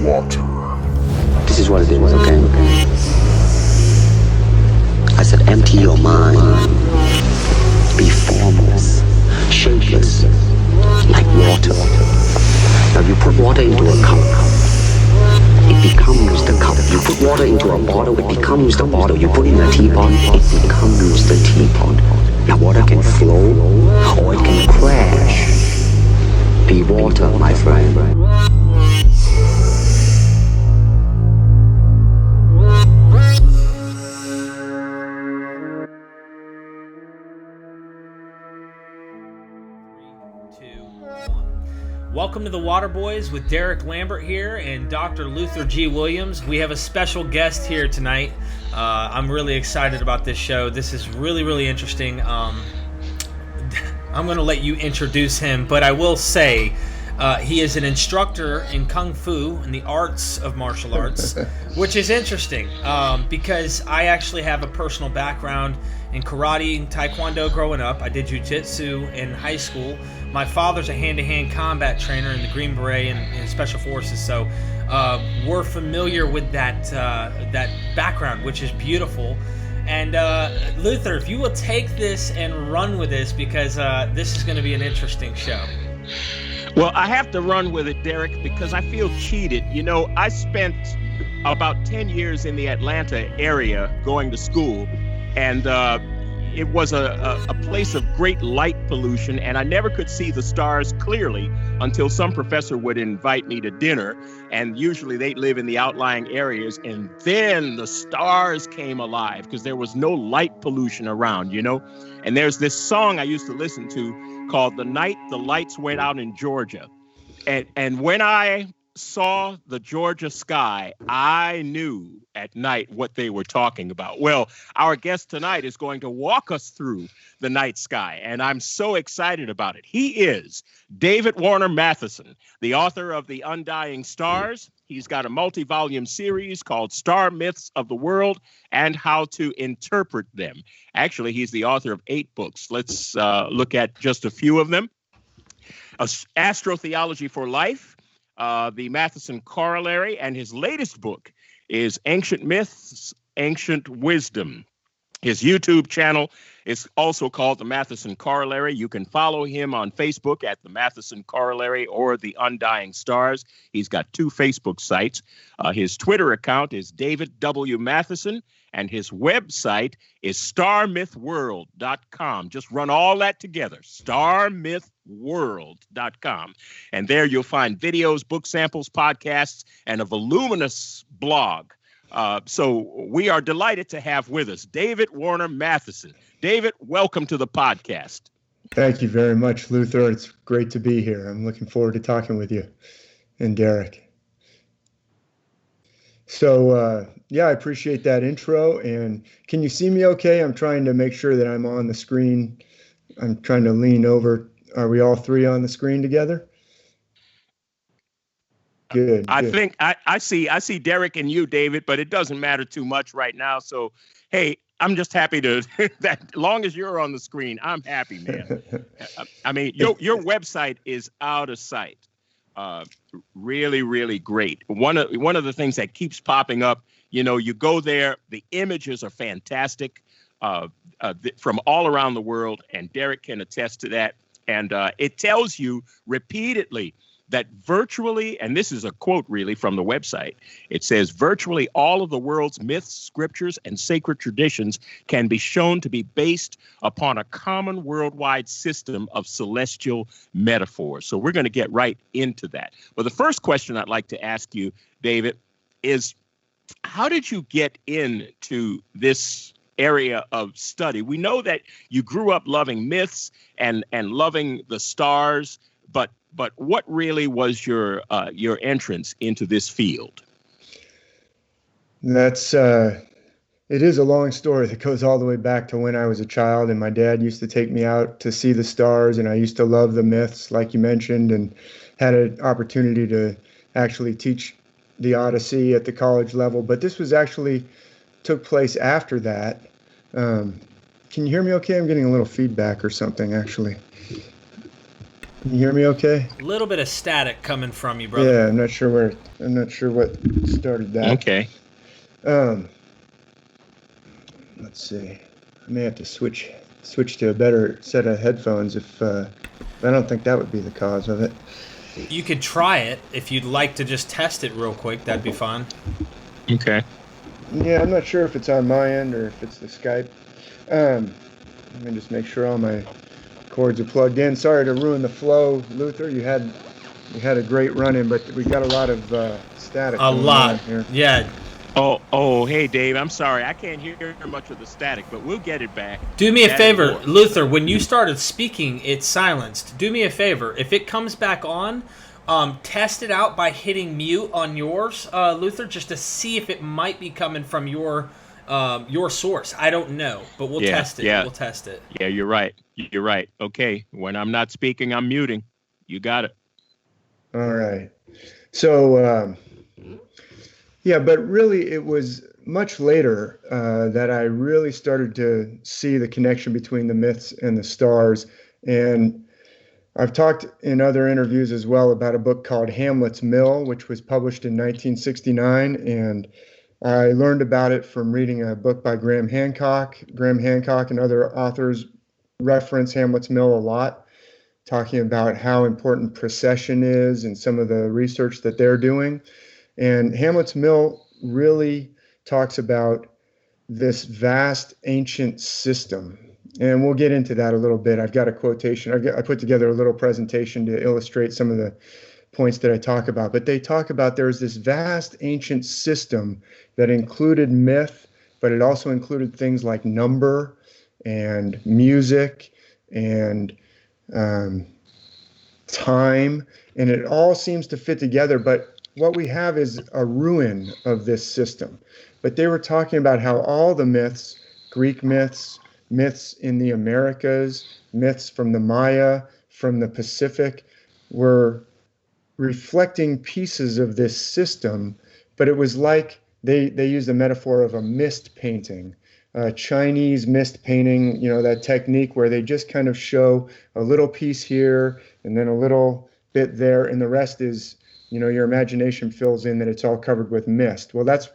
water. This is what it is, okay? I said empty your mind. Be formless, shapeless, like water. Now you put water into a cup, it becomes the cup. You put water into a bottle, it becomes the bottle. You put in a teapot, it becomes the teapot. Now water can flow, or it can crash. Be water, my friend. Welcome to the WaterBoyZ with Derek Lambert here and Dr. Luther G. Williams. We have a special guest here tonight. I'm really excited about this show. This is really, really interesting. I'm going to let you introduce him, but I will say he is an instructor in Kung Fu and the arts of martial arts, which is interesting because I actually have a personal background in karate and taekwondo growing up. I did jiu-jitsu in high school. My father's a hand-to-hand combat trainer in the Green Beret and Special Forces, so we're familiar with that background, which is beautiful. And Luther, if you will take this and run with this, because this is going to be an interesting show. Well, I have to run with it, Derek, because I feel cheated. You know, I spent about 10 years in the Atlanta area going to school, and it was a place of great light pollution, and I never could see the stars clearly until some professor would invite me to dinner, and usually they live in the outlying areas, and then the stars came alive because there was no light pollution around, you know? And there's this song I used to listen to called "The Night the Lights Went Out in Georgia." And when I saw the Georgia sky, I knew at night what they were talking about. Well, our guest tonight is going to walk us through the night sky, and I'm so excited about it. He is David Warner Mathisen, the author of The Undying Stars. He's got a multi-volume series called Star Myths of the World and How to Interpret Them. Actually, he's the author of 8 books. Let's look at just a few of them. Astrotheology for Life, the Mathisen Corollary, and his latest book is Ancient Myths, Ancient Wisdom. His YouTube channel is also called The Mathisen Corollary. You can follow him on Facebook at The Mathisen Corollary or The Undying Stars. He's got 2 Facebook sites. His Twitter account is David W. Mathisen, and his website is starmythworld.com. Just run all that together, starmythworld.com. And there you'll find videos, book samples, podcasts, and a voluminous blog. So we are delighted to have with us David Warner Mathisen. David, welcome to the podcast. Thank you very much, Luther. It's great to be here. I'm looking forward to talking with you and Derek. So, yeah, I appreciate that intro. And can you see me okay? I'm trying to make sure that I'm on the screen. I'm trying to lean over. Are we all 3 on the screen together? Good. I think I see Derek and you, David, but it doesn't matter too much right now. So, hey, I'm just happy to that as long as you're on the screen, I'm happy, man. I mean, your website is out of sight. Really, really great. One of the things that keeps popping up, you know, you go there, the images are fantastic from all around the world, and Derek can attest to that. And it tells you repeatedly that virtually, and this is a quote really from the website, it says, virtually all of the world's myths, scriptures, and sacred traditions can be shown to be based upon a common worldwide system of celestial metaphors. So we're going to get right into that. But the first question I'd like to ask you, David, is how did you get into this area of study? We know that you grew up loving myths and loving the stars, but what really was your entrance into this field? That's it is a long story that goes all the way back to when I was a child, and my dad used to take me out to see the stars, and I used to love the myths, like you mentioned, and had an opportunity to actually teach the Odyssey at the college level. But this was actually took place after that. Can you hear me okay? I'm getting a little feedback or something, actually. Can you hear me okay? A little bit of static coming from you, brother. Yeah, I'm not sure what started that. Okay. Let's see. I may have to switch to a better set of headphones if I don't think that would be the cause of it. You could try it if you'd like to just test it real quick. That'd be fine. Okay. Yeah, I'm not sure if it's on my end or if it's the Skype. Let me just make sure all my cords are plugged in. Sorry to ruin the flow, Luther. You had a great run-in, but we got a lot of static. A lot. Here. Yeah. Oh, hey, Dave, I'm sorry. I can't hear much of the static, but we'll get it back. Do me a favor, Luther. When you started speaking, it silenced. Do me a favor. If it comes back on, test it out by hitting mute on yours, Luther, just to see if it might be coming from your source. I don't know, but we'll test it. Yeah. We'll test it. Yeah, you're right. Okay. When I'm not speaking, I'm muting. You got it. All right. So, yeah, but really it was much later that I really started to see the connection between the myths and the stars. And I've talked in other interviews as well about a book called Hamlet's Mill, which was published in 1969. And I learned about it from reading a book by Graham Hancock. Graham Hancock and other authors reference Hamlet's Mill a lot, talking about how important precession is and some of the research that they're doing. And Hamlet's Mill really talks about this vast ancient system. And we'll get into that a little bit. I've got a quotation. I put together a little presentation to illustrate some of the points that I talk about. But they talk about there's this vast ancient system that included myth, but it also included things like number and music and time. And it all seems to fit together. But what we have is a ruin of this system. But they were talking about how all the myths, Greek myths, myths in the Americas, myths from the Maya, from the Pacific, were reflecting pieces of this system. But it was like they used the metaphor of a mist painting, Chinese mist painting, that technique where they just kind of show a little piece here and then a little bit there, and the rest is, your imagination fills in that it's all covered with mist. Well, that's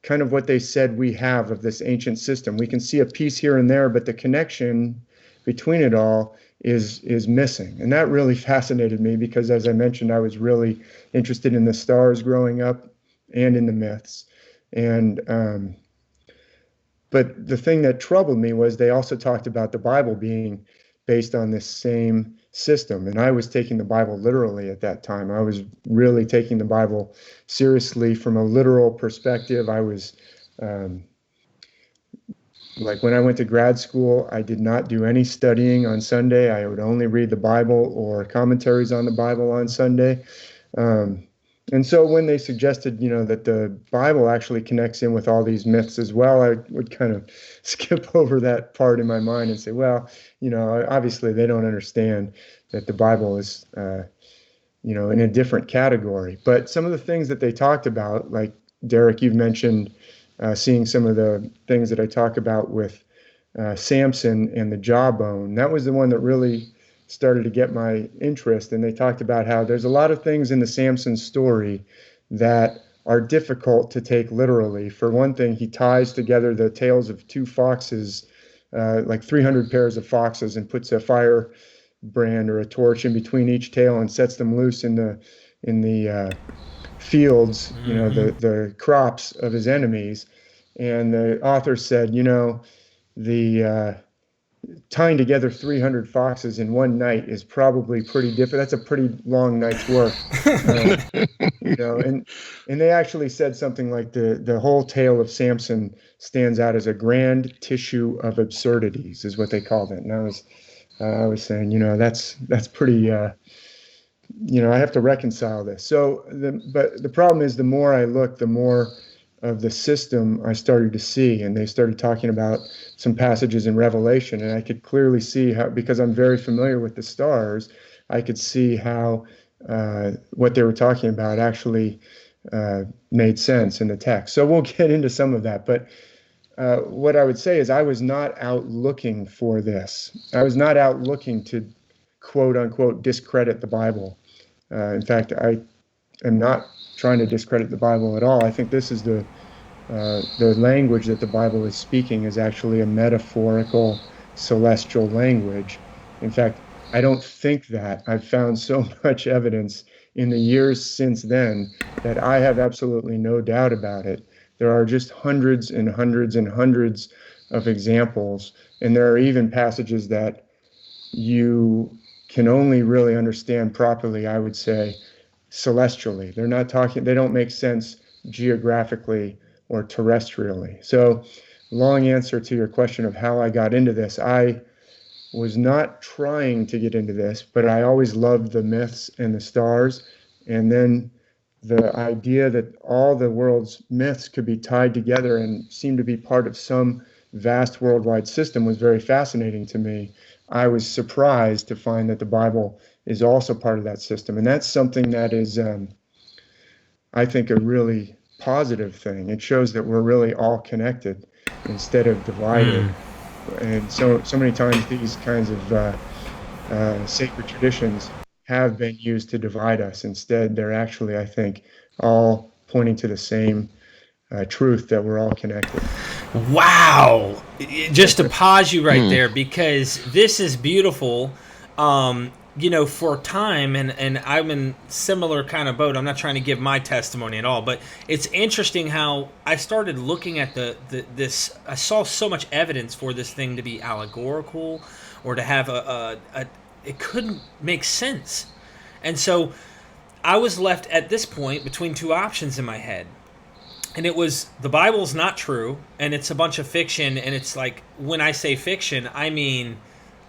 kind of what they said we have of this ancient system. We can see a piece here and there, but the connection between it all is missing. And that really fascinated me because, as I mentioned, I was really interested in the stars growing up and in the myths. And but the thing that troubled me was they also talked about the Bible being based on this same system. And I was taking the Bible literally at that time. I was really taking the Bible seriously from a literal perspective. I was like when I went to grad school, I did not do any studying on Sunday. I would only read the Bible or commentaries on the Bible on Sunday. And so when they suggested, that the Bible actually connects in with all these myths as well, I would kind of skip over that part in my mind and say, well, obviously they don't understand that the Bible is, in a different category. But some of the things that they talked about, like Derek, you've mentioned seeing some of the things that I talk about with Samson and the jawbone. That was the one that really started to get my interest. And they talked about how there's a lot of things in the Samson story that are difficult to take literally. For one thing, he ties together the tails of two foxes, like 300 pairs of foxes, and puts a firebrand or a torch in between each tail and sets them loose in the fields, the crops of his enemies. And the author said, the tying together 300 foxes in one night is probably pretty different. That's a pretty long night's work. And they actually said something like the whole tale of Samson stands out as a grand tissue of absurdities, is what they called it. And I was saying, that's pretty, I have to reconcile this. So, but the problem is, the more I look, the more of the system I started to see. And they started talking about some passages in Revelation, and I could clearly see how, because I'm very familiar with the stars, I could see how what they were talking about actually made sense in the text. So we'll get into some of that. But what I would say is I was not out looking for this. I was not out looking to quote unquote discredit the Bible. In fact, I am not trying to discredit the Bible at all. I think this is the language that the Bible is speaking is actually a metaphorical celestial language. In fact, I don't think that. I've found so much evidence in the years since then that I have absolutely no doubt about it. There are just hundreds and hundreds and hundreds of examples, and there are even passages that you can only really understand properly, I would say, celestially. They don't make sense geographically or terrestrially. So, long answer to your question of how I got into this. I was not trying to get into this, but I always loved the myths and the stars. And then the idea that all the world's myths could be tied together and seem to be part of some vast worldwide system was very fascinating to me. I was surprised to find that the Bible is also part of that system. And that's something that is, I think, a really positive thing. It shows that we're really all connected instead of divided. And so many times these kinds of sacred traditions have been used to divide us. Instead, they're actually, I think, all pointing to the same truth that we're all connected. Wow. Just to pause you right there, because this is beautiful. For time, and I'm in similar kind of boat. I'm not trying to give my testimony at all, but it's interesting how I started looking at this. I saw so much evidence for this thing to be allegorical, or to have it couldn't make sense. And so I was left at this point between two options in my head. And it was, the Bible's not true, and it's a bunch of fiction, and it's like, when I say fiction, I mean,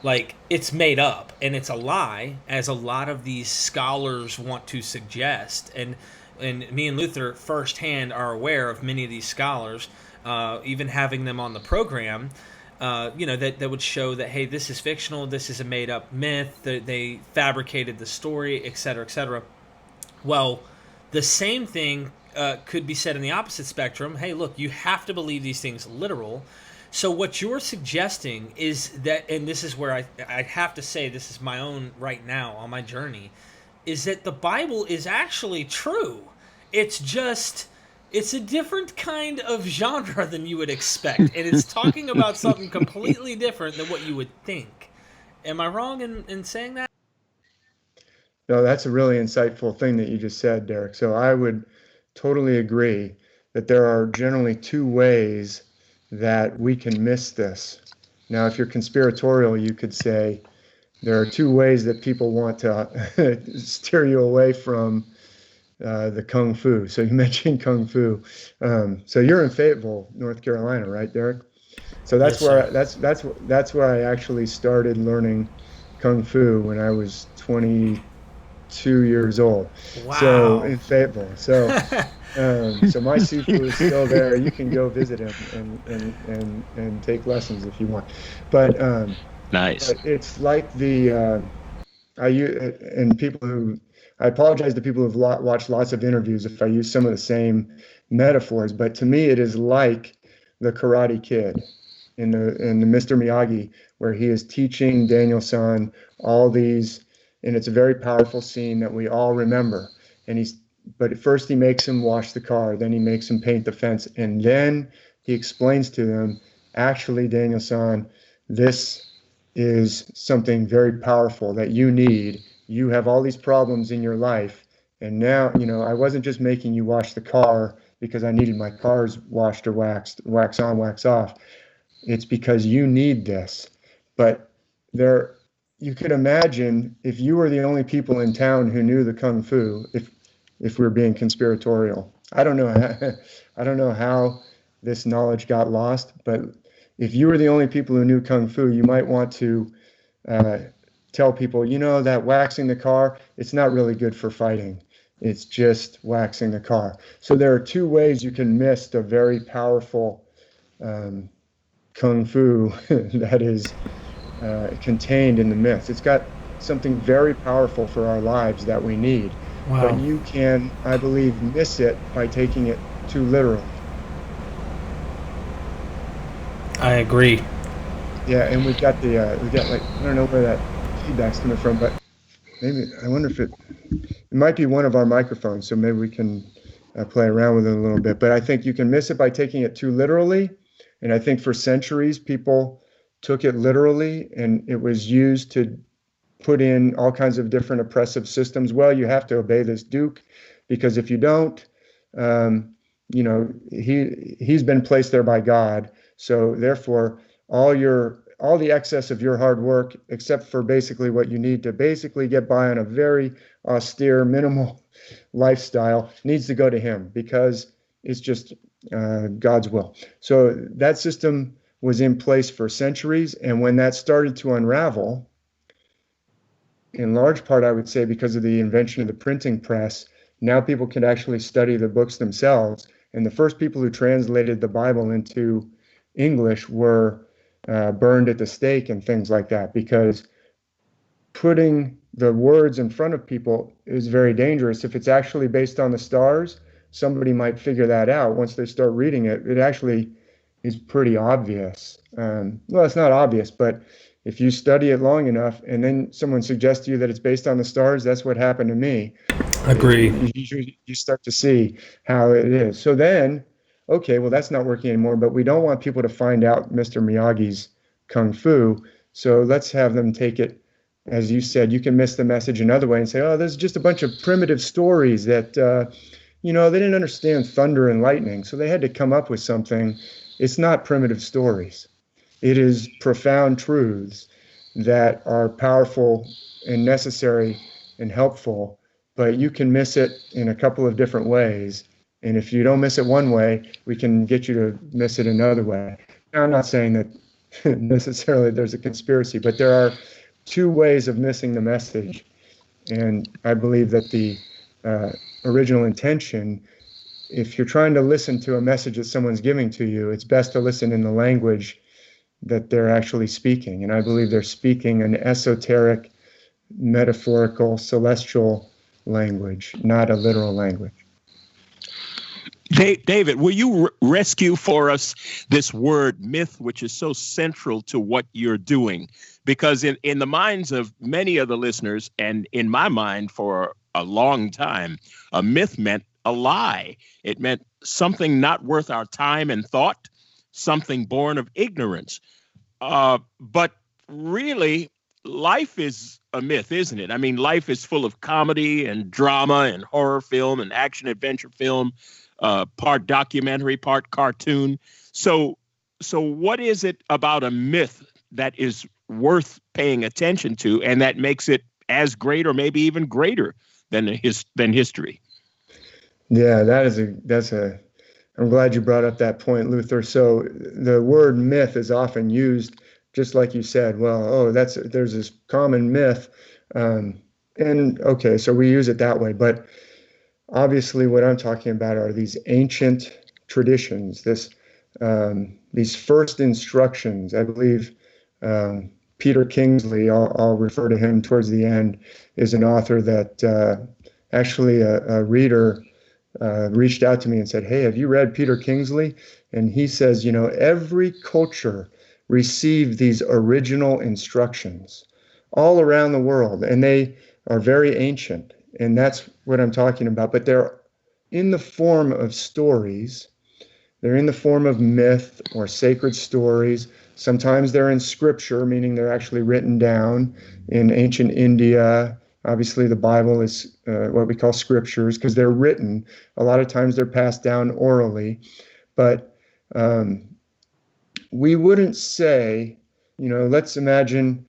like, it's made up, and it's a lie, as a lot of these scholars want to suggest. And me and Luther firsthand are aware of many of these scholars, even having them on the program, that would show that, hey, this is fictional, this is a made-up myth, they fabricated the story, etc., etc. Well, the same thing could be said in the opposite spectrum. Hey, look, you have to believe these things literal. So what you're suggesting is that, and this is where I have to say, this is my own right now on my journey, is that the Bible is actually true. It's just, it's a different kind of genre than you would expect. And it's talking about something completely different than what you would think. Am I wrong in saying that? No, that's a really insightful thing that you just said, Derek. So I would totally agree that there are generally two ways that we can miss this. Now, if you're conspiratorial, you could say there are two ways that people want to steer you away from the Kung Fu. So you mentioned Kung Fu. So you're in Fayetteville, North Carolina, right, Derek? So that's that's where I actually started learning Kung Fu when I was 22 years old. Wow. So in Fayetteville. So my Sifu is still there. You can go visit him and take lessons if you want. But nice. But it's like I apologize to people who've watched lots of interviews if I use some of the same metaphors, but to me it is like the Karate Kid in the Mr. Miyagi, where he is teaching Daniel-san all these, and it's a very powerful scene that we all remember. But at first he makes him wash the car, then he makes him paint the fence, and then he explains to them, actually, Daniel-san, this is something very powerful that you need. You have all these problems in your life, and now, I wasn't just making you wash the car because I needed my cars washed or waxed, wax on, wax off. It's because you need this. But you could imagine if you were the only people in town who knew the Kung Fu, if we're being conspiratorial. I don't know how this knowledge got lost, but if you were the only people who knew Kung Fu, you might want to tell people, that waxing the car, it's not really good for fighting. It's just waxing the car. So there are two ways you can miss the very powerful Kung Fu that is contained in the myths. It's got something very powerful for our lives that we need. Wow. But you can, I believe, miss it by taking it too literal. I agree. Yeah, and we've got I don't know where that feedback's coming from, but maybe I wonder if it might be one of our microphones, so maybe we can play around with it a little bit. But I think you can miss it by taking it too literally. And I think for centuries, people took it literally, and it was used to put in all kinds of different oppressive systems. Well, you have to obey this duke, because if you don't, he's been placed there by God. So therefore, all the excess of your hard work, except for basically what you need to basically get by on a very austere, minimal lifestyle, needs to go to him, because it's just God's will. So that system was in place for centuries. And when that started to unravel, in large part, I would say because of the invention of the printing press, now people can actually study the books themselves. And the first people who translated the Bible into English were burned at the stake and things like that, because putting the words in front of people is very dangerous. If it's actually based on the stars, somebody might figure that out once they start reading it. It actually is pretty obvious. Well, it's not obvious, but if you study it long enough and then someone suggests to you that it's based on the stars, that's what happened to me. Agree. You start to see how it is. So then, okay, well, that's not working anymore, but we don't want people to find out Mr. Miyagi's Kung Fu. So let's have them take it, as you said, you can miss the message another way and say, oh, there's just a bunch of primitive stories that, they didn't understand thunder and lightning. So they had to come up with something. It's not primitive stories. It is profound truths that are powerful and necessary and helpful, but you can miss it in a couple of different ways. And if you don't miss it one way, we can get you to miss it another way. Now, I'm not saying that necessarily there's a conspiracy, but there are two ways of missing the message. And I believe that the original intention, if you're trying to listen to a message that someone's giving to you, it's best to listen in the language that they're actually speaking. And I believe they're speaking an esoteric, metaphorical, celestial language, not a literal language. David, will you rescue for us this word myth, which is so central to what you're doing? Because in the minds of many of the listeners, and in my mind for a long time, a myth meant a lie. It meant something not worth our time and thought, something born of ignorance. But really, life is a myth, isn't it? I mean, life is full of comedy and drama and horror film and action adventure film, part documentary, part cartoon. So what is it about a myth that is worth paying attention to and that makes it as great or maybe even greater than history? Yeah, I'm glad you brought up that point, Luther. So the word myth is often used, just like you said, there's this common myth. And okay, so we use it that way. But obviously what I'm talking about are these ancient traditions, these first instructions. I believe Peter Kingsley, I'll refer to him towards the end, is an author that actually a reader reached out to me and said, hey, have you read Peter Kingsley? And he says, every culture received these original instructions all around the world, and they are very ancient. And that's what I'm talking about. But they're in the form of stories. They're in the form of myth or sacred stories. Sometimes they're in scripture, meaning they're actually written down in ancient India. Obviously, the Bible is what we call scriptures because they're written. A lot of times they're passed down orally. But we wouldn't say, let's imagine,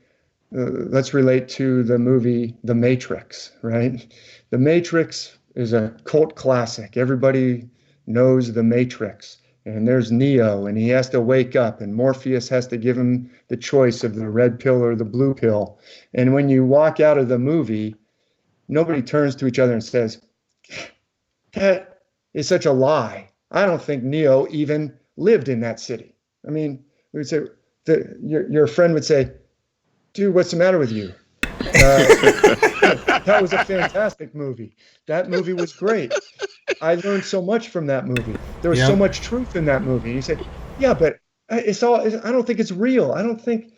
let's relate to the movie The Matrix, right? The Matrix is a cult classic. Everybody knows The Matrix. And there's Neo, and he has to wake up, and Morpheus has to give him the choice of the red pill or the blue pill. And when you walk out of the movie, nobody turns to each other and says, that is such a lie. I don't think Neo even lived in that city. I mean, we would say, your friend would say, dude, what's the matter with you? That was a fantastic movie. That movie was great. I learned so much from that movie. There was so much truth in that movie. And you say, yeah, but I don't think it's real. I don't think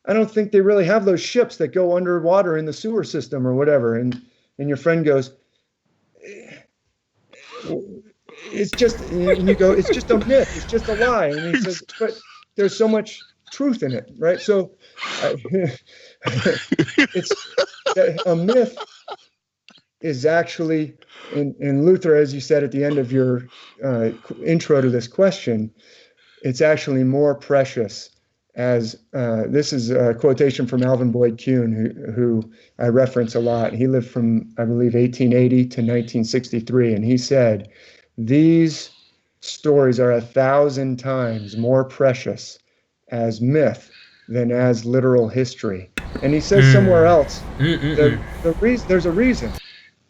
I don't think they really have those ships that go underwater in the sewer system or whatever. And your friend goes, it's just, and you go, it's just a myth, it's just a lie. And he says, but there's so much truth in it, right? So it's a myth is actually, in Luther, as you said at the end of your intro to this question, it's actually more precious. As this is a quotation from Alvin Boyd Kuhn, who I reference a lot. He lived from, I believe, 1880 to 1963, and he said, "These stories are 1,000 times more precious as myth than as literal history." And he says somewhere else, there's a reason.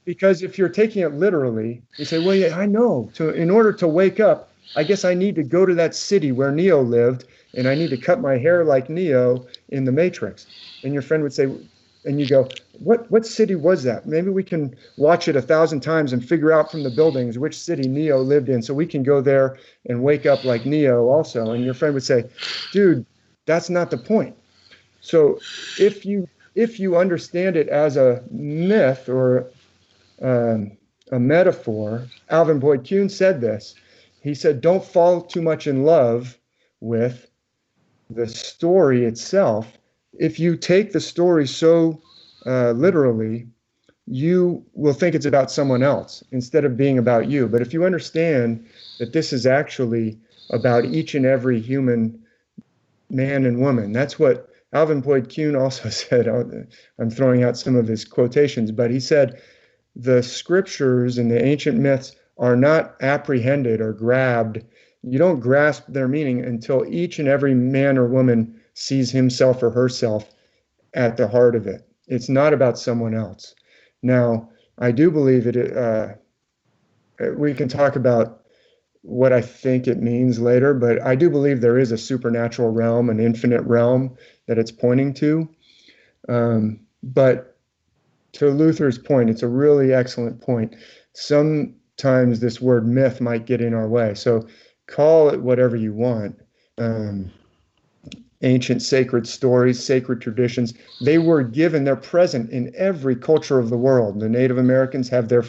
Because if you're taking it literally, you say, well, yeah, I know. In order to wake up, I guess I need to go to that city where Neo lived, and I need to cut my hair like Neo in the Matrix. And your friend would say, and you go, what city was that? Maybe we can watch it 1,000 times and figure out from the buildings which city Neo lived in, so we can go there and wake up like Neo also. And your friend would say, dude, that's not the point. So if you understand it as a myth or a metaphor, Alvin Boyd Kuhn said this. He said, don't fall too much in love with the story itself. If you take the story so literally, you will think it's about someone else instead of being about you. But if you understand that this is actually about each and every human man and woman, that's what Alvin Boyd Kuhn also said. I'm throwing out some of his quotations, but he said, the scriptures and the ancient myths are not apprehended or grabbed. You don't grasp their meaning until each and every man or woman sees himself or herself at the heart of it. It's not about someone else. Now, I do believe we can talk about what I think it means later, but I do believe there is a supernatural realm, an infinite realm that it's pointing to. But to Luther's point, it's a really excellent point. Sometimes this word myth might get in our way. So call it whatever you want. Ancient sacred stories, sacred traditions, they were given, they're present in every culture of the world. The Native Americans have their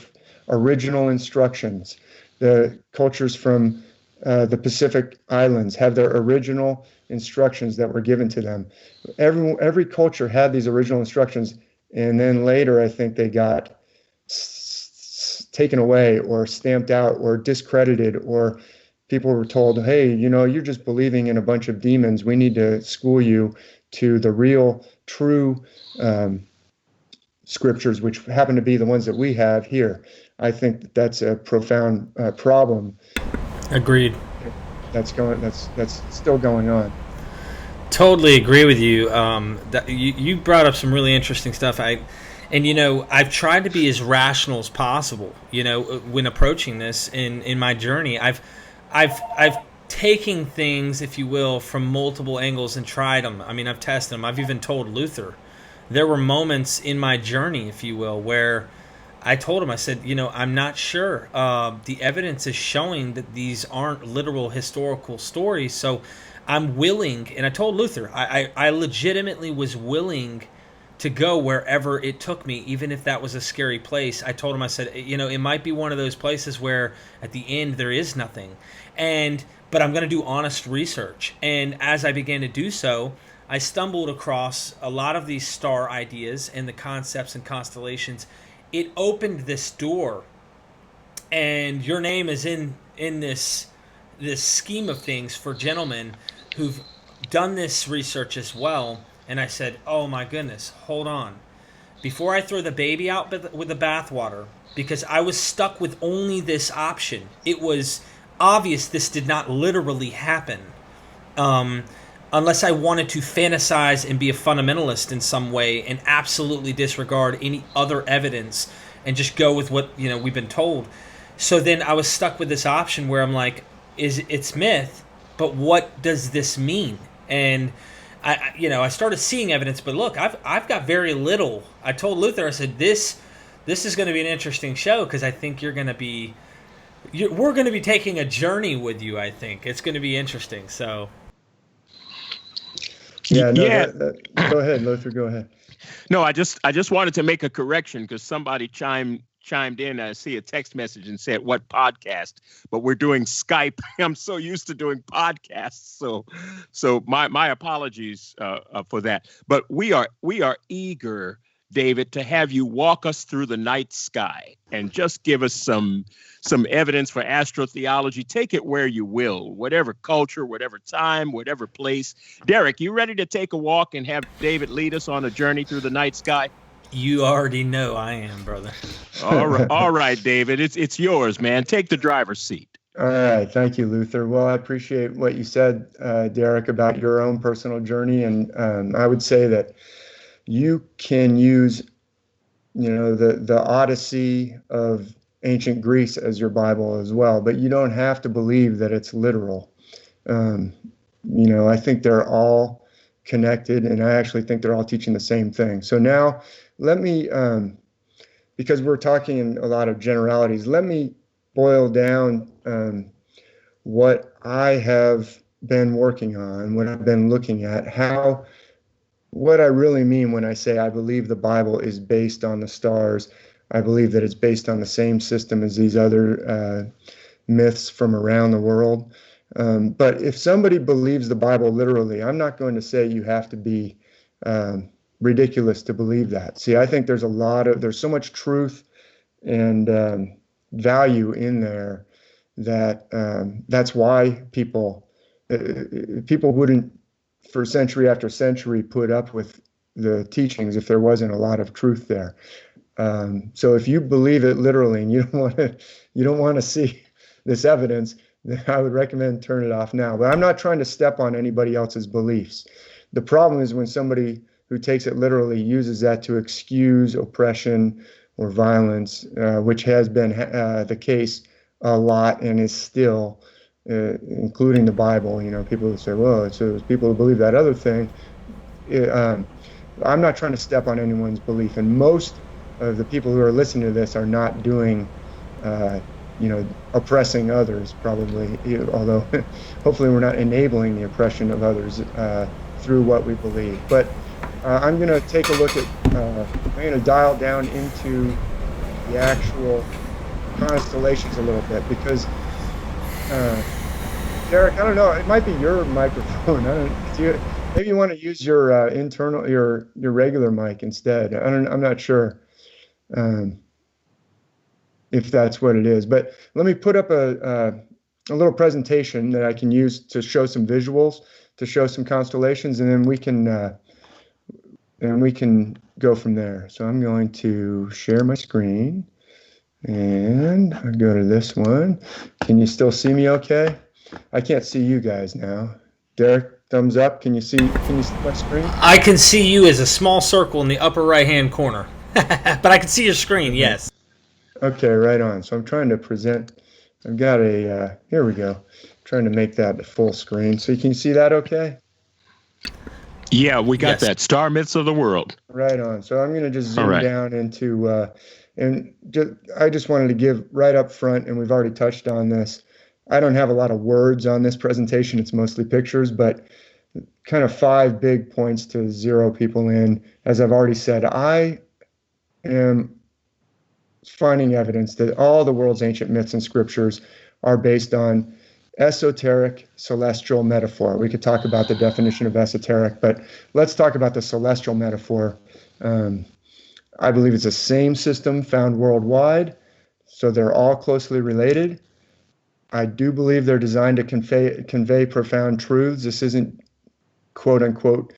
original instructions. The cultures from the Pacific Islands have their original instructions that were given to them. Every culture had these original instructions. And then later, I think they got taken away or stamped out or discredited, or people were told, hey, you're just believing in a bunch of demons. We need to school you to the real, true scriptures, which happen to be the ones that we have here. I think that's a profound problem. Agreed. That's still going on. Totally agree with you. That you brought up some really interesting stuff. I've tried to be as rational as possible. When approaching this in my journey, I've taken things, if you will, from multiple angles and tried them. I mean, I've tested them. I've even told Luther. There were moments in my journey, if you will, where I told him, I said, I'm not sure. The evidence is showing that these aren't literal historical stories, so I'm willing, and I told Luther, I legitimately was willing to go wherever it took me, even if that was a scary place. I told him, I said, it might be one of those places where at the end there is nothing, but I'm going to do honest research. And as I began to do so, I stumbled across a lot of these star ideas and the concepts and constellations. It opened this door, and your name is in this scheme of things for gentlemen who've done this research as well. And I said, oh my goodness, hold on. Before I throw the baby out with the bathwater, because I was stuck with only this option. It was obvious this did not literally happen. Unless I wanted to fantasize and be a fundamentalist in some way and absolutely disregard any other evidence and just go with what we've been told. So then I was stuck with this option where I'm like, it's myth, but what does this mean? And I started seeing evidence, but look, I've got very little. I told Luther, I said, this is going to be an interesting show because I think we're going to be taking a journey with you. I think it's going to be interesting. So. Yeah, no, Yeah. Go ahead, Luther, go ahead. No, I just wanted to make a correction because somebody chimed in. I see a text message and said, "What podcast?" But we're doing Skype. I'm so used to doing podcasts, so my apologies for that. But we are eager, David, to have you walk us through the night sky and just give us some evidence for astrotheology. Take it where you will, whatever culture, whatever time, whatever place. Derek, you ready to take a walk and have David lead us on a journey through the night sky? You already know I am, brother. All right, David, it's yours, man. Take the driver's seat. All right. Thank you, Luther. Well, I appreciate what you said, Derek, about your own personal journey. And I would say that you can use, the Odyssey of ancient Greece as your Bible as well, but you don't have to believe that it's literal. I think they're all connected, and I actually think they're all teaching the same thing. So now let me, because we're talking in a lot of generalities, let me boil down what I have been working on, what I've been looking at, what I really mean when I say I believe the Bible is based on the stars. I believe that it's based on the same system as these other myths from around the world. But if somebody believes the Bible literally, I'm not going to say you have to be ridiculous to believe that. See, I think there's so much truth and value in there that that's why people wouldn't, for century after century, put up with the teachings if there wasn't a lot of truth there. So if you believe it literally and you don't want to see this evidence, then I would recommend turn it off now. But I'm not trying to step on anybody else's beliefs. The problem is when somebody who takes it literally uses that to excuse oppression or violence, which has been the case a lot and is still, including the Bible. People who say, well, it's people who believe that other thing. I'm not trying to step on anyone's belief, and most of the people who are listening to this are not doing, oppressing others, probably, although hopefully we're not enabling the oppression of others through what we believe. But I'm going to take a look at, I'm going to dial down into the actual constellations a little bit, because Derek, I don't know, it might be your microphone. Maybe you want to use your internal, your regular mic instead. I'm not sure if that's what it is. But let me put up a little presentation that I can use to show some visuals, to show some constellations, and then we can go from there. So I'm going to share my screen, and I'll go to this one. Can you still see me okay? I can't see you guys now. Derek, thumbs up. Can you see my screen? I can see you as a small circle in the upper right-hand corner. But I can see your screen, yes. Okay, right on. So I'm trying to present. I've got here we go. Trying to make that the full screen. So you can see that okay? Yeah, we got that. Star Myths of the World. Right on. So I'm going to just zoom down into, I just wanted to give right up front, and we've already touched on this. I don't have a lot of words on this presentation. It's mostly pictures, but kind of 5 big points to zero people in. As I've already said, I am finding evidence that all the world's ancient myths and scriptures are based on esoteric celestial metaphor. We could talk about the definition of esoteric, but let's talk about the celestial metaphor. I believe it's the same system found worldwide, so they're all closely related. I do believe they're designed to convey profound truths. This isn't, quote unquote,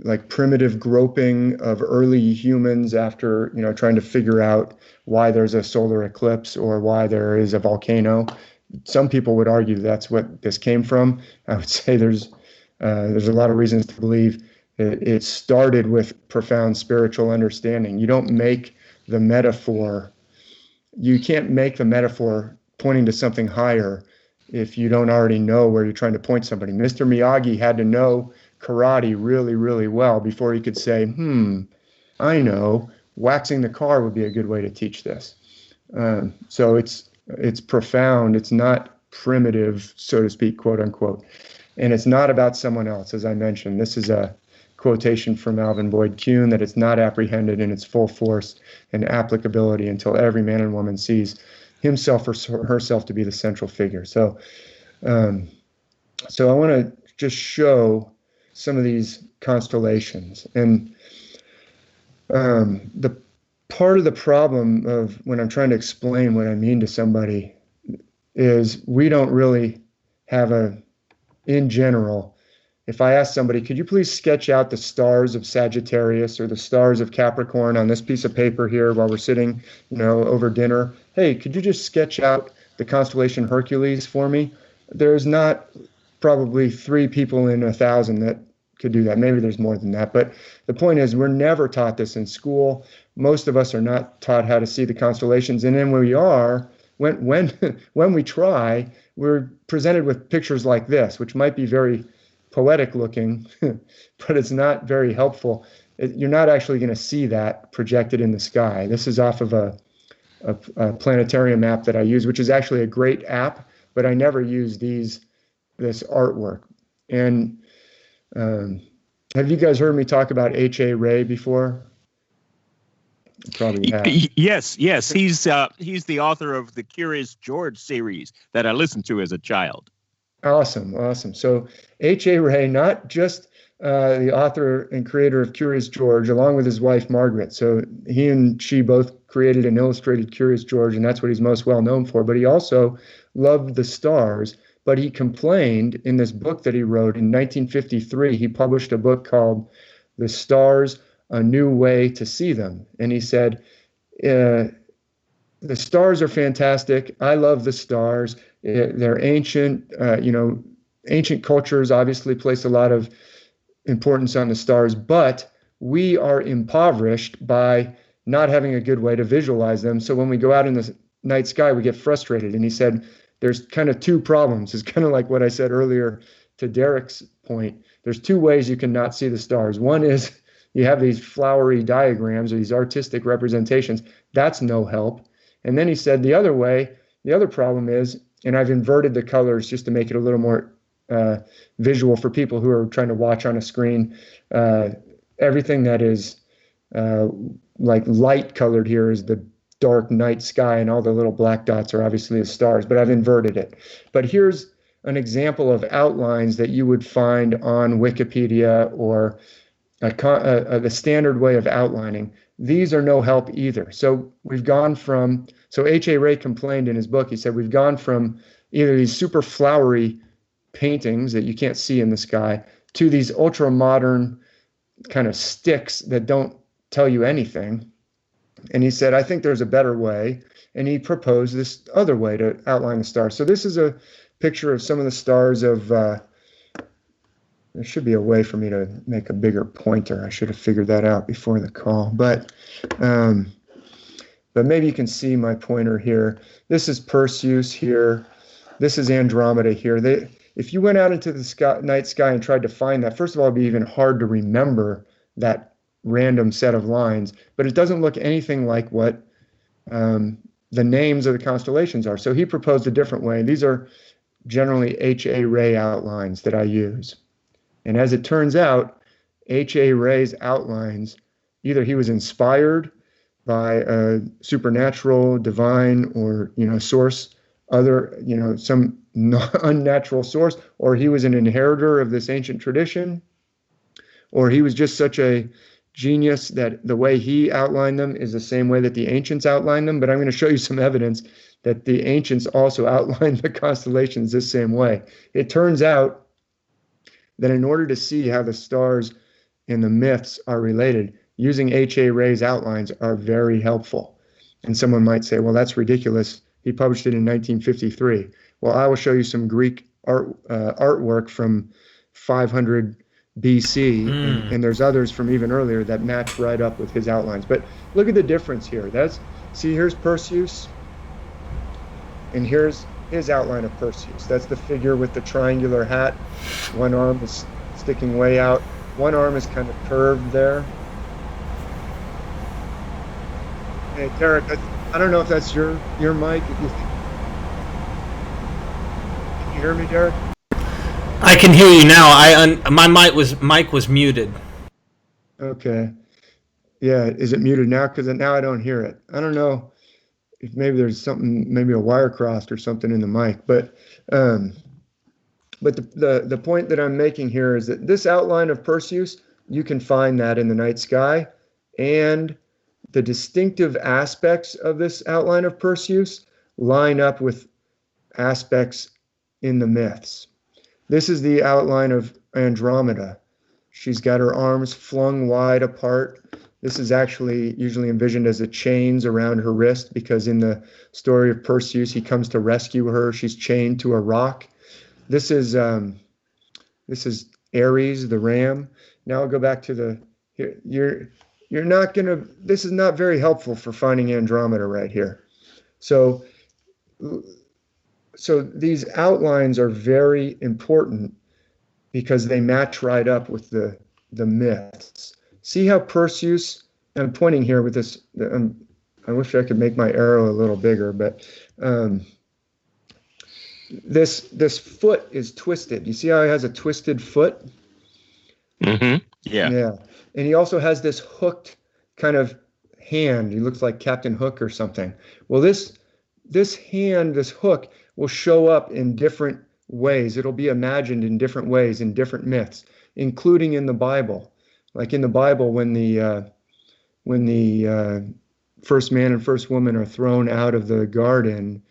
like primitive groping of early humans after, trying to figure out why there's a solar eclipse or why there is a volcano. Some people would argue that's what this came from. I would say there's a lot of reasons to believe it started with profound spiritual understanding. You don't make the metaphor. You can't make the metaphor pointing to something higher if you don't already know where you're trying to point somebody. Mr. Miyagi had to know karate really, really well before he could say, I know, waxing the car would be a good way to teach this. So it's profound. It's not primitive, so to speak, quote unquote. And it's not about someone else, as I mentioned. This is quotation from Alvin Boyd Kuhn, that it's not apprehended in its full force and applicability until every man and woman sees himself or herself to be the central figure. So I want to just show some of these constellations. And the part of the problem of when I'm trying to explain what I mean to somebody is we don't really have in general, if I ask somebody, could you please sketch out the stars of Sagittarius or the stars of Capricorn on this piece of paper here while we're sitting, over dinner? Hey, could you just sketch out the constellation Hercules for me? There's not probably 3 people in 1,000 that could do that. Maybe there's more than that. But the point is, we're never taught this in school. Most of us are not taught how to see the constellations. And then when we try, we're presented with pictures like this, which might be very poetic looking, but it's not very helpful. You're not actually going to see that projected in the sky. This is off of a planetarium app that I use, which is actually a great app, but I never use this artwork. And have you guys heard me talk about H.A. Ray before? Probably have. Yes. He's the author of the Curious George series that I listened to as a child. Awesome. So H.A. Ray, not just the author and creator of Curious George, along with his wife, Margaret. So he and she both created an illustrated Curious George, and that's what he's most well known for. But he also loved the stars. But he complained in this book that he wrote in 1953. He published a book called The Stars, A New Way to See Them. And he said, the stars are fantastic. I love the stars. They're ancient. Ancient cultures obviously place a lot of importance on the stars, but we are impoverished by not having a good way to visualize them. So when we go out in the night sky, we get frustrated. And he said, there's kind of 2 problems. It's kind of like what I said earlier to Derek's point. There's 2 ways you can not see the stars. One is you have these flowery diagrams or these artistic representations. That's no help. And then he said the other problem is, and I've inverted the colors just to make it a little more visual for people who are trying to watch on a screen. Everything that is like light colored here is the dark night sky, and all the little black dots are obviously the stars, but I've inverted it. But here's an example of outlines that you would find on Wikipedia or the standard way of outlining. These are no help either. So H.A. Ray complained in his book, he said, we've gone from either these super flowery paintings that you can't see in the sky to these ultra modern kind of sticks that don't tell you anything. And he said, I think there's a better way. And he proposed this other way to outline the stars. So this is a picture of some of the stars of, there should be a way for me to make a bigger pointer. I should have figured that out before the call. But maybe you can see my pointer here. This is Perseus here. This is Andromeda here. If you went out into the night sky and tried to find that, first of all, it'd be even hard to remember that random set of lines, but it doesn't look anything like what the names of the constellations are. So he proposed a different way. These are generally H.A. Ray outlines that I use. And as it turns out, H.A. Ray's outlines, either he was inspired by a supernatural, divine, or source, some unnatural source, or he was an inheritor of this ancient tradition, or he was just such a genius that the way he outlined them is the same way that the ancients outlined them. But I'm going to show you some evidence that the ancients also outlined the constellations this same way. It turns out that in order to see how the stars in the myths are related, using H.A. Ray's outlines are very helpful. And someone might say, well, that's ridiculous. He published it in 1953. Well, I will show you some Greek artwork from 500 BC, and there's others from even earlier that match right up with his outlines. But look at the difference here. Here's Perseus, and here's his outline of Perseus. That's the figure with the triangular hat. One arm is sticking way out. One arm is kind of curved there. Hey, Derek, I don't know if that's your mic. Can you hear me, Derek? I can hear you now. My mic was muted. Okay. Yeah. Is it muted now? Because now I don't hear it. I don't know if maybe there's something, maybe a wire crossed or something in the mic. But the point that I'm making here is that this outline of Perseus, you can find that in the night sky, and the distinctive aspects of this outline of Perseus line up with aspects in the myths. This is the outline of Andromeda. She's got her arms flung wide apart. This is actually usually envisioned as the chains around her wrist, because in the story of Perseus, he comes to rescue her. She's chained to a rock. This is Ares, the ram. Now I'll go back to you're not gonna. This is not very helpful for finding Andromeda right here. So these outlines are very important because they match right up with the myths. See how Perseus, I'm pointing here with this, I wish I could make my arrow a little bigger, but this foot is twisted. You see how he has a twisted foot? Mm-hmm. Yeah. Yeah. And he also has this hooked kind of hand. He looks like Captain Hook or something. Well, this hand, this hook, will show up in different ways. It'll be imagined in different ways in different myths, including in the Bible. Like in the Bible, when the first man and first woman are thrown out of the garden,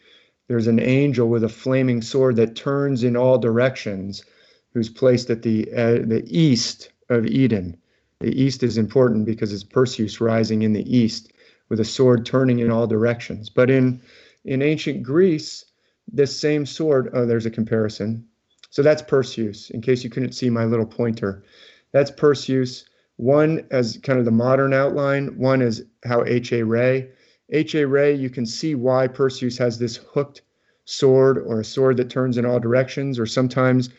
there's an angel with a flaming sword that turns in all directions, who's placed at the east of Eden. The east is important because it's Perseus rising in the east with a sword turning in all directions. But in ancient Greece, this same sword, there's a comparison. So that's Perseus, in case you couldn't see my little pointer. That's Perseus, one as kind of the modern outline, one is how H.A. Rey. H.A. Rey, you can see why Perseus has this hooked sword, or a sword that turns in all directions, or sometimes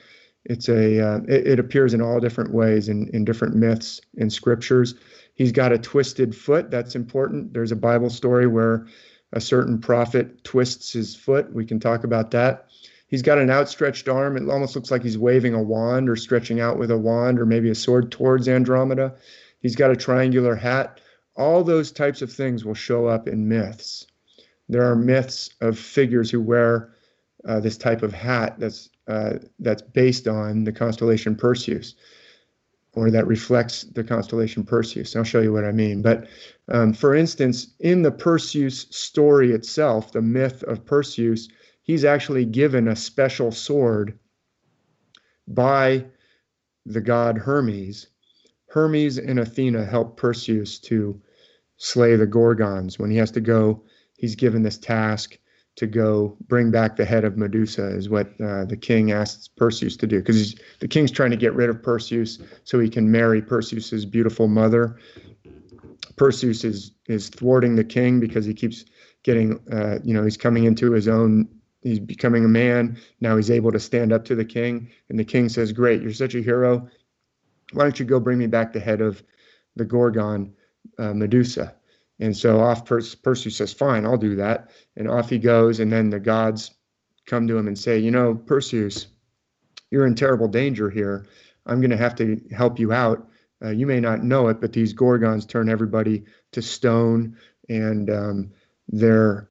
it appears in all different ways in different myths and scriptures. He's got a twisted foot. That's important. There's a Bible story where a certain prophet twists his foot. We can talk about that. He's got an outstretched arm. It almost looks like he's waving a wand or stretching out with a wand or maybe a sword towards Andromeda. He's got a triangular hat. All those types of things will show up in myths. There are myths of figures who wear this type of hat that's based on the constellation Perseus, or that reflects the constellation Perseus. I'll show you what I mean. But for instance, in the Perseus story itself, the myth of Perseus, he's actually given a special sword by the god Hermes. Hermes and Athena help Perseus to slay the Gorgons. When he has to go, he's given this task to go bring back the head of Medusa, is what the king asks Perseus to do, because the king's trying to get rid of Perseus so he can marry Perseus's beautiful mother. Perseus is thwarting the king because he keeps getting, he's coming into his own. He's becoming a man. Now he's able to stand up to the king. And the king says, great, you're such a hero. Why don't you go bring me back the head of the Gorgon, Medusa? And so off Perseus says, fine, I'll do that. And off he goes. And then the gods come to him and say, Perseus, you're in terrible danger here. I'm going to have to help you out. You may not know it, but these Gorgons turn everybody to stone, and their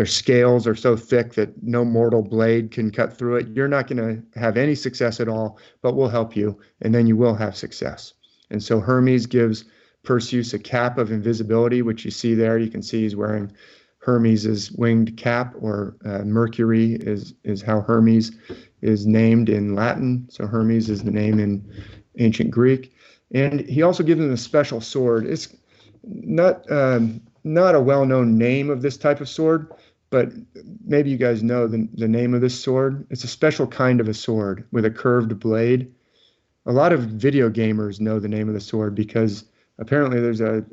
scales are so thick that no mortal blade can cut through it. You're not going to have any success at all, but we'll help you, and then you will have success. And so Hermes gives Perseus a cap of invisibility, which you see there. You can see he's wearing Hermes's winged cap, or Mercury is how Hermes is named in Latin. So Hermes is the name in ancient Greek. And he also gives him a special sword. It's not a well-known name of this type of sword, but maybe you guys know the name of this sword. It's a special kind of a sword with a curved blade. A lot of video gamers know the name of the sword because apparently there's a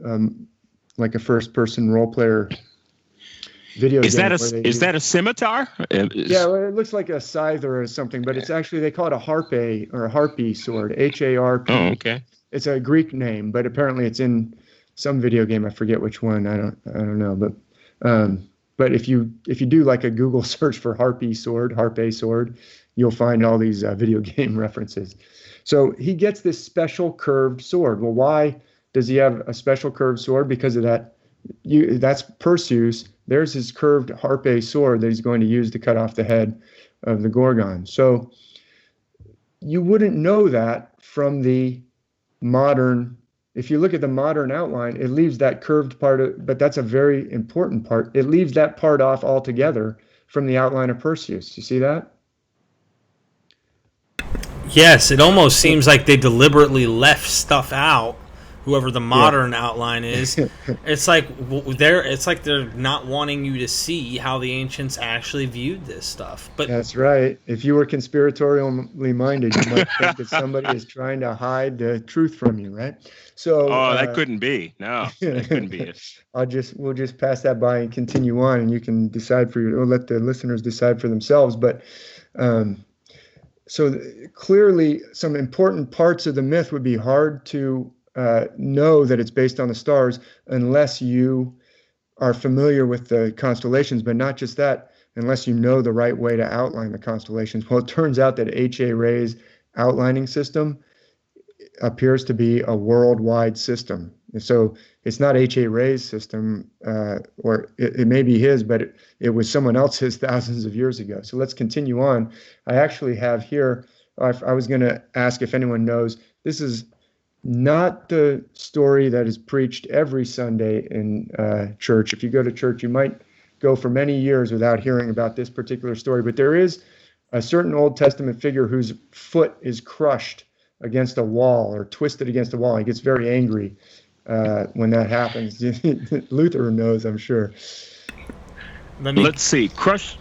first-person role-player video game. Is that a scimitar? Yeah, well, it looks like a scythe or something, but it's actually, they call it a harpy sword, H-A-R-P. Oh, okay. It's a Greek name, but apparently it's in some video game. I forget which one. I don't know, but But if you do like a Google search for harp A sword, you'll find all these video game references. So he gets this special curved sword. Well, why does he have a special curved sword? Because of that. That's Perseus. There's his curved harp A sword that he's going to use to cut off the head of the Gorgon. So you wouldn't know that from the modern. If you look at the modern outline, it leaves that curved part, but that's a very important part. It leaves that part off altogether from the outline of Perseus. You see that? Yes, it almost seems like they deliberately left stuff out. Whoever the modern outline is, it's like they're not wanting you to see how the ancients actually viewed this stuff. But that's right. If you were conspiratorially minded, you might think that somebody is trying to hide the truth from you, right? So, that couldn't be. No, that couldn't be it. We'll just pass that by and continue on, and you can decide or let the listeners decide for themselves. But so clearly, some important parts of the myth would be hard to know that it's based on the stars unless you are familiar with the constellations, but not just that, unless you know the right way to outline the constellations. Well, it turns out that H.A. Ray's outlining system appears to be a worldwide system. So it's not H.A. Ray's system, or it may be his, but it was someone else's thousands of years ago. So let's continue on. I actually have here, I was going to ask if anyone knows, this is not the story that is preached every Sunday in church. If you go to church, you might go for many years without hearing about this particular story, but there is a certain Old Testament figure whose foot is crushed against a wall or twisted against a wall. He gets very angry when that happens. Luther knows, I'm sure. Let's see. Crushed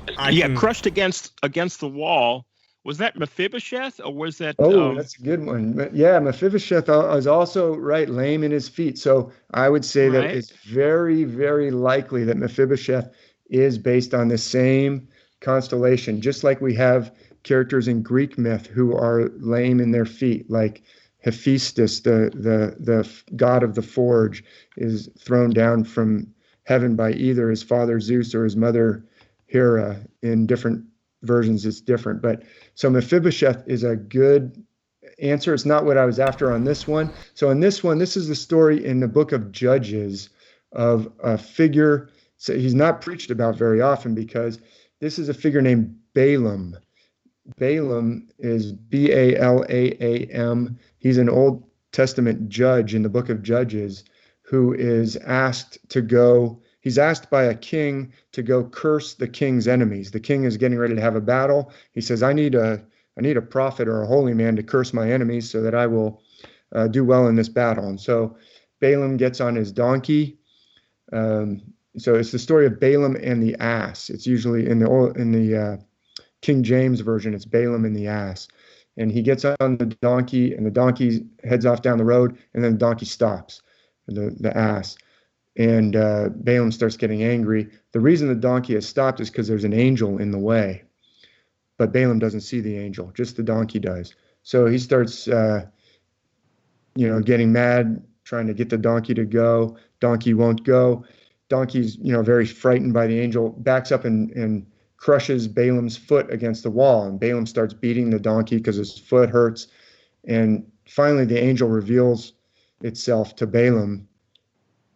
against the wall. Was that Mephibosheth, or was that? Oh, that's a good one. Yeah, Mephibosheth is also lame in his feet. So I would say that it's very, very likely that Mephibosheth is based on the same constellation, just like we have characters in Greek myth who are lame in their feet, like Hephaestus, the god of the forge, is thrown down from heaven by either his father Zeus or his mother Hera. In different versions it's different, but so Mephibosheth is a good answer. It's not what I was after on this one. So in this one, this is the story in the book of Judges of a figure. So he's not preached about very often because this is a figure named Balaam. Balaam is Balaam. He's an Old Testament judge in the book of Judges who is asked to go. He's asked by a king to go curse the king's enemies. The king is getting ready to have a battle. He says, I need a prophet or a holy man to curse my enemies so that I will do well in this battle. And so Balaam gets on his donkey. So it's the story of Balaam and the ass. It's usually in the King James version, it's Balaam and the ass. And he gets on the donkey, and the donkey heads off down the road, and then the donkey stops, the ass. And Balaam starts getting angry. The reason the donkey has stopped is because there's an angel in the way. But Balaam doesn't see the angel, just the donkey does. So he starts, getting mad, trying to get the donkey to go. Donkey won't go. Donkey's, very frightened by the angel, backs up and crushes Balaam's foot against the wall. And Balaam starts beating the donkey because his foot hurts. And finally, the angel reveals itself to Balaam.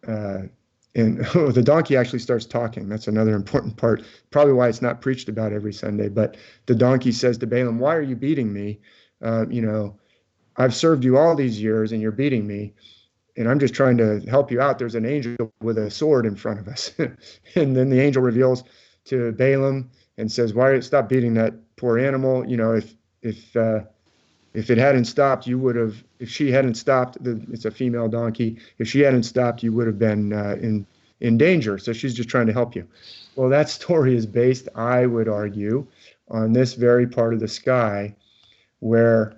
And the donkey actually starts talking. That's another important part, probably why it's not preached about every Sunday. But the donkey says to Balaam, why are you beating me? I've served you all these years and you're beating me. And I'm just trying to help you out. There's an angel with a sword in front of us. And then the angel reveals to Balaam and says, stop beating that poor animal. If it hadn't stopped, you would have, if she hadn't stopped, it's a female donkey. If she hadn't stopped, you would have been in danger. So she's just trying to help you. Well, that story is based, I would argue, on this very part of the sky where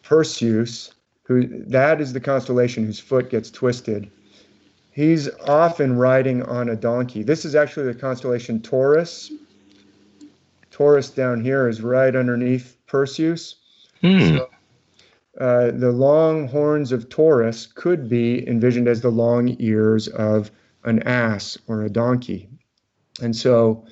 Perseus, that is the constellation whose foot gets twisted. He's often riding on a donkey. This is actually the constellation Taurus. Taurus down here is right underneath Perseus. So, the long horns of Taurus could be envisioned as the long ears of an ass or a donkey. And so,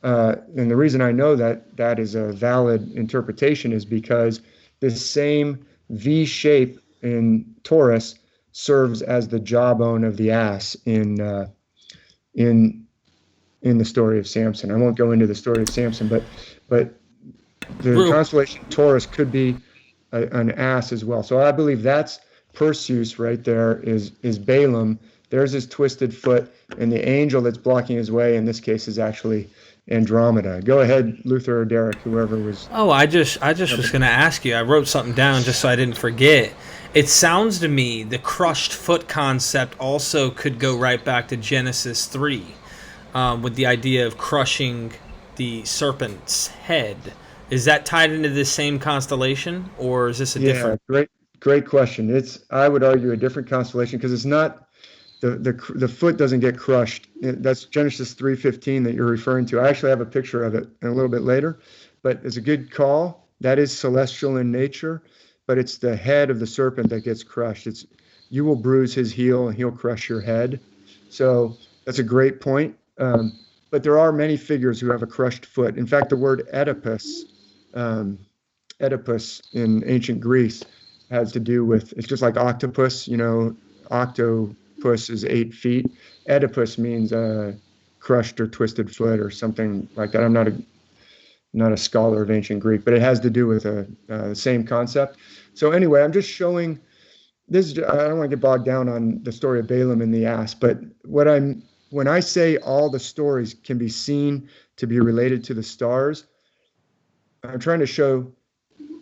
and the reason I know that that is a valid interpretation is because this same V shape in Taurus serves as the jawbone of the ass in the story of Samson. I won't go into the story of Samson, but the constellation Taurus could be an ass as well. So I believe that's Perseus right there is Balaam. There's his twisted foot, and the angel that's blocking his way in this case is actually Andromeda. Go ahead, Luther or Derek, whoever was. Oh, I just was going to ask you. I wrote something down just so I didn't forget. It sounds to me the crushed foot concept also could go right back to Genesis 3 with the idea of crushing the serpent's head. Is that tied into this same constellation, or is this a different? Great question. It's, I would argue, a different constellation because it's not the foot doesn't get crushed. That's Genesis 3:15 that you're referring to. I actually have a picture of it a little bit later, but it's a good call. That is celestial in nature, but it's the head of the serpent that gets crushed. It's, you will bruise his heel and he'll crush your head. So that's a great point. But there are many figures who have a crushed foot. In fact, the word Oedipus in ancient Greece has to do with, it's just like octopus, octopus is 8 feet. Oedipus means crushed or twisted foot or something like that. I'm not a scholar of ancient Greek, but it has to do with the same concept. So anyway, I'm just showing this. I don't want to get bogged down on the story of Balaam and the ass, but when I say all the stories can be seen to be related to the stars, I'm trying to show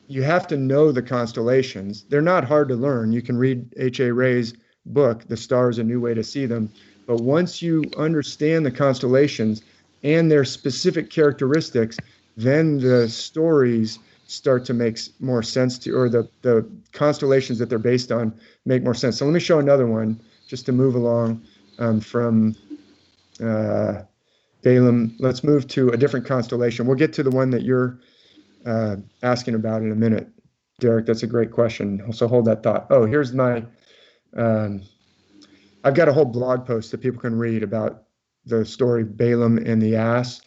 you have to know the constellations. They're not hard to learn. You can read H.A. Ray's book, The Stars, A New Way to See Them. But once you understand the constellations and their specific characteristics, then the stories start to make more sense to, or the constellations that they're based on make more sense. So let me show another one just to move along from Balaam. Let's move to a different constellation. We'll get to the one that you're asking about in a minute, Derek. That's a great question. So hold that thought. Oh, here's my, I've got a whole blog post that people can read about the story Balaam and the ass.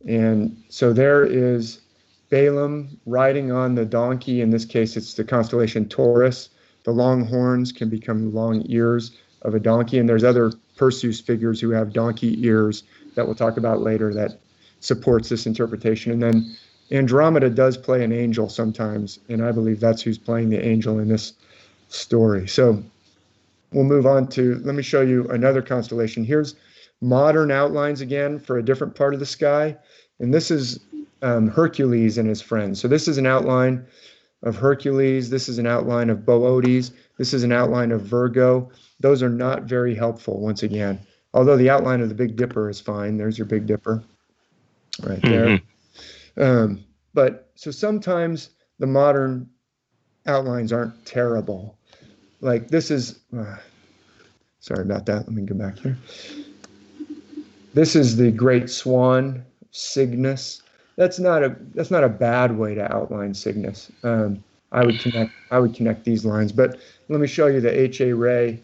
And so there is Balaam riding on the donkey. In this case, it's the constellation Taurus. The long horns can become long ears of a donkey. And there's other Perseus figures who have donkey ears that we'll talk about later that supports this interpretation. And then Andromeda does play an angel sometimes, and I believe that's who's playing the angel in this story. So we'll move on to, let me show you another constellation. Here's modern outlines again for a different part of the sky. And this is Hercules and his friends. So this is an outline of Hercules. This is an outline of Boötes. This is an outline of Virgo. Those are not very helpful, once again. Although the outline of the Big Dipper is fine. There's your Big Dipper right there. But so sometimes the modern outlines aren't terrible. Like this is, sorry about that. Let me go back here. This is the great Swan, Cygnus. That's not a bad way to outline Cygnus. I would connect these lines, but let me show you the H.A. Ray.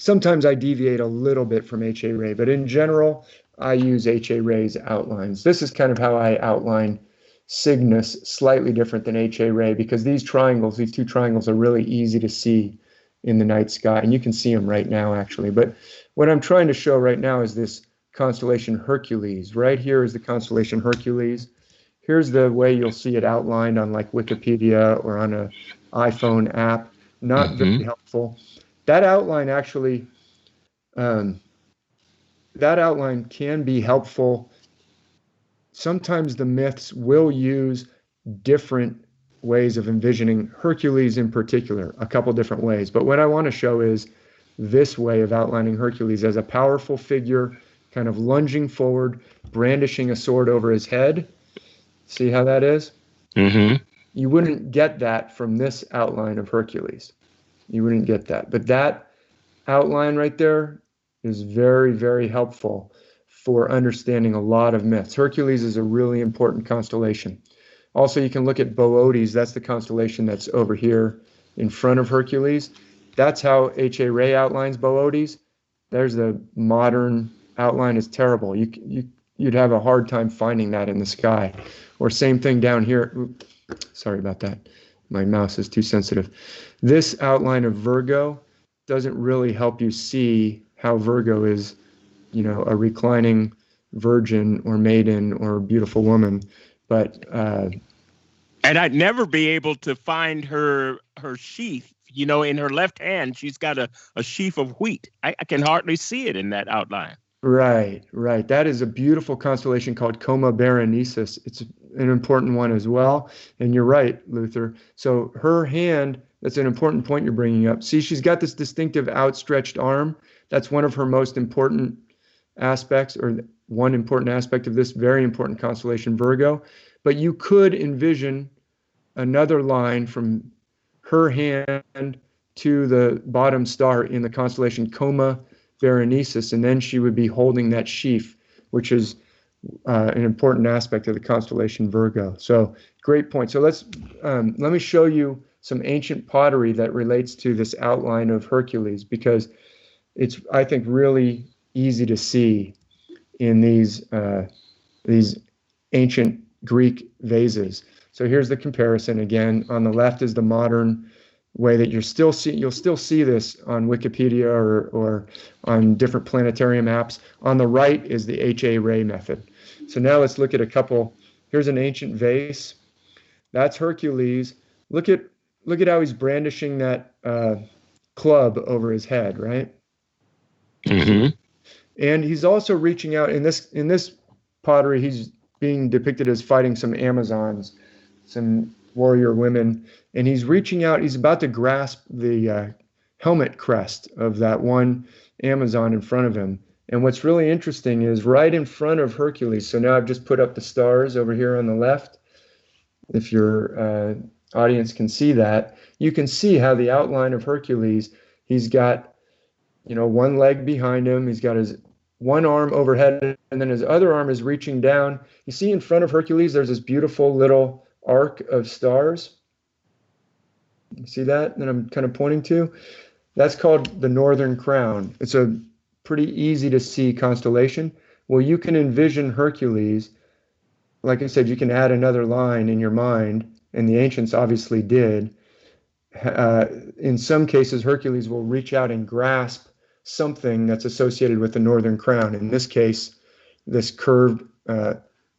Sometimes I deviate a little bit from H.A. Ray, but in general, I use H.A. Ray's outlines. This is kind of how I outline Cygnus, slightly different than H.A. Ray, because these two triangles are really easy to see in the night sky, and you can see them right now, actually. But what I'm trying to show right now is this constellation Hercules. Right here is the constellation Hercules. Here's the way you'll see it outlined on like Wikipedia or on an iPhone app. Not very helpful. That outline actually, that outline can be helpful. Sometimes the myths will use different ways of envisioning Hercules in particular, a couple different ways. But what I want to show is this way of outlining Hercules as a powerful figure, kind of lunging forward, brandishing a sword over his head. See how that is? You wouldn't get that from this outline of Hercules. You wouldn't get that. But that outline right there is very, very helpful for understanding a lot of myths. Hercules is a really important constellation. Also, you can look at Boötes. That's the constellation that's over here in front of Hercules. That's how H.A. Ray outlines Boötes. There's the modern outline is terrible. You'd have a hard time finding that in the sky. Or same thing down here. Oops, sorry about that. My mouse is too sensitive. This outline of Virgo doesn't really help you see how Virgo is, a reclining virgin or maiden or beautiful woman. But and I'd never be able to find her sheath. In her left hand, she's got a sheaf of wheat. I can hardly see it in that outline. Right. That is a beautiful constellation called Coma Berenices. It's an important one as well. And you're right, Luther. So her hand, that's an important point you're bringing up. See, she's got this distinctive outstretched arm. That's one of her most important aspects, or one important aspect of this very important constellation, Virgo. But you could envision another line from her hand to the bottom star in the constellation Coma Berenices, and then she would be holding that sheaf, which is an important aspect of the constellation Virgo. So great point. So let me show you some ancient pottery that relates to this outline of Hercules, because it's, I think, really easy to see in these ancient Greek vases. So here's the comparison again. On the left is the modern way that you'll still see this on Wikipedia or on different planetarium apps. On the right is the H.A. Ray method. So now let's look at a couple. Here's an ancient vase. That's Hercules. Look at how he's brandishing that club over his head, right? Mm-hmm. And he's also reaching out in this pottery. He's being depicted as fighting some Amazons, some warrior women, and he's reaching out. He's about to grasp the helmet crest of that one Amazon in front of him. And what's really interesting is right in front of Hercules. So now I've just put up the stars over here on the left. If your audience can see that, you can see how the outline of Hercules, he's got, one leg behind him. He's got his one arm overhead, and then his other arm is reaching down. You see in front of Hercules, there's this beautiful little arc of stars. You see that I'm kind of pointing to? That's called the Northern Crown. It's a pretty easy to see constellation. Well, you can envision Hercules. Like I said, you can add another line in your mind, and the ancients obviously did. In some cases, Hercules will reach out and grasp something that's associated with the Northern Crown. In this case, this curved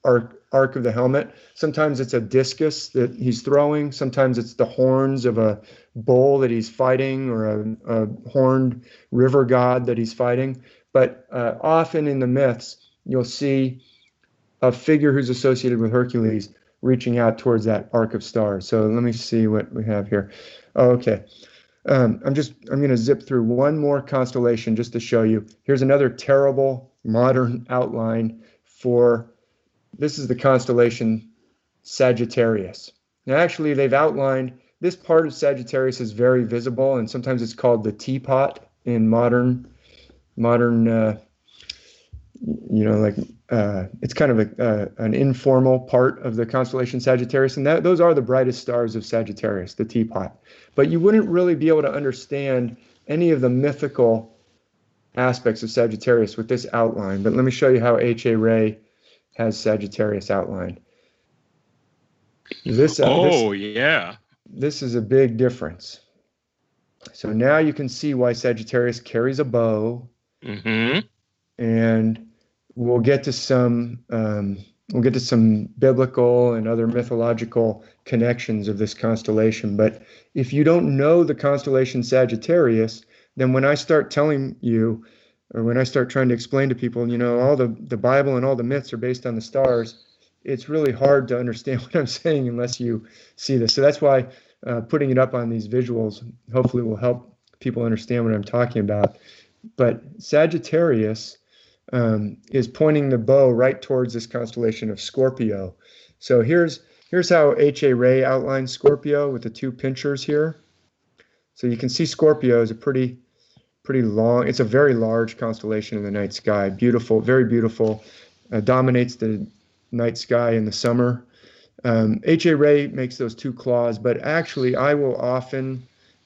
arc of the helmet. Sometimes it's a discus that he's throwing. Sometimes it's the horns of a bull that he's fighting, or a horned river god that he's fighting. But often in the myths, you'll see a figure who's associated with Hercules reaching out towards that arc of stars. So let me see what we have here. Oh, okay. I'm going to zip through one more constellation just to show you. Here's another terrible modern outline for, this is the constellation Sagittarius. Now, actually, they've outlined, this part of Sagittarius is very visible, and sometimes it's called the teapot in modern, it's kind of an informal part of the constellation Sagittarius, and those are the brightest stars of Sagittarius, the teapot. But you wouldn't really be able to understand any of the mythical aspects of Sagittarius with this outline. But let me show you how H.A. Ray has Sagittarius outlined. This is a big difference. So now you can see why Sagittarius carries a bow. Mm-hmm. And we'll get to some biblical and other mythological connections of this constellation. But if you don't know the constellation Sagittarius, then when I start telling you, or when I start trying to explain to people, all the Bible and all the myths are based on the stars, it's really hard to understand what I'm saying unless you see this. So that's why putting it up on these visuals hopefully will help people understand what I'm talking about. But Sagittarius is pointing the bow right towards this constellation of Scorpio. So here's how H.A. Ray outlines Scorpio with the two pinchers here. So you can see Scorpio is a pretty long, it's a very large constellation in the night sky. Beautiful, very beautiful, dominates the night sky in the summer. H.A. Ray makes those two claws, but actually I will often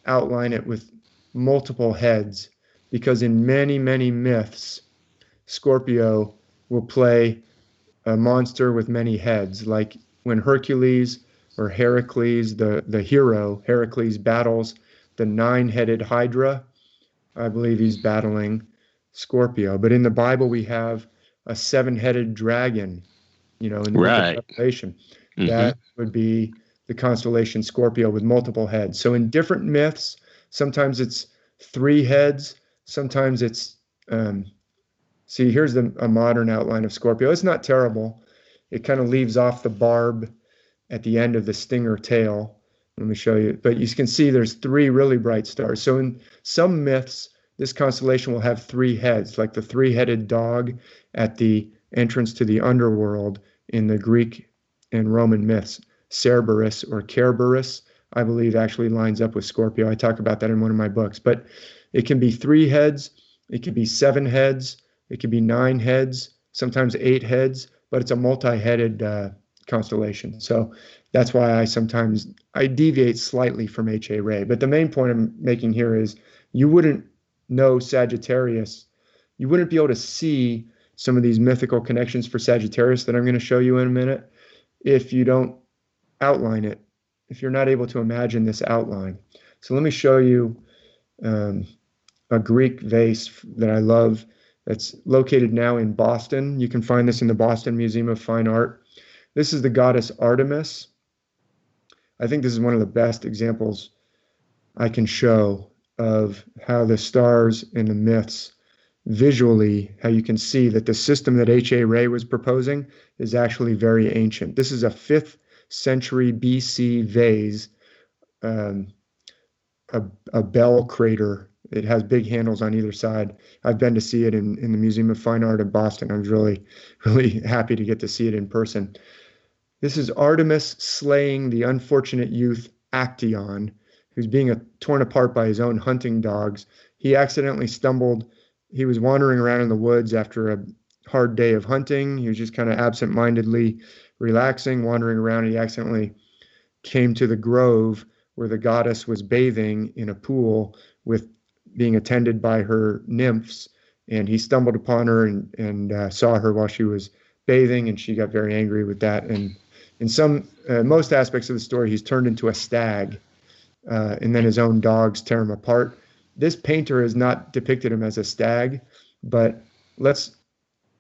outline it with multiple heads, because in many, many myths, Scorpio will play a monster with many heads, like when Hercules or Heracles, the hero, Heracles battles the 9-headed Hydra. I believe he's battling Scorpio. But in the Bible, we have a 7-headed dragon, in the book of Revelation. That would be the constellation Scorpio with multiple heads. So in different myths, sometimes it's 3 heads, sometimes it's, see, here's a modern outline of Scorpio. It's not terrible. It kind of leaves off the barb at the end of the stinger tail. Let me show you. But you can see there's 3 really bright stars. So in some myths, this constellation will have 3 heads, like the 3-headed dog at the entrance to the underworld in the Greek and Roman myths. Cerberus or Kerberos, I believe, actually lines up with Scorpio. I talk about that in one of my books. But it can be 3 heads, it can be 7 heads, it can be 9 heads, sometimes 8 heads, but it's a multi-headed constellation. So that's why I deviate slightly from H.A. Rey. But the main point I'm making here is you wouldn't know Sagittarius. You wouldn't be able to see some of these mythical connections for Sagittarius that I'm going to show you in a minute if you don't outline it, if you're not able to imagine this outline. So let me show you a Greek vase that I love that's located now in Boston. You can find this in the Boston Museum of Fine Art. This is the goddess Artemis. I think this is one of the best examples I can show of how the stars and the myths visually, how you can see that the system that H.A. Rey was proposing is actually very ancient. This is a 5th century BC vase, a bell crater. It has big handles on either side. I've been to see it in the Museum of Fine Art in Boston. I was really, really happy to get to see it in person. This is Artemis slaying the unfortunate youth Actaeon, who's being torn apart by his own hunting dogs. He accidentally stumbled. He was wandering around in the woods after a hard day of hunting. He was just kind of absent-mindedly relaxing, wandering around. He accidentally came to the grove where the goddess was bathing in a pool with being attended by her nymphs. And he stumbled upon her and saw her while she was bathing, and she got very angry with that. And in most aspects of the story, he's turned into a stag, and then his own dogs tear him apart. This painter has not depicted him as a stag, but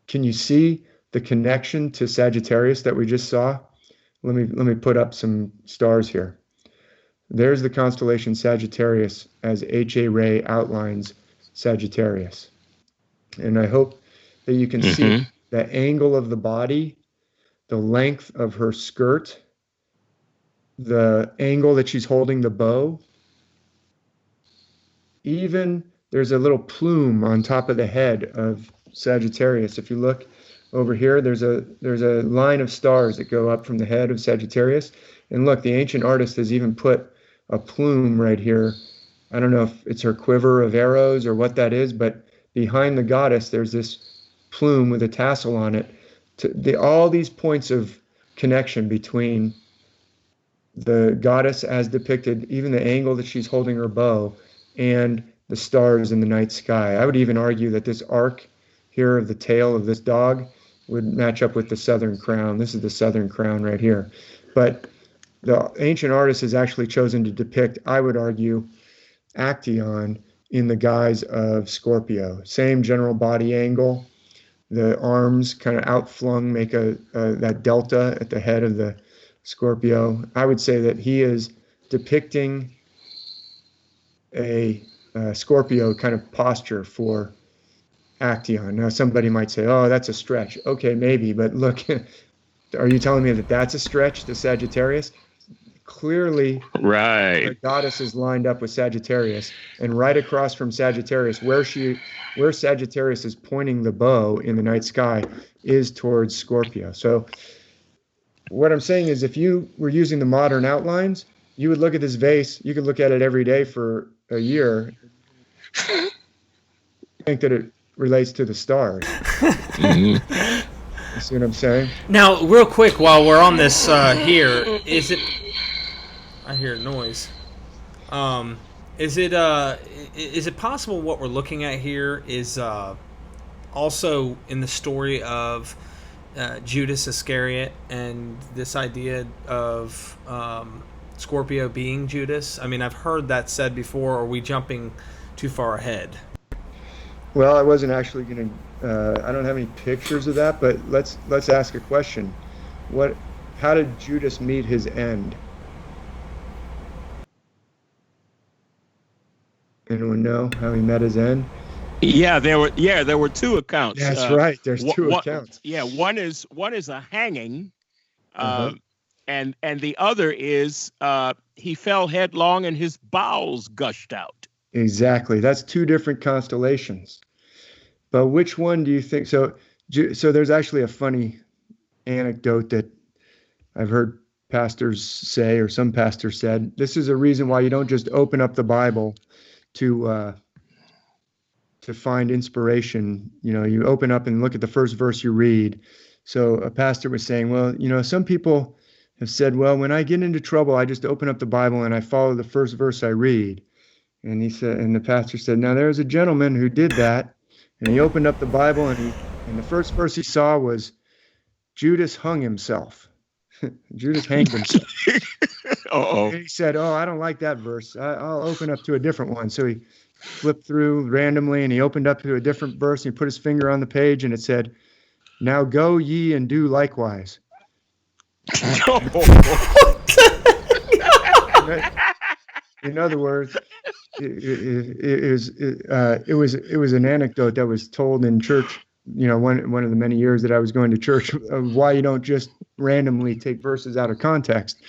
can you see the connection to Sagittarius that we just saw? Let me put up some stars here. There's the constellation Sagittarius as H.A. Rey outlines Sagittarius. And I hope that you can see the angle of the body, the length of her skirt, the angle that she's holding the bow. Even there's a little plume on top of the head of Sagittarius. If you look over here, there's a line of stars that go up from the head of Sagittarius. And look, the ancient artist has even put a plume right here. I don't know if it's her quiver of arrows or what that is, but behind the goddess, there's this plume with a tassel on it. All these points of connection between the goddess as depicted, even the angle that she's holding her bow, and the stars in the night sky. I would even argue that this arc here of the tail of this dog would match up with the southern crown. This is the southern crown right here. But the ancient artist has actually chosen to depict, I would argue, Actaeon in the guise of Scorpio. Same general body angle. The arms kind of outflung make that delta at the head of the Scorpio. I would say that he is depicting a Scorpio kind of posture for Actaeon. Now, somebody might say, oh, that's a stretch. Okay, maybe, but look, are you telling me that that's a stretch to Sagittarius? Clearly, right. The goddess is lined up with Sagittarius, and right across from Sagittarius, where Sagittarius is pointing the bow in the night sky, is towards Scorpio. So what I'm saying is, if you were using the modern outlines, you would look at this vase. You could look at it every day for a year. I think that it relates to the stars. You see what I'm saying? Now, real quick, while we're on this here, is it... I hear a noise. Is it possible what we're looking at here is also in the story of Judas Iscariot and this idea of Scorpio being Judas? I mean, I've heard that said before. Are we jumping too far ahead? Well, I wasn't actually going to. I don't have any pictures of that, but let's ask a question. How did Judas meet his end? Anyone know how he met his end? Yeah, there were two accounts. That's right. There's two accounts. Yeah, one is a hanging, Uh-huh. and the other is he fell headlong and his bowels gushed out. Exactly. That's two different constellations. But which one do you think? So there's actually a funny anecdote that I've heard pastors say, or some pastors said. This is a reason why you don't just open up the Bible to find inspiration. You open up and look at the first verse you read. So a pastor was saying, well, some people have said, well, when I get into trouble, I just open up the Bible and I follow the first verse I read. And the pastor said, now there's a gentleman who did that, and he opened up the Bible and the first verse he saw was Judas hung himself. Judas hanged himself. And he said, oh, I don't like that verse. I'll open up to a different one. So he flipped through randomly and he opened up to a different verse and he put his finger on the page and it said, now go ye and do likewise. In other words, it was an anecdote that was told in church, one of the many years that I was going to church, of why you don't just randomly take verses out of context.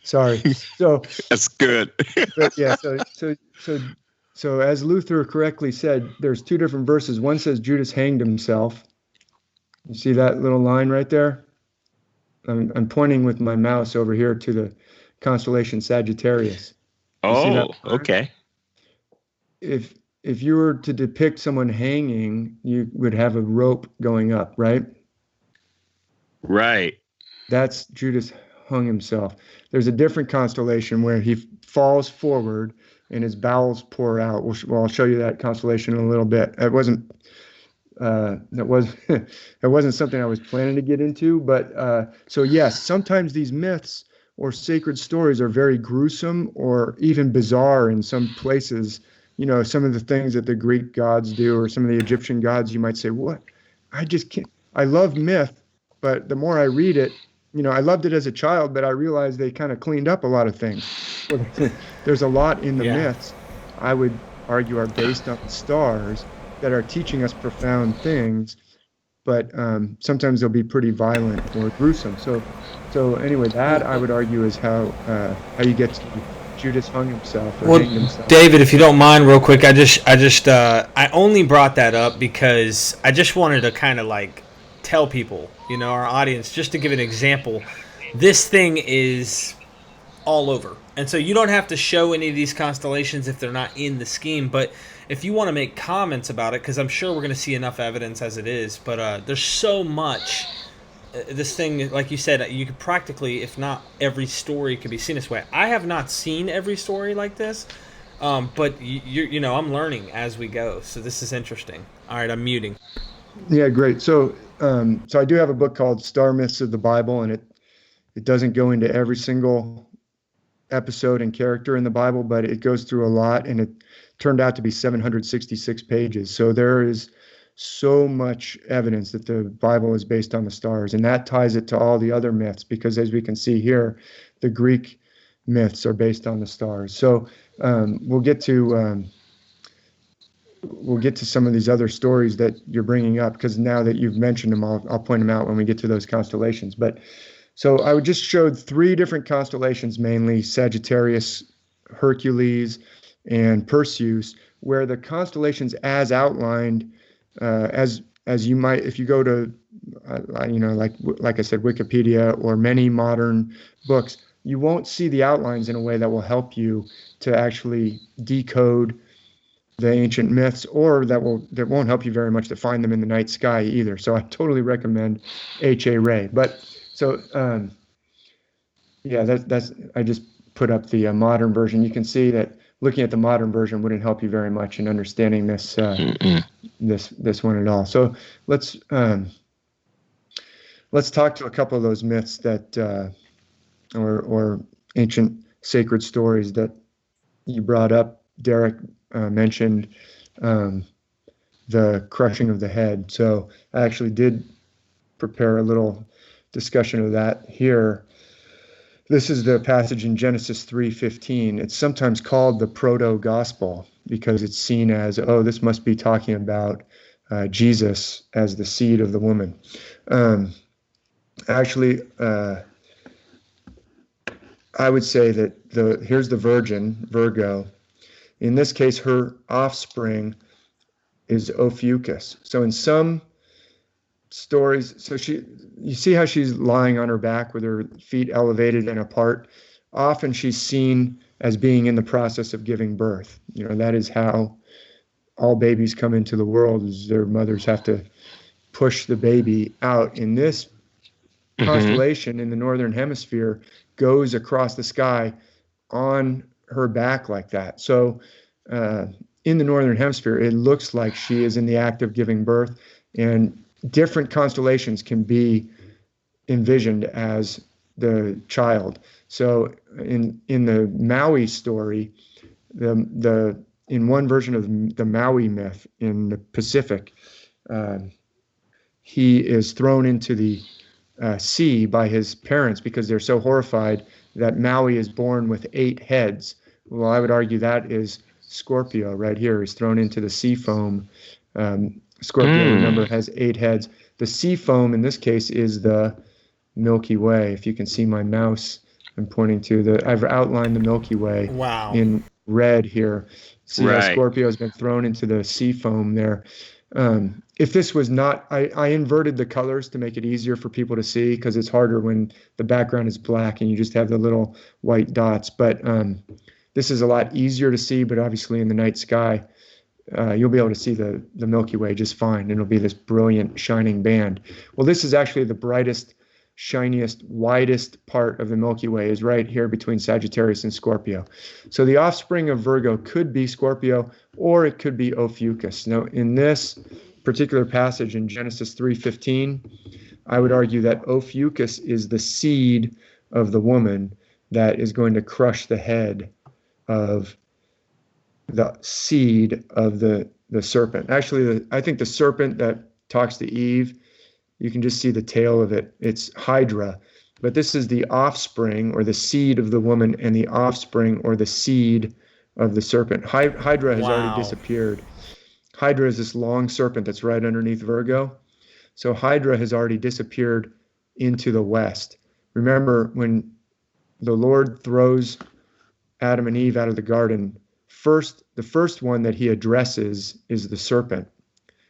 Sorry. So that's good. But yeah. So as Luther correctly said, there's two different verses. One says Judas hanged himself. You see that little line right there? I'm pointing with my mouse over here to the Constellation Sagittarius. Oh, okay. If you were to depict someone hanging, you would have a rope going up, right? Right. That's Judas hung himself. There's a different constellation where he falls forward and his bowels pour out. Well, I'll show you that constellation in a little bit. That wasn't something I was planning to get into, but so yes, sometimes these myths or sacred stories are very gruesome or even bizarre in some places. Some of the things that the Greek gods do or some of the Egyptian gods, you might say, what? I just can't. I love myth, but the more I read it, I loved it as a child, but I realized they kind of cleaned up a lot of things. There's a lot in the myths, I would argue, are based on the stars that are teaching us profound things, but sometimes they'll be pretty violent or gruesome. So anyway, that I would argue is how you get to Judas hung himself or hanged himself. David, if you don't mind, real quick, I only brought that up because I just wanted to kind of like tell people, our audience, just to give an example. This thing is all over, and so you don't have to show any of these constellations if they're not in the scheme, but if you want to make comments about it, because I'm sure we're going to see enough evidence as it is, but there's so much. This thing, like you said, you could practically, if not every story could be seen this way. I have not seen every story like this, but I'm learning as we go, so this is interesting. All right, I'm muting. Yeah, great. So I do have a book called Star Myths of the Bible, and it doesn't go into every single episode and character in the Bible, but it goes through a lot, and it turned out to be 766 pages. So there is so much evidence that the Bible is based on the stars, and that ties it to all the other myths, because as we can see here, the Greek myths are based on the stars. So we'll get to some of these other stories that you're bringing up, because now that you've mentioned them, I'll point them out when we get to those constellations. But so I just showed three different constellations, mainly Sagittarius, Hercules, and Perseus, where the constellations as outlined, as you might, if you go to, like I said, Wikipedia or many modern books, you won't see the outlines in a way that will help you to actually decode the ancient myths, or that won't help you very much to find them in the night sky either. So I totally recommend H.A. Ray. But so that's I just put up the modern version. You can see that looking at the modern version wouldn't help you very much in understanding this this one at all. So let's talk to a couple of those myths that or ancient sacred stories that you brought up. Derek mentioned the crushing of the head. So I actually did prepare a little discussion of that here. This is the passage in Genesis 3:15. It's sometimes called the proto-gospel because it's seen as, oh, this must be talking about Jesus as the seed of the woman. Actually, I would say that here's the virgin, Virgo. In this case, her offspring is Ophiuchus. So in some stories, you see how she's lying on her back with her feet elevated and apart. Often she's seen as being in the process of giving birth. That is how all babies come into the world, is their mothers have to push the baby out. In this constellation in the northern hemisphere goes across the sky on her back like that. So in the northern hemisphere, it looks like she is in the act of giving birth, and different constellations can be envisioned as the child. So in the Maui story, in one version of the Maui myth in the Pacific, he is thrown into the sea by his parents because they're so horrified that Maui is born with 8 heads. Well, I would argue that is Scorpio right here. He's thrown into the sea foam. Scorpio, remember, has 8 heads. The sea foam in this case is the Milky Way. If you can see my mouse, I'm pointing to I've outlined the Milky Way in red here. See how Scorpio has been thrown into the sea foam there. If this was not, I inverted the colors to make it easier for people to see because it's harder when the background is black and you just have the little white dots. But this is a lot easier to see, but obviously in the night sky, you'll be able to see the Milky Way just fine. It'll be this brilliant, shining band. Well, this is actually the brightest, shiniest, widest part of the Milky Way is right here between Sagittarius and Scorpio. So the offspring of Virgo could be Scorpio, or it could be Ophiuchus. Now, in this particular passage in Genesis 3:15, I would argue that Ophiuchus is the seed of the woman that is going to crush the head of the seed of the serpent. Actually, I think the serpent that talks to Eve, you can just see the tail of it. It's Hydra. But this is the offspring or the seed of the woman and the offspring or the seed of the serpent. Hydra has already disappeared. Hydra is this long serpent that's right underneath Virgo. So Hydra has already disappeared into the west. Remember, when the Lord throws Adam and Eve out of the garden, the first one that he addresses is the serpent.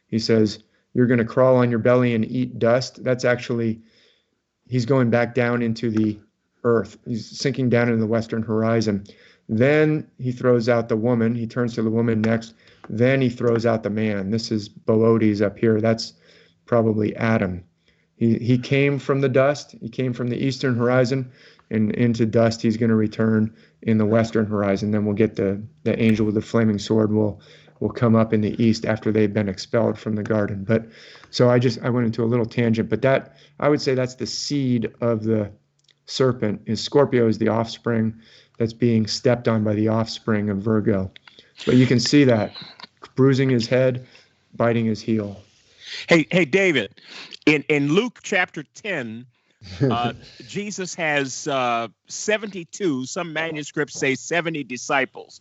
He says, you're going to crawl on your belly and eat dust. That's actually, he's going back down into the earth. He's sinking down into the western horizon. Then he throws out the woman. He turns to the woman next. Then he throws out the man. This is Boötes up here. That's probably Adam. He came from the dust. He came from the eastern horizon, and into dust he's going to return in the western horizon. Then we'll get the angel with the flaming sword will come up in the east after they've been expelled from the garden. But so I went into a little tangent, but that I would say that's the seed of the serpent. Is Scorpio is the offspring that's being stepped on by the offspring of Virgo. But you can see that bruising his head, biting his heel. Hey, David, in Luke chapter 10, Jesus has 72, some manuscripts say 70 disciples,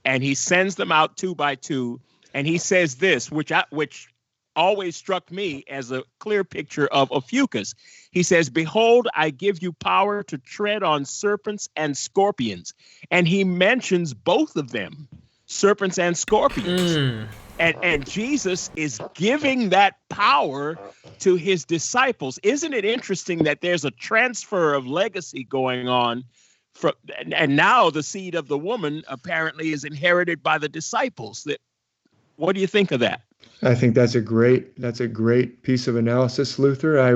and he sends them out 2 by 2, and he says this, which always struck me as a clear picture of Ophiuchus. He says, behold, I give you power to tread on serpents and scorpions. And he mentions both of them, serpents and scorpions. And Jesus is giving that power to his disciples. Isn't it interesting that there's a transfer of legacy going on and now the seed of the woman apparently is inherited by the disciples? What do you think of that? I think that's a great piece of analysis, Luther. I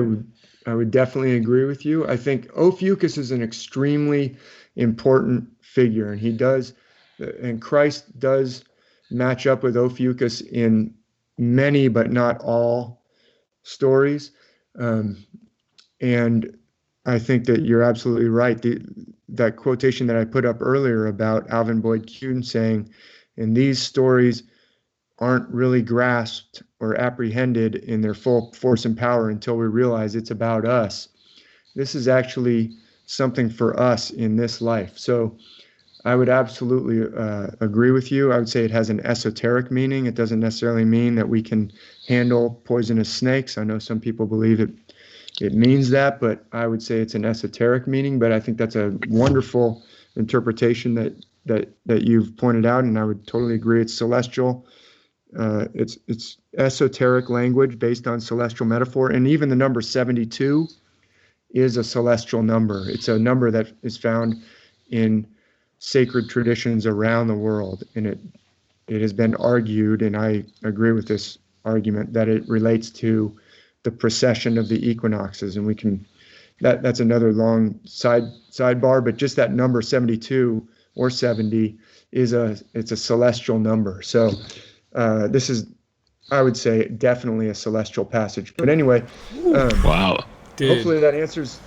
would definitely agree with you. I think Ophiuchus is an extremely important figure, and he does And Christ does match up with Ophiuchus in many, but not all stories. And I think that you're absolutely right. That quotation that I put up earlier about Alvin Boyd Kuhn saying, and these stories aren't really grasped or apprehended in their full force and power until we realize it's about us. This is actually something for us in this life. So I would absolutely agree with you. I would say it has an esoteric meaning. It doesn't necessarily mean that we can handle poisonous snakes. I know some people believe it means that, but I would say it's an esoteric meaning. But I think that's a wonderful interpretation that you've pointed out, and I would totally agree. It's celestial. It's esoteric language based on celestial metaphor, and even the number 72 is a celestial number. It's a number that is found in sacred traditions around the world, and it has been argued, and I agree with this argument, that it relates to the precession of the equinoxes, and we can that's another long sidebar, but just that number 72 or 70 it's a celestial number. So this is, I would say, definitely a celestial passage. But anyway, wow. Dude. Hopefully that answers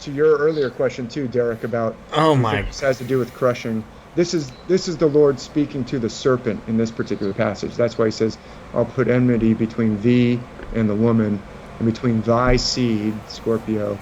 to your earlier question too, Derek, about this has to do with crushing. This is the Lord speaking to the serpent in this particular passage. That's why he says, I'll put enmity between thee and the woman, and between thy seed, Scorpio,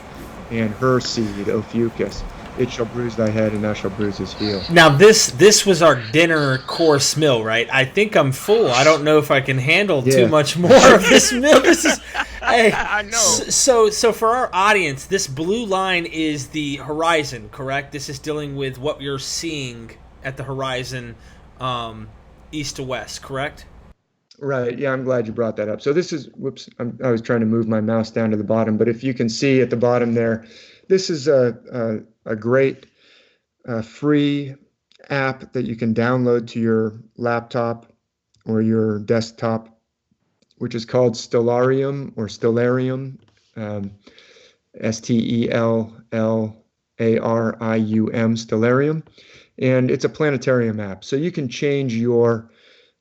and her seed, Ophiuchus. It shall bruise thy head, and thou shalt bruise his heel. Now this was our dinner course meal, right? I think I'm full. I don't know if I can handle too much more of this meal. This is, hey, I know. So for our audience, this blue line is the horizon, correct? This is dealing with what you're seeing at the horizon, east to west, correct? Right. Yeah, I'm glad you brought that up. So this is, I was trying to move my mouse down to the bottom, but if you can see at the bottom there, this is a great free app that you can download to your laptop or your desktop, which is called Stellarium or Stellarium, Stellarium, Stellarium. And it's a planetarium app. So you can change your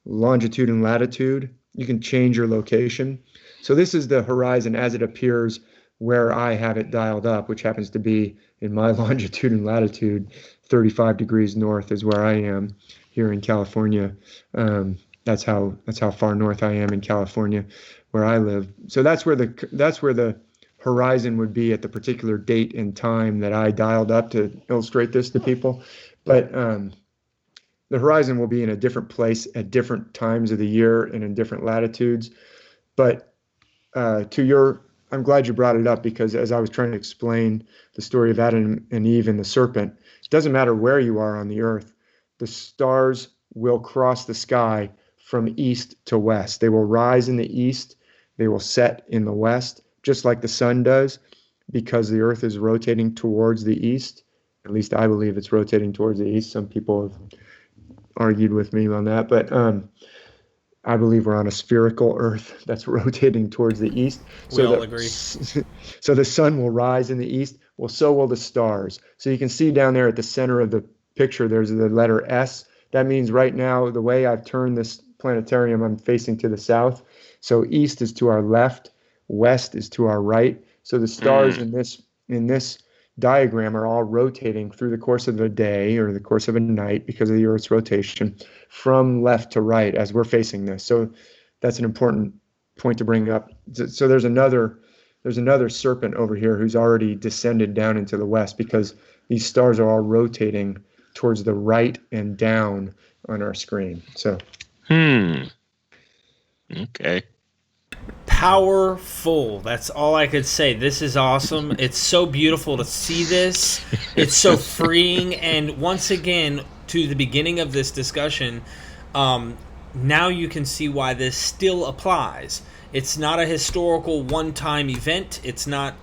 longitude and latitude. You can change your location. So this is the horizon as it appears where I have it dialed up, which happens to be in my longitude and latitude. 35 degrees north is where I am here in California. That's how far north I am in California, where I live. So that's where the horizon would be at the particular date and time that I dialed up to illustrate this to people. But the horizon will be in a different place at different times of the year and in different latitudes. But I'm glad you brought it up, because as I was trying to explain the story of Adam and Eve and the serpent, it doesn't matter where you are on the earth, the stars will cross the sky from east to west. They will rise in the east, they will set in the west, just like the sun does, because the earth is rotating towards the east. At least I believe it's rotating towards the east. Some people have argued with me on that, but I believe we're on a spherical earth that's rotating towards the east. We all agree. So the sun will rise in the east. Well, so will the stars. So you can see down there at the center of the picture, there's the letter S. That means right now, the way I've turned this planetarium, I'm facing to the south. So east is to our left, west is to our right. So the stars in this diagram are all rotating through the course of a day or the course of a night, because of the Earth's rotation, from left to right as we're facing this. So that's an important point to bring up. So there's another serpent over here who's already descended down into the west, because these stars are all rotating towards the right and down on our screen. So okay. Powerful. That's all I could say. This is awesome. It's so beautiful to see this. It's so freeing. And once again, to the beginning of this discussion, now you can see why this still applies. It's not a historical one-time event. It's not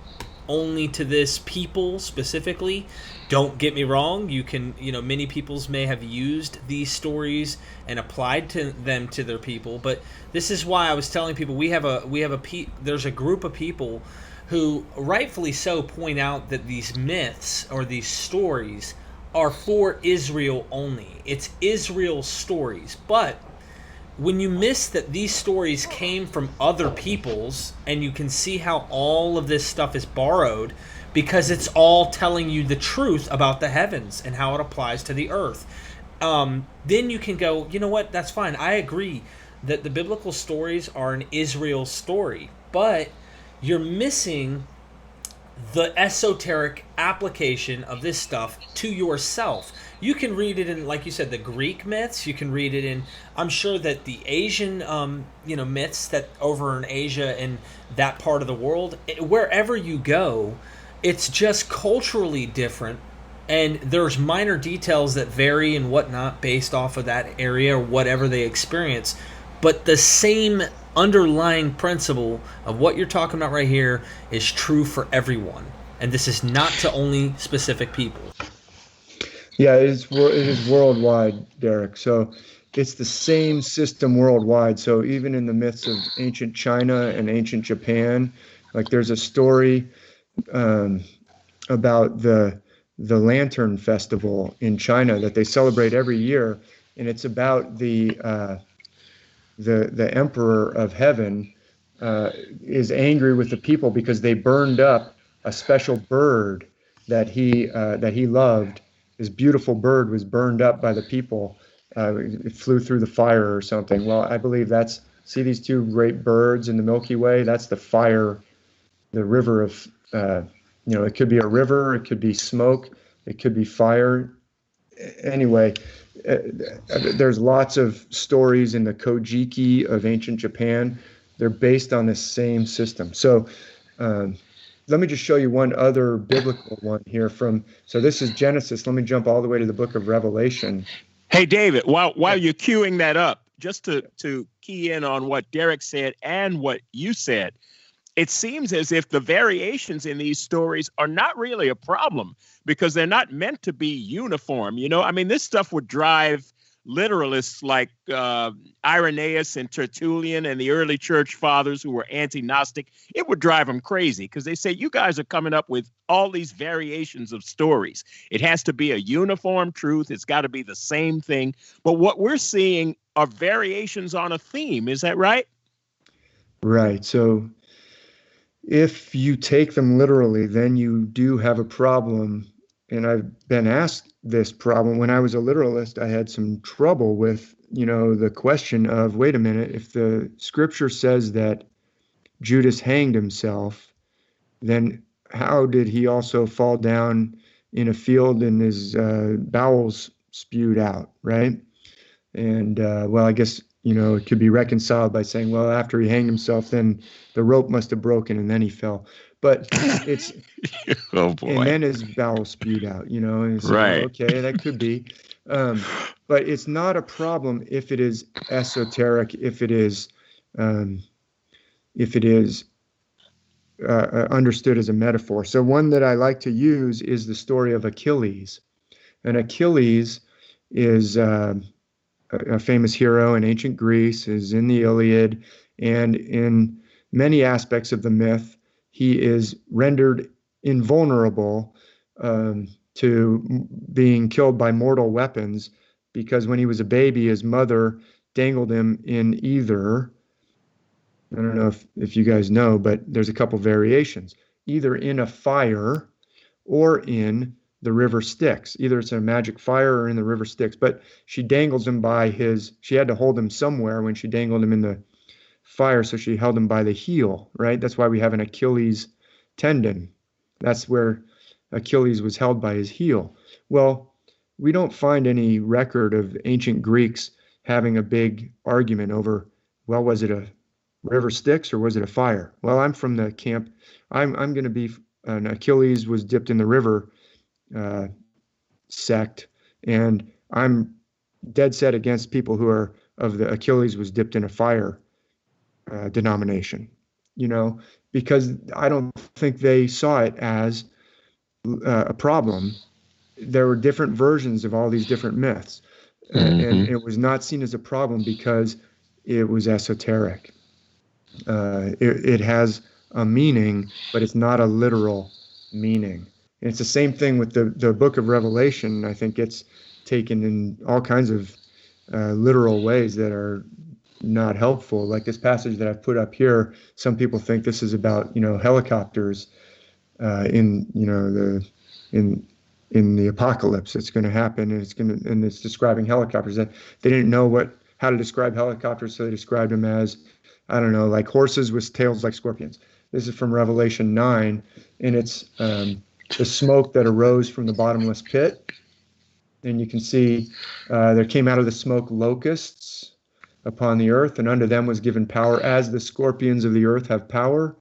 only to this people specifically. Don't get me wrong. You can, many peoples may have used these stories and applied them to their people, but this is why I was telling people there's a group of people who rightfully so point out that these myths or these stories are for Israel only. It's Israel's stories. But when you miss that these stories came from other peoples, and you can see how all of this stuff is borrowed, because it's all telling you the truth about the heavens and how it applies to the earth, then you can go, you know what, that's fine. I agree that the biblical stories are an Israel story, but you're missing the esoteric application of this stuff to yourself. You can read it in, like you said, the Greek myths. You can read it in, I'm sure that the Asian, myths that over in Asia and that part of the world, wherever you go, it's just culturally different. And there's minor details that vary and whatnot based off of that area or whatever they experience. But the same underlying principle of what you're talking about right here is true for everyone. And this is not to only specific people. Yeah, it is worldwide, Derek. So it's the same system worldwide. So even in the myths of ancient China and ancient Japan, like there's a story about the Lantern Festival in China that they celebrate every year, and it's about the Emperor of Heaven is angry with the people because they burned up a special bird that he loved. This beautiful bird was burned up by the people. It flew through the fire or something. Well, I believe see these two great birds in the Milky Way? That's the fire, the river of, it could be a river, it could be smoke, it could be fire. Anyway, there's lots of stories in the Kojiki of ancient Japan. They're based on this same system. So let me just show you one other biblical one here so this is Genesis. Let me jump all the way to the book of Revelation. Hey, David, while you're queuing that up, just to key in on what Derek said and what you said, it seems as if the variations in these stories are not really a problem because they're not meant to be uniform. This stuff would drive literalists like Irenaeus and Tertullian and the early church fathers who were anti-Gnostic. It would drive them crazy because they say, you guys are coming up with all these variations of stories. It has to be a uniform truth. It's got to be the same thing. But what we're seeing are variations on a theme. Is that right? Right. So if you take them literally, then you do have a problem. And I've been asked this problem. When I was a literalist, I had some trouble with, the question of, wait a minute, if the scripture says that Judas hanged himself, then how did he also fall down in a field and his bowels spewed out, right? And, I guess, it could be reconciled by saying, well, after he hanged himself, then the rope must have broken and then he fell. But it's, oh boy. And then his bowels spewed out, and it's right. Okay, that could be. But it's not a problem if it is esoteric, if it is understood as a metaphor. So one that I like to use is the story of Achilles. And Achilles is a famous hero in ancient Greece, is in the Iliad, and in many aspects of the myth, he is rendered invulnerable to being killed by mortal weapons because when he was a baby, his mother dangled him in either, I don't know if you guys know, but there's a couple variations, either in a fire or in the river Styx. Either it's a magic fire or in the river Styx, but she dangles him she had to hold him somewhere when she dangled him in the fire, so she held him by the heel, right? That's why we have an Achilles tendon. That's where Achilles was held by his heel. Well, we don't find any record of ancient Greeks having a big argument over, well, was it a river Styx or was it a fire? Well, I'm from the camp. I'm going to be an Achilles was dipped in the river sect, and I'm dead set against people who are of the Achilles was dipped in a fire denomination, because I don't think they saw it as a problem. There were different versions of all these different myths, and it was not seen as a problem because it was esoteric. It has a meaning, but it's not a literal meaning. And it's the same thing with the book of Revelation. I think it's taken in all kinds of literal ways that are not helpful. Like this passage that I've put up here, some people think this is about, helicopters in the apocalypse. It's going to happen, and it's describing helicopters. That they didn't know how to describe helicopters, so they described them as, I don't know, like horses with tails like scorpions. This is from Revelation 9, and it's the smoke that arose from the bottomless pit. And you can see there came out of the smoke locusts upon the earth, and unto them was given power, as the scorpions of the earth have power.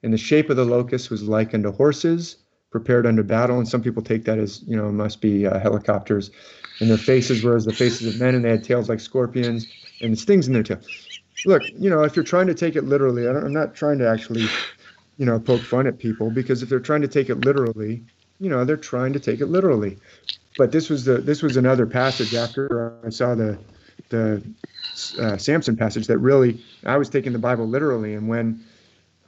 And the shape of the locust was like unto horses, prepared unto battle. And some people take that as, must be helicopters. And their faces were as the faces of men, and they had tails like scorpions, and stings in their tail. Look, if you're trying to take it literally, I'm not trying to actually, poke fun at people, because if they're trying to take it literally, they're trying to take it literally. But this was another passage after I saw the Samson passage that really, I was taking the Bible literally. And when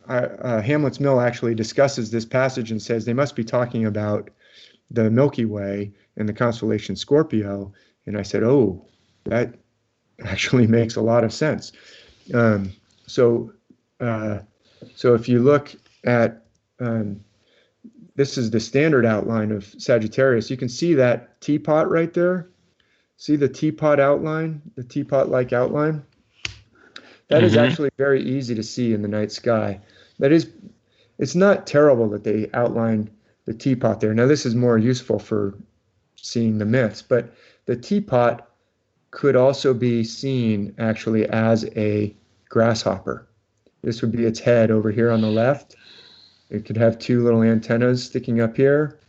Hamlet's Mill actually discusses this passage and says they must be talking about the Milky Way and the constellation Scorpio, and I said, oh, that actually makes a lot of sense. So if you look at this is the standard outline of Sagittarius. You can see that teapot right there. See the teapot outline, the teapot-like outline? That is actually very easy to see in the night sky. It's not terrible that they outlined the teapot there. Now, this is more useful for seeing the myths, but the teapot could also be seen actually as a grasshopper. This would be its head over here on the left. It could have two little antennas sticking up here.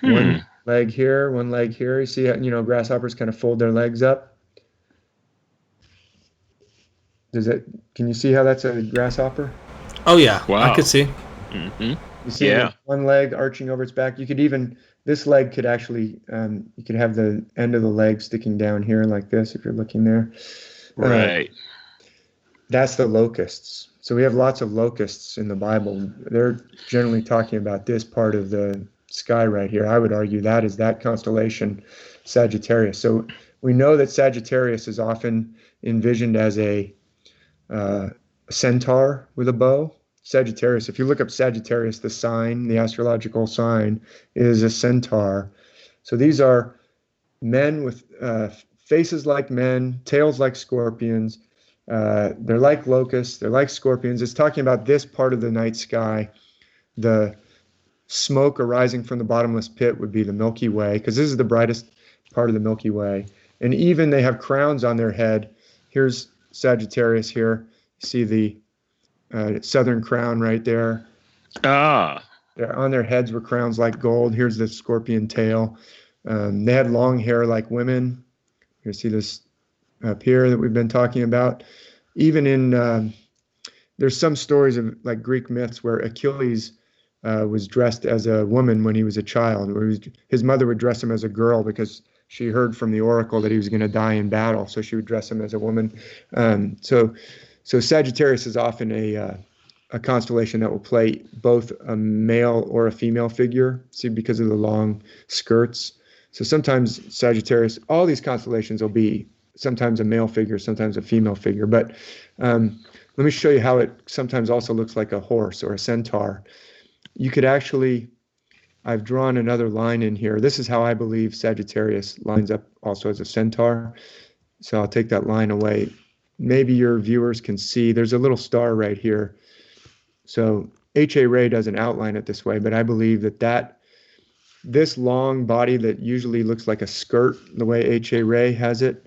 One leg here, one leg here. You see how, grasshoppers kind of fold their legs up? Can you see how that's a grasshopper? Oh, yeah. Wow. I could see. Mm-hmm. You see one leg arching over its back. You could this leg could actually, you could have the end of the leg sticking down here like this if you're looking there. Right. That's the locusts. So we have lots of locusts in the Bible. They're generally talking about this part of the sky right here. I would argue that is that constellation, Sagittarius. So we know that Sagittarius is often envisioned as a centaur with a bow. Sagittarius, if you look up Sagittarius, the sign, the astrological sign, is a centaur. So these are men with faces like men, tails like scorpions. They're like locusts, they're like scorpions. It's talking about this part of the night sky. The smoke arising from the bottomless pit would be the Milky Way, because this is the brightest part of the Milky Way. And even they have crowns on their head. Here's Sagittarius here. You see the southern crown right there. On their heads were crowns like gold. Here's the scorpion tail. They had long hair like women. You see this up here that we've been talking about. Even in there's some stories of like Greek myths where Achilles was dressed as a woman when he was a child. His mother would dress him as a girl because she heard from the oracle that he was going to die in battle, so she would dress him as a woman. So Sagittarius is often a constellation that will play both a male or a female figure, see, because of the long skirts. So sometimes Sagittarius, all these constellations will be sometimes a male figure, sometimes a female figure. But let me show you how it sometimes also looks like a horse or a centaur. You could actually, I've drawn another line in here. This is how I believe Sagittarius lines up also as a centaur. So I'll take that line away. Maybe your viewers can see, there's a little star right here. So H.A. Ray doesn't outline it this way, but I believe that this long body that usually looks like a skirt, the way H.A. Ray has it,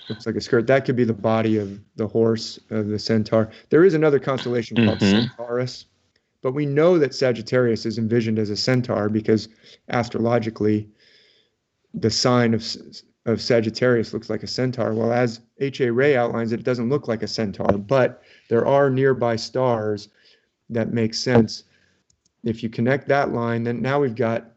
looks like a skirt, that could be the body of the horse, of the centaur. There is another constellation called Centaurus, but we know that Sagittarius is envisioned as a centaur because astrologically, the sign of Sagittarius looks like a centaur. Well, as H.A. Ray outlines it, it doesn't look like a centaur, but there are nearby stars that make sense. If you connect that line, then now we've got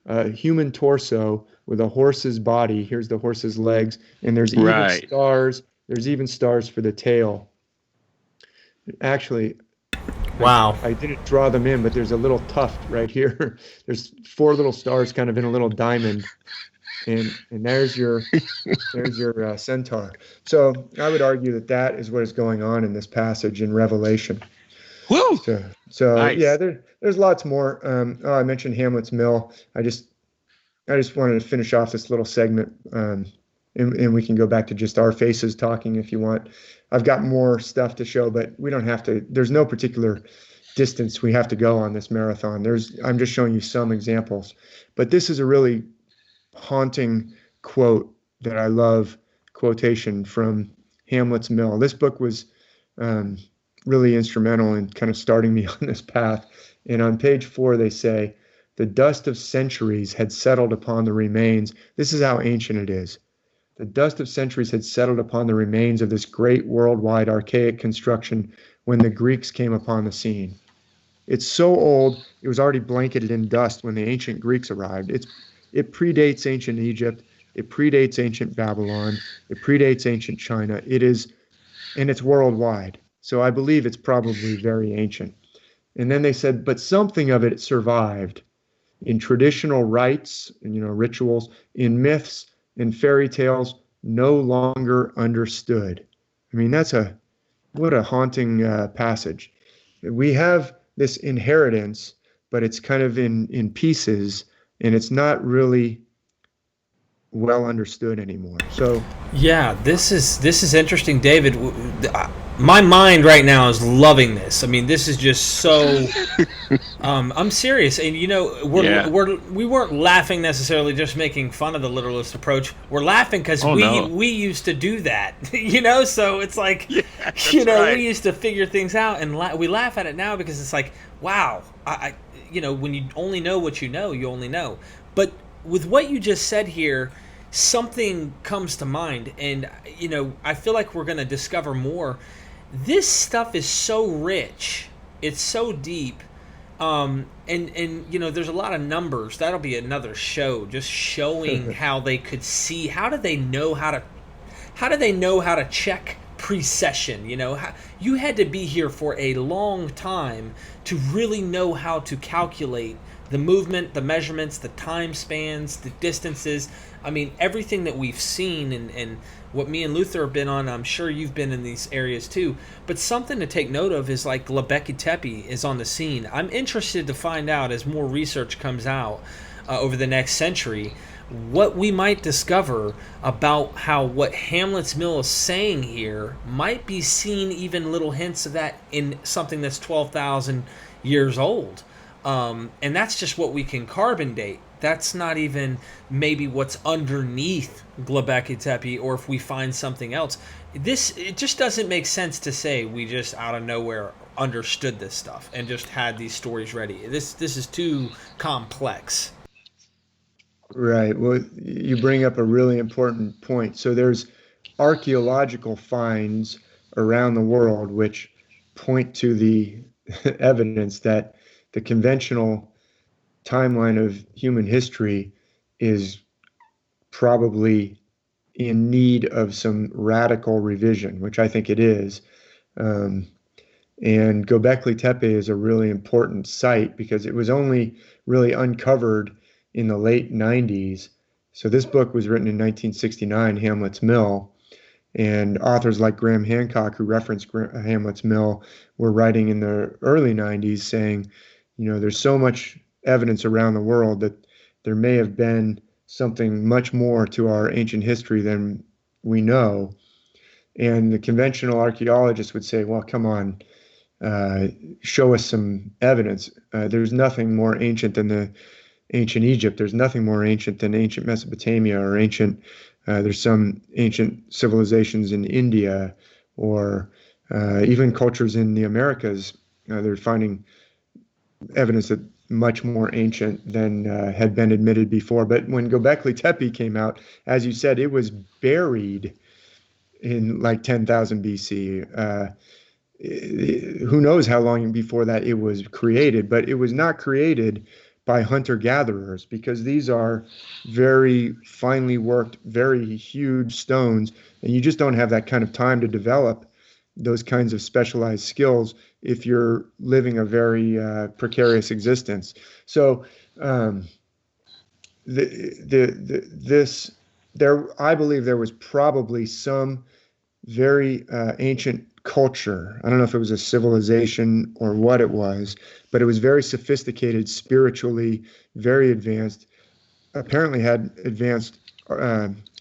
a human torso with a horse's body. Here's the horse's legs, and there's even stars. There's even stars for the tail. Actually, Wow. I didn't draw them in, but there's a little tuft right here. There's 4 little stars kind of in a little diamond, and there's your centaur. So I would argue that that is what is going on in this passage in Revelation. Woo! So Nice. yeah, there's lots more. I mentioned Hamlet's Mill. I just wanted to finish off this little segment, and we can go back to just our faces talking if you want. I've got more stuff to show, but we don't have to. There's no particular distance we have to go on this marathon. I'm just showing you some examples, but this is a really haunting quote that I love, quotation from Hamlet's Mill. This book was really instrumental in kind of starting me on this path. And on page 4, they say, "The dust of centuries had settled upon the remains." This is how ancient it is. "The dust of centuries had settled upon the remains of this great worldwide archaic construction when the Greeks came upon the scene. It's so old, it was already blanketed in dust when the ancient Greeks arrived. It predates ancient Egypt. It predates ancient Babylon. It predates ancient China. And it's worldwide. So I believe it's probably very ancient." And then they said, "But something of it survived in traditional rites, and, rituals, in myths and fairy tales no longer understood." I mean, what a haunting passage. We have this inheritance, but it's kind of in pieces, and it's not really well understood anymore. So Yeah, this is interesting, David. My mind right now is loving this. I mean, this is just so. I'm serious, and we weren't laughing necessarily, just making fun of the literalist approach. We're laughing because we used to do that, So it's like, right. we used to figure things out, and we laugh at it now because it's like, wow, when you only know what you know, you only know. But with what you just said here, something comes to mind, and I feel like we're going to discover more. This stuff is so rich, it's so deep, and there's a lot of numbers. That'll be another show, just showing how they could see. How do they know how to check precession? You had to be here for a long time to really know how to calculate the movement, the measurements, the time spans, the distances. I mean, everything that we've seen and what me and Luther have been on, I'm sure you've been in these areas too. But something to take note of is like Göbekli Tepe is on the scene. I'm interested to find out, as more research comes out over the next century, what we might discover about how what Hamlet's Mill is saying here might be seen, even little hints of that in something that's 12,000 years old. And that's just what we can carbon date. That's not even maybe what's underneath Göbekli Tepe, or if we find something else. It just doesn't make sense to say we just out of nowhere understood this stuff and just had these stories ready. This is too complex. Right. Well, you bring up a really important point. So there's archaeological finds around the world which point to the evidence that the conventional timeline of human history is probably in need of some radical revision, which I think it is. And Göbekli Tepe is a really important site because it was only really uncovered in the late 90s. So this book was written in 1969, Hamlet's Mill, and authors like Graham Hancock, who referenced Hamlet's Mill, were writing in the early 90s saying, there's so much evidence around the world that there may have been something much more to our ancient history than we know. And the conventional archaeologists would say, well, come on, show us some evidence. There's nothing more ancient than the ancient Egypt. There's nothing more ancient than ancient Mesopotamia, or there's some ancient civilizations in India, or even cultures in the Americas. They're finding evidence that much more ancient than had been admitted before. But when Göbekli Tepe came out, as you said, it was buried in like 10,000 BC. Who knows how long before that it was created, but it was not created by hunter-gatherers, because these are very finely worked, very huge stones, and you just don't have that kind of time to develop those kinds of specialized skills if you're living a very precarious existence. So I believe there was probably some very ancient culture. I don't know if it was a civilization or what it was, but it was very sophisticated spiritually, very advanced, apparently had advanced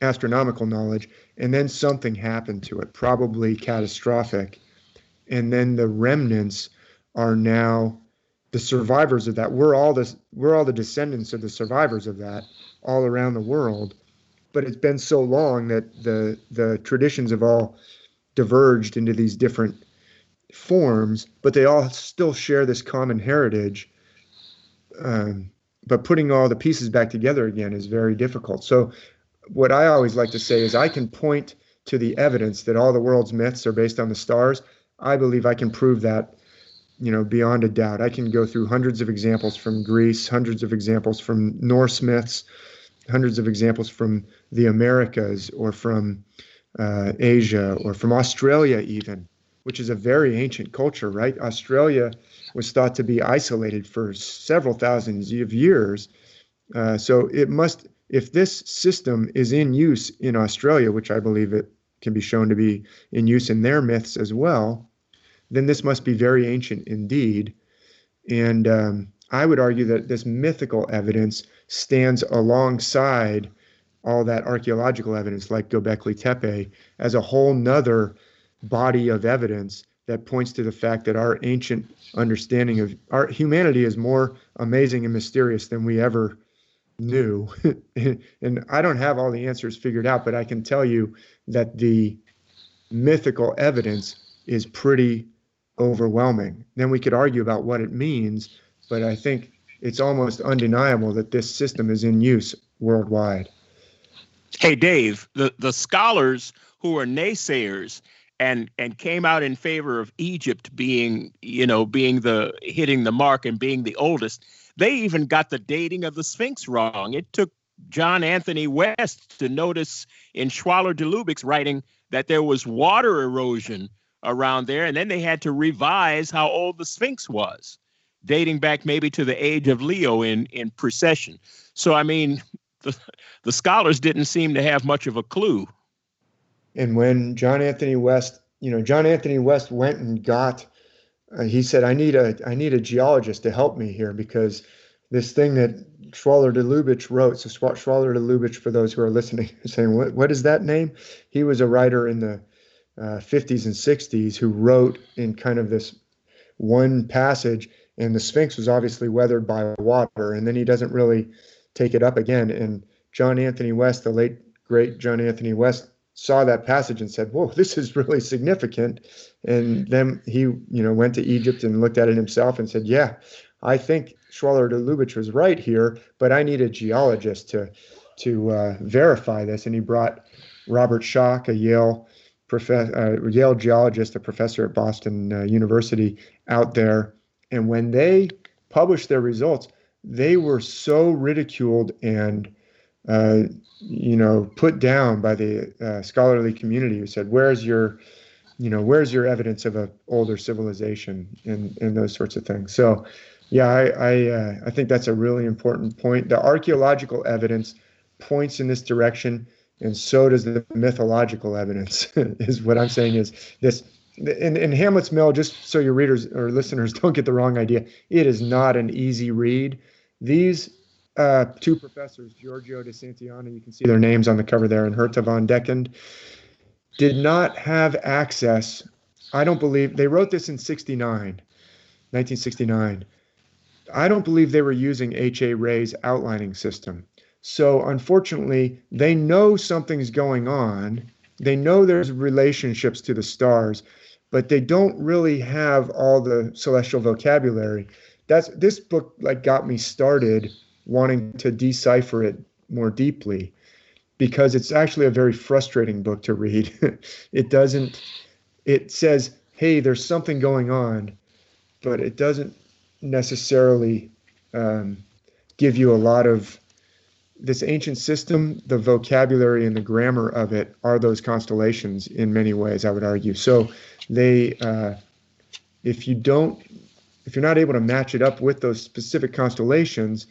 astronomical knowledge, and then something happened to it, probably catastrophic. And then the remnants are now the survivors of that. We're all the descendants of the survivors of that all around the world. But it's been so long that the traditions have all diverged into these different forms, but they all still share this common heritage. But putting all the pieces back together again is very difficult. So what I always like to say is I can point to the evidence that all the world's myths are based on the stars. I believe I can prove that, beyond a doubt. I can go through hundreds of examples from Greece, hundreds of examples from Norse myths, hundreds of examples from the Americas or from Asia or from Australia even, which is a very ancient culture, right? Australia was thought to be isolated for several thousands of years. So it must, if this system is in use in Australia, which I believe it can be shown to be in use in their myths as well, then this must be very ancient indeed. And I would argue that this mythical evidence stands alongside all that archaeological evidence like Göbekli Tepe as a whole nother body of evidence that points to the fact that our ancient understanding of our humanity is more amazing and mysterious than we ever knew. And I don't have all the answers figured out, but I can tell you that the mythical evidence is pretty overwhelming. Then we could argue about what it means, but I think it's almost undeniable that this system is in use worldwide. Hey, Dave, the scholars who are naysayers and came out in favor of Egypt being the hitting the mark and being the oldest, they even got the dating of the Sphinx wrong. It took John Anthony West to notice in Schwaller de Lubic's writing that there was water erosion around there, and then they had to revise how old the Sphinx was, dating back maybe to the age of Leo in precession. So, I mean, the scholars didn't seem to have much of a clue. And when John Anthony West went and got, he said, I need a geologist to help me here, because this thing that Schwaller de Lubic wrote, so Schwaller de Lubic, for those who are listening, saying, what is that name? He was a writer in the 50s and 60s who wrote in kind of this one passage, and the Sphinx was obviously weathered by water, and then he doesn't really take it up again. And John Anthony West, the late, great John Anthony West, saw that passage and said, whoa, this is really significant. And then he, went to Egypt and looked at it himself and said, yeah, I think Schwaller de Lubic was right here, but I need a geologist to verify this. And he brought Robert Schoch, a Yale geologist, a professor at Boston University, out there. And when they published their results, they were so ridiculed and put down by the scholarly community, who said, where's your evidence of an older civilization and those sorts of things. So yeah, I think that's a really important point. The archaeological evidence points in this direction, and so does the mythological evidence, is what I'm saying. Is this in Hamlet's Mill, just so your readers or listeners don't get the wrong idea, it is not an easy read. These two professors, Giorgio de Santillana, you can see their names on the cover there, and Herta von Deckend, did not have access. I don't believe they wrote this in 1969. I don't believe they were using H.A. Ray's outlining system. So unfortunately, they know something's going on. They know there's relationships to the stars, but they don't really have all the celestial vocabulary. This book got me started wanting to decipher it more deeply, because it's actually a very frustrating book to read. It says, hey, there's something going on, but it doesn't necessarily give you a lot of this ancient system. The vocabulary and the grammar of it are those constellations in many ways, I would argue. So they if you're not able to match it up with those specific constellations,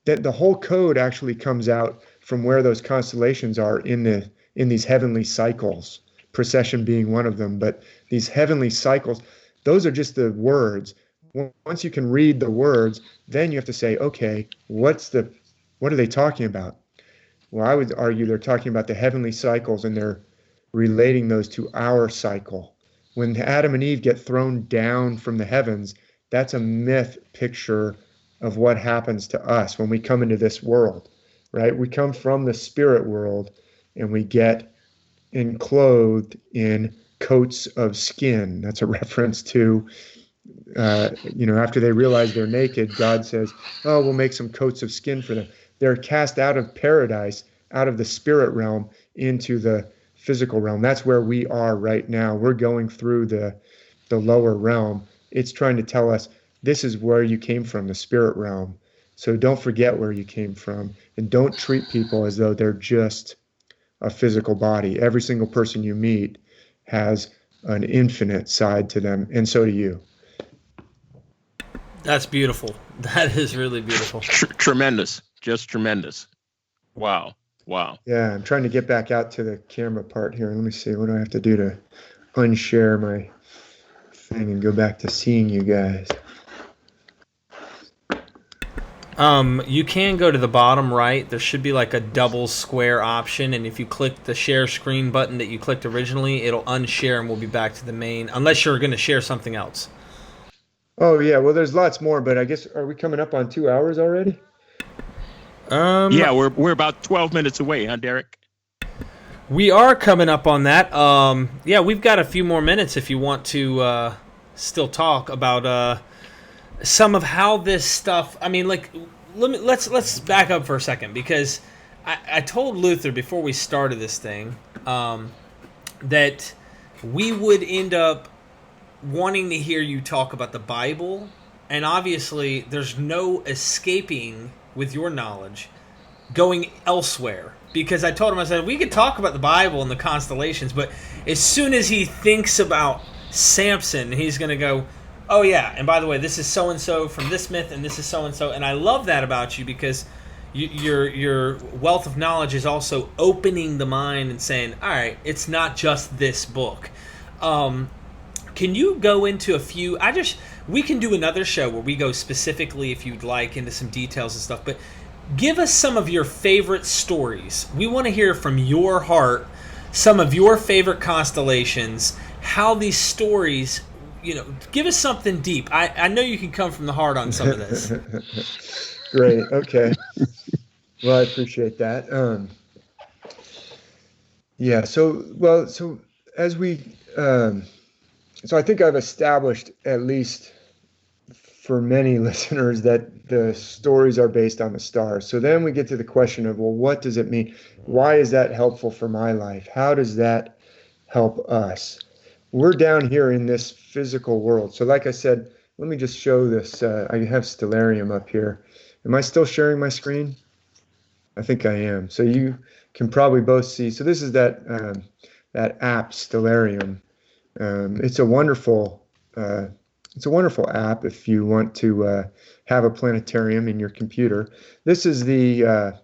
that the whole code actually comes out from where those constellations are in these heavenly cycles, precession being one of them. But these heavenly cycles, those are just the words. Once you can read the words, then you have to say, okay, what are they talking about? Well, I would argue they're talking about the heavenly cycles, and they're relating those to our cycle. When Adam and Eve get thrown down from the heavens, that's a myth picture of what happens to us when we come into this world, right? We come from the spirit world, and we get enclosed in coats of skin. That's a reference to, after they realize they're naked, God says, oh, we'll make some coats of skin for them. They're cast out of paradise, out of the spirit realm, into the physical realm. That's where we are right now. We're going through the lower realm. It's trying to tell us this is where you came from, the spirit realm. So don't forget where you came from, and don't treat people as though they're just a physical body. Every single person you meet has an infinite side to them, and so do you. That's beautiful. That is really beautiful. Tremendous. Just tremendous. Wow. Yeah, I'm trying to get back out to the camera part here. Let me see. What do I have to do to unshare my thing and go back to seeing you guys? You can go to the bottom right. There should be like a double square option, and if you click the share screen button that you clicked originally, it'll unshare and we'll be back to the main, unless you're going to share something else. Oh, yeah. Well, there's lots more, but I guess, are we coming up on 2 hours already? Yeah, we're about 12 minutes away, huh, Derek? We are coming up on that. Yeah, we've got a few more minutes if you want to still talk about some of how this stuff. I mean, like, let's back up for a second, because I told Luther before we started this thing that we would end up wanting to hear you talk about the Bible, and obviously there's no escaping with your knowledge going elsewhere, because I told him, I said, we could talk about the Bible and the constellations, but as soon as he thinks about Samson, he's going to go, oh yeah, and by the way, this is so-and-so from this myth, and this is so-and-so, and I love that about you, because your wealth of knowledge is also opening the mind and saying, all right, it's not just this book. Can you go into a few, we can do another show where we go specifically, if you'd like, into some details and stuff, but give us some of your favorite stories. We want to hear from your heart some of your favorite constellations, how these stories, give us something deep. I know you can come from the heart on some of this. Great. Okay. Well, I appreciate that. Yeah. So as we, so I think I've established, at least for many listeners, that the stories are based on the stars. So then we get to the question of, well, what does it mean? Why is that helpful for my life? How does that help us? We're down here in this physical world. So like I said, let me just show this. I have Stellarium up here. Am I still sharing my screen? I think I am. So you can probably both see. So this is that app, Stellarium. It's a wonderful app if you want to have a planetarium in your computer. This is the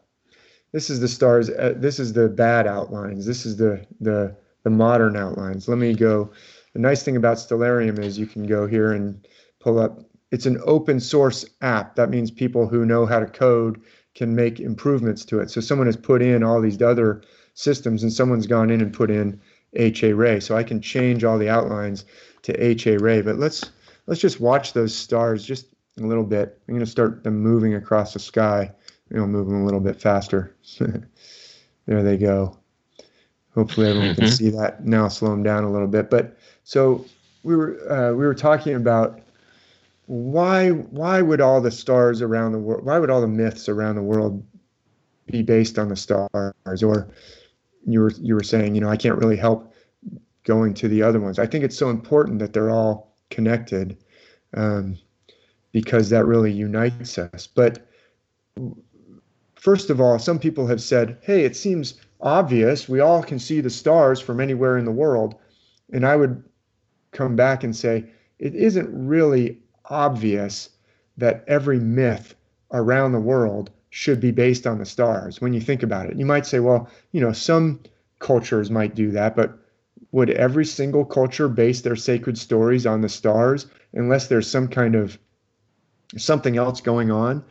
stars. This is the bad outlines. This is the modern outlines. Let me go. The nice thing about Stellarium is you can go here and pull up. It's an open source app. That means people who know how to code can make improvements to it. So someone has put in all these other systems, and someone's gone in and put in HA-ray. So I can change all the outlines to HA-ray. But let's just watch those stars just a little bit. I'm going to start them moving across the sky. Move them a little bit faster. There they go. Hopefully everyone can see that. Now I'll slow them down a little bit. But so we were talking about why would all the stars around the world, why would all the myths around the world be based on the stars? Or you were saying, I can't really help going to the other ones. I think it's so important that they're all connected, because that really unites us. But first of all, some people have said, hey, it seems obvious. We all can see the stars from anywhere in the world. And I would come back and say, it isn't really obvious that every myth around the world should be based on the stars. When you think about it, you might say, well, some cultures might do that, but would every single culture base their sacred stories on the stars unless there's some kind of something else going on?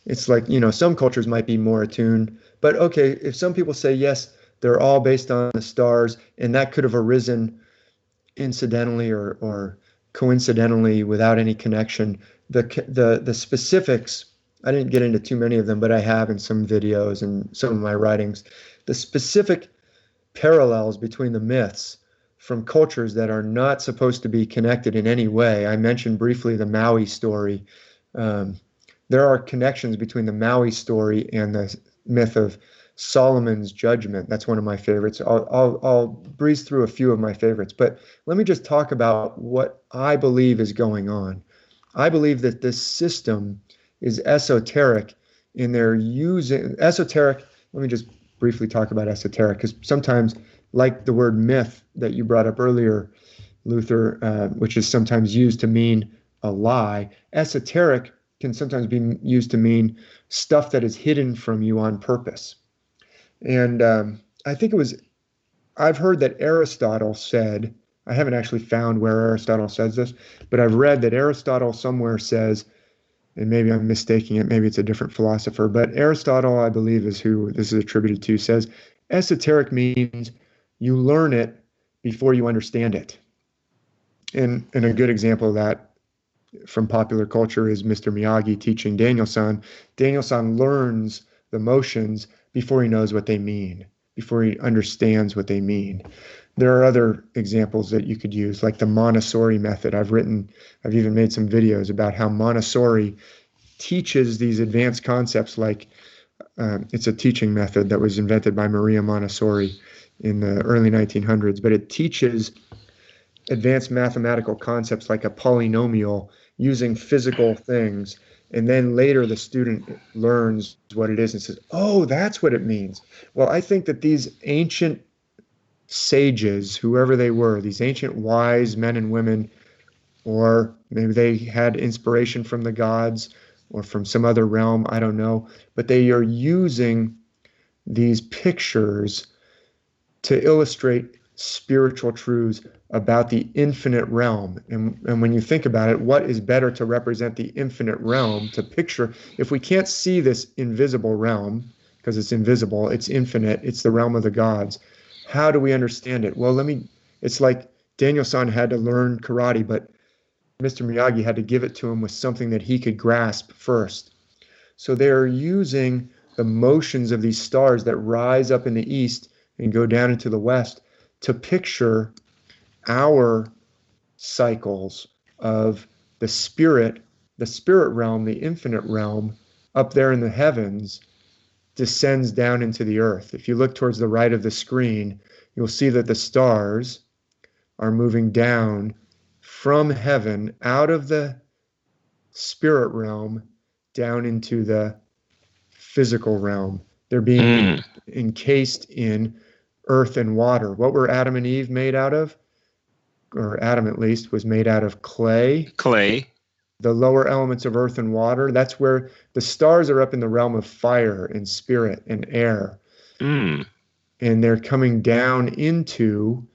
It's like, some cultures might be more attuned, but okay, if some people say, yes, they're all based on the stars, and that could have arisen incidentally or coincidentally without any connection, the specifics, I didn't get into too many of them, but I have in some videos and some of my writings, the specific parallels between the myths from cultures that are not supposed to be connected in any way. I mentioned briefly the Maui story. There are connections between the Maui story and the myth of Solomon's judgment. That's one of my favorites. I'll breeze through a few of my favorites, but let me just talk about what I believe is going on. I believe that this system is esoteric in their using esoteric. Let me just briefly talk about esoteric, because sometimes, like the word myth that you brought up earlier, Luther, which is sometimes used to mean a lie, esoteric can sometimes be used to mean stuff that is hidden from you on purpose. And I think I've heard that Aristotle said, I haven't actually found where Aristotle says this, but I've read that Aristotle somewhere says, and maybe I'm mistaking it, maybe it's a different philosopher, but Aristotle, I believe, is who this is attributed to, says esoteric means you learn it before you understand it. And a good example of that from popular culture is Mr. Miyagi teaching Daniel-san. Daniel-san learns the motions before he knows what they mean, before he understands what they mean. There are other examples that you could use, like the Montessori method. I've even made some videos about how Montessori teaches these advanced concepts, like it's a teaching method that was invented by Maria Montessori in the early 1900s, but it teaches advanced mathematical concepts like a polynomial using physical things. And then later the student learns what it is and says, oh, that's what it means. Well, I think that these ancient sages, whoever they were, these ancient wise men and women, or maybe they had inspiration from the gods or from some other realm, I don't know, but they are using these pictures to illustrate spiritual truths about the infinite realm. And when you think about it, what is better to represent the infinite realm, to picture, if we can't see this invisible realm, because it's invisible, it's infinite, it's the realm of the gods, how do we understand it? Well, it's like Daniel-san had to learn karate, but Mr. Miyagi had to give it to him with something that he could grasp first. So they're using the motions of these stars that rise up in the east and go down into the west to picture our cycles of the spirit realm, the infinite realm up there in the heavens descends down into the earth. If you look towards the right of the screen, you'll see that the stars are moving down from heaven out of the spirit realm down into the physical realm. They're being encased in earth and water. What were Adam and Eve made out of? Or Adam, at least, was made out of clay. Clay. The lower elements of earth and water. That's where the stars are up in the realm of fire and spirit and air. And they're coming down into,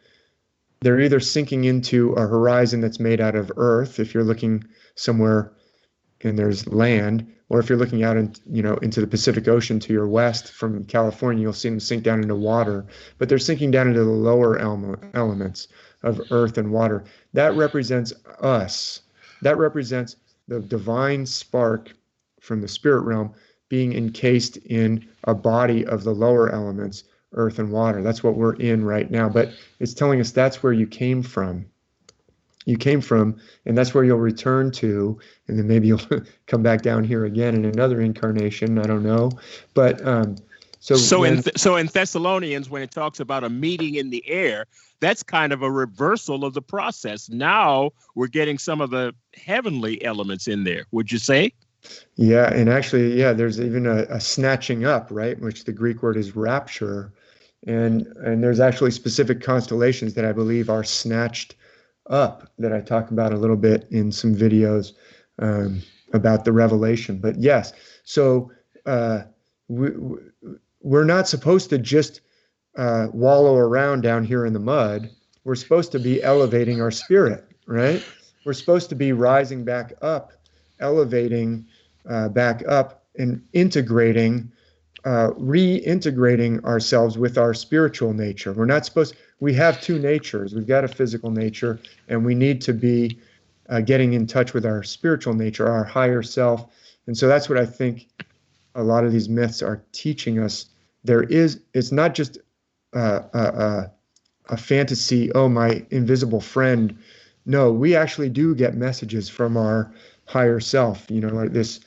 they're either sinking into a horizon that's made out of earth, if you're looking somewhere and there's land, or if you're looking out into the Pacific Ocean to your west from California, you'll see them sink down into water. But they're sinking down into the lower elements of earth and water. That represents us. That represents the divine spark from the spirit realm being encased in a body of the lower elements, earth and water. That's what we're in right now. But it's telling us that's where you came from. You came from, and that's where you'll return to, and then maybe you'll come back down here again in another incarnation. I don't know. But So in Thessalonians, when it talks about a meeting in the air, that's kind of a reversal of the process. Now we're getting some of the heavenly elements in there, would you say? Yeah, and actually, there's even a snatching up, right, which the Greek word is rapture. And there's actually specific constellations that I believe are snatched up that I talk about a little bit in some videos about the revelation. But yes, so we're not supposed to just wallow around down here in the mud. We're supposed to be elevating our spirit, right? We're supposed to be rising back up, elevating back up, and integrating, reintegrating ourselves with our spiritual nature. We're not supposed, we have two natures. We've got a physical nature, and we need to be getting in touch with our spiritual nature, our higher self. And so that's what I think a lot of these myths are teaching us. It's not just a fantasy, oh, my invisible friend. No, we actually do get messages from our higher self. You know, like this,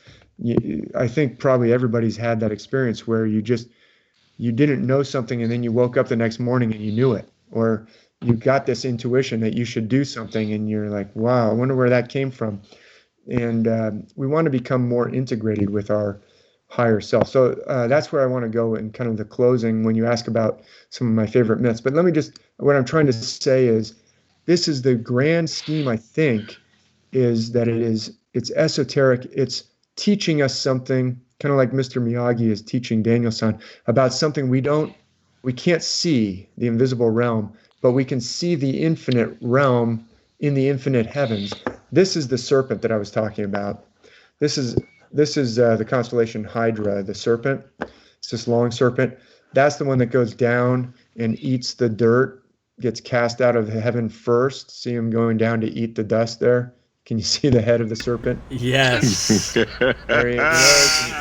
I think probably everybody's had that experience where you didn't know something and then you woke up the next morning and you knew it, or you got this intuition that you should do something and you're like, wow, I wonder where that came from. And we want to become more integrated with our higher self. So that's where I want to go in kind of the closing when you ask about some of my favorite myths. But let me just, what I'm trying to say is, this is the grand scheme, I think, is that it's esoteric. It's teaching us something, kind of like Mr. Miyagi is teaching Daniel-san about something we can't see, the invisible realm, but we can see the infinite realm in the infinite heavens. This is the serpent that I was talking about. This is the constellation Hydra, the serpent. It's this long serpent. That's the one that goes down and eats the dirt, gets cast out of heaven first. See him going down to eat the dust there? Can you see the head of the serpent? Yes. There he is.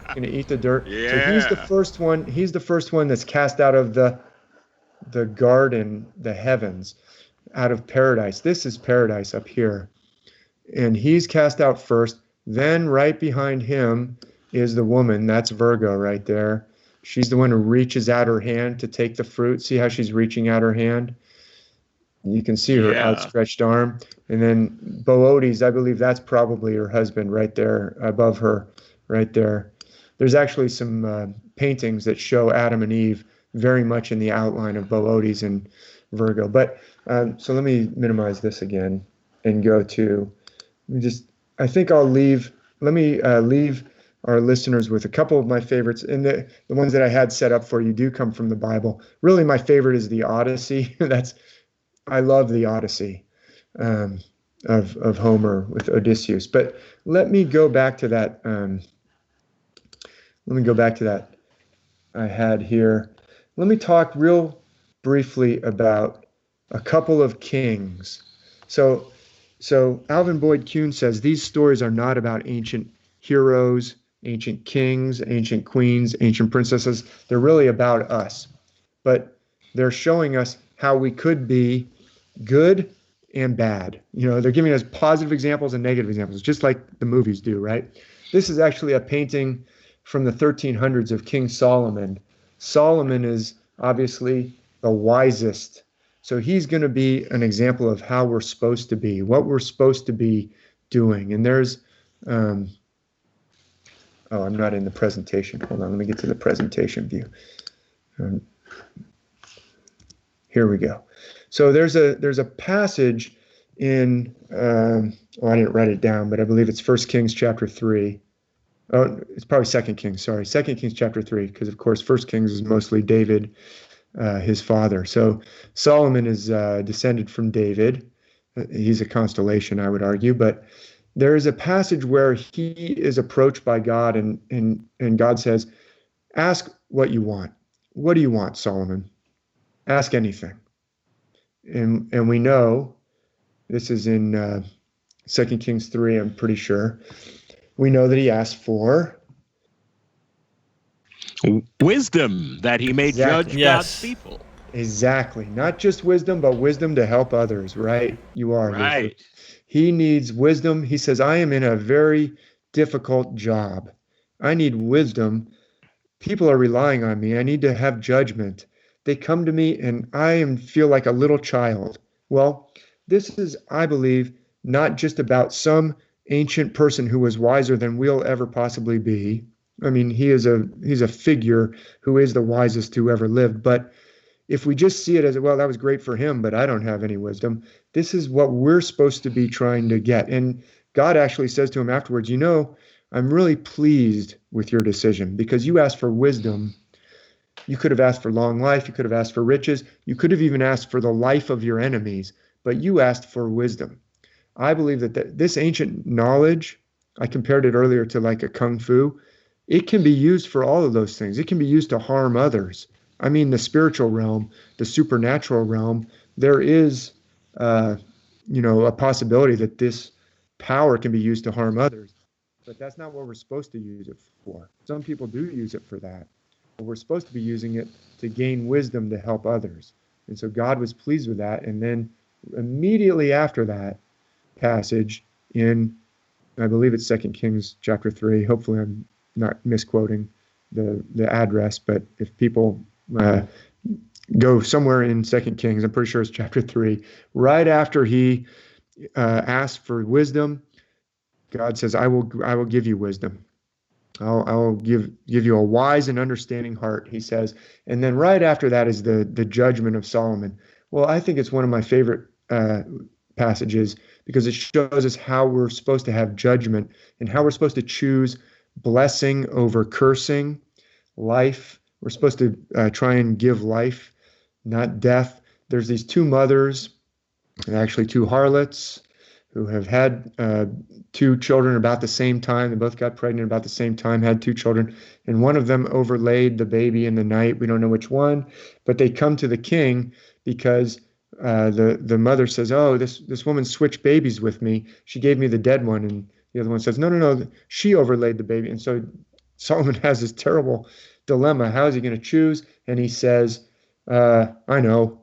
Going to eat the dirt. Yeah. So he's the first one. He's the first one that's cast out of the garden, the heavens, out of paradise. This is paradise up here. And he's cast out first. Then right behind him is the woman. That's Virgo right there. She's the one who reaches out her hand to take the fruit. See how she's reaching out her hand? You can see her outstretched arm. And then Boötes, I believe that's probably her husband right there above her, right there. There's actually some paintings that show Adam and Eve very much in the outline of Boötes and Virgo. But so let me minimize this again and go to, I think I'll leave our listeners with a couple of my favorites. And the ones that I had set up for you do come from the Bible. Really, my favorite is the Odyssey. I love the Odyssey of Homer with Odysseus. But let me go back to that. I had here. Let me talk real briefly about a couple of kings. So Alvin Boyd Kuhn says these stories are not about ancient heroes, ancient kings, ancient queens, ancient princesses. They're really about us. But they're showing us how we could be good and bad. You know, they're giving us positive examples and negative examples, just like the movies do, right? This is actually a painting from the 1300s of King Solomon. Solomon is obviously the wisest. So he's going to be an example of how we're supposed to be, what we're supposed to be doing. And there's, I'm not in the presentation. Hold on, let me get to the presentation view. Here we go. So there's a passage in, I didn't write it down, but I believe it's 1 Kings chapter 3. Oh, it's probably 2 Kings, sorry. 2 Kings chapter 3, because of course 1 Kings is mostly David, his father. So Solomon is descended from David. He's a constellation, I would argue, but there is a passage where he is approached by God, and God says, ask what you want. What do you want, Solomon? Ask anything. And we know, this is in 2 Kings 3, I'm pretty sure. We know that he asked for wisdom, that he may judge God's people. Exactly. Not just wisdom, but wisdom to help others, right? You are. Right. He needs wisdom. He says, I am in a very difficult job. I need wisdom. People are relying on me. I need to have judgment. They come to me and I feel like a little child. Well, this is, I believe, not just about some ancient person who was wiser than we'll ever possibly be. I mean, he's a figure who is the wisest who ever lived, but if we just see it as, well, that was great for him, but I don't have any wisdom, this is what we're supposed to be trying to get. And God actually says to him afterwards, I'm really pleased with your decision because you asked for wisdom. You could have asked for long life. You could have asked for riches. You could have even asked for the life of your enemies, but you asked for wisdom. I believe that this ancient knowledge, I compared it earlier to like a kung fu, it can be used for all of those things. It can be used to harm others. I mean, the spiritual realm, the supernatural realm, there is, a possibility that this power can be used to harm others. But that's not what we're supposed to use it for. Some people do use it for that. But we're supposed to be using it to gain wisdom to help others. And so God was pleased with that. And then immediately after that passage in, I believe it's 2 Kings chapter 3. Hopefully I'm not misquoting the address, but if people go somewhere in 2 Kings, I'm pretty sure it's chapter 3, right after he asked for wisdom, God says, I will give you wisdom. I'll give you a wise and understanding heart, he says. And then right after that is the judgment of Solomon. Well, I think it's one of my favorite passages because it shows us how we're supposed to have judgment and how we're supposed to choose blessing over cursing, life. We're supposed to try and give life, not death. There's these two mothers, and actually two harlots, who have had two children about the same time. They both got pregnant about the same time, had two children, and one of them overlaid the baby in the night. We don't know which one, but they come to the king because the mother says, oh, this woman switched babies with me. She gave me the dead one. And the other one says, no, she overlaid the baby. And so Solomon has this terrible dilemma. How is he going to choose? And he says, I know,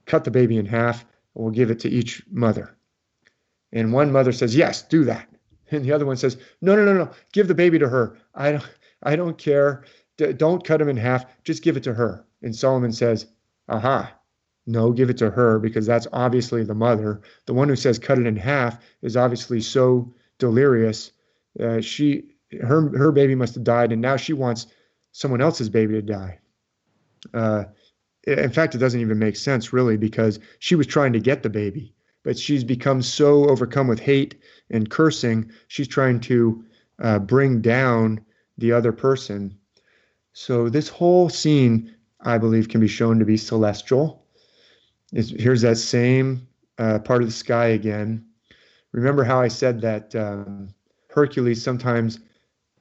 cut the baby in half, and we'll give it to each mother. And one mother says, yes, do that. And the other one says, no, give the baby to her. I don't care. Don't cut him in half. Just give it to her. And Solomon says, aha, no, give it to her because that's obviously the mother. The one who says cut it in half is obviously so delirious. Her baby must have died, and now she wants someone else's baby to die. In fact, it doesn't even make sense, really, because she was trying to get the baby. But she's become so overcome with hate and cursing, she's trying to bring down the other person. So this whole scene, I believe, can be shown to be celestial. Here's that same part of the sky again. Remember how I said that Hercules sometimes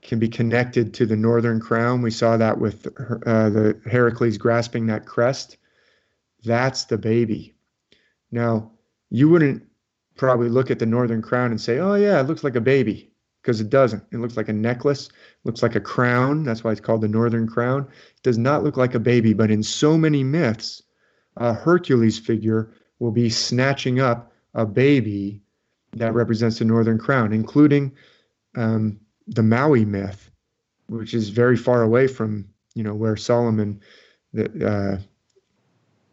can be connected to the northern crown? We saw that with the Heracles grasping that crest. That's the baby. Now, you wouldn't probably look at the northern crown and say, oh, yeah, it looks like a baby, because it doesn't. It looks like a necklace, looks like a crown. That's why it's called the northern crown. It does not look like a baby, but in so many myths, a Hercules figure will be snatching up a baby that represents the northern crown, including the Maui myth, which is very far away from, where Solomon, the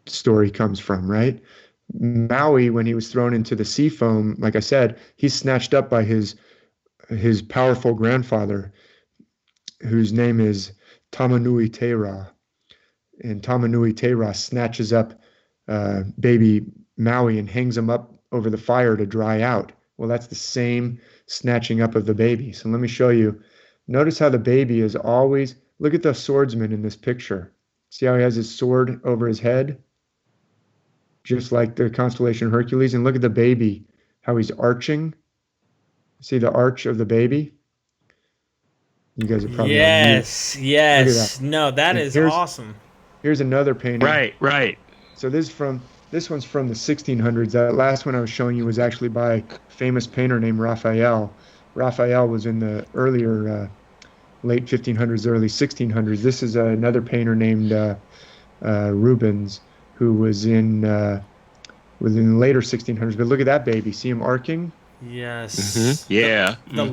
story comes from, right? Maui, when he was thrown into the sea foam, like I said, he's snatched up by his powerful grandfather, whose name is Tamanui Tera. And Tamanui Tera snatches up baby Maui and hangs him up over the fire to dry out. Well, that's the same snatching up of the baby. So let me show you. Notice how the baby is always, look at the swordsman in this picture. See how he has his sword over his head? Just like the constellation Hercules. And look at the baby, how he's arching. See the arch of the baby? You guys are probably yes. No, that is awesome. Here's another painting. Right. So this one's from the 1600s. That last one I was showing you was actually by a famous painter named Raphael. Raphael was in the earlier late 1500s, early 1600s. This is another painter named Rubens, who was in the later 1600s. But look at that baby. See him arcing? Yes. Mm-hmm. Yeah. The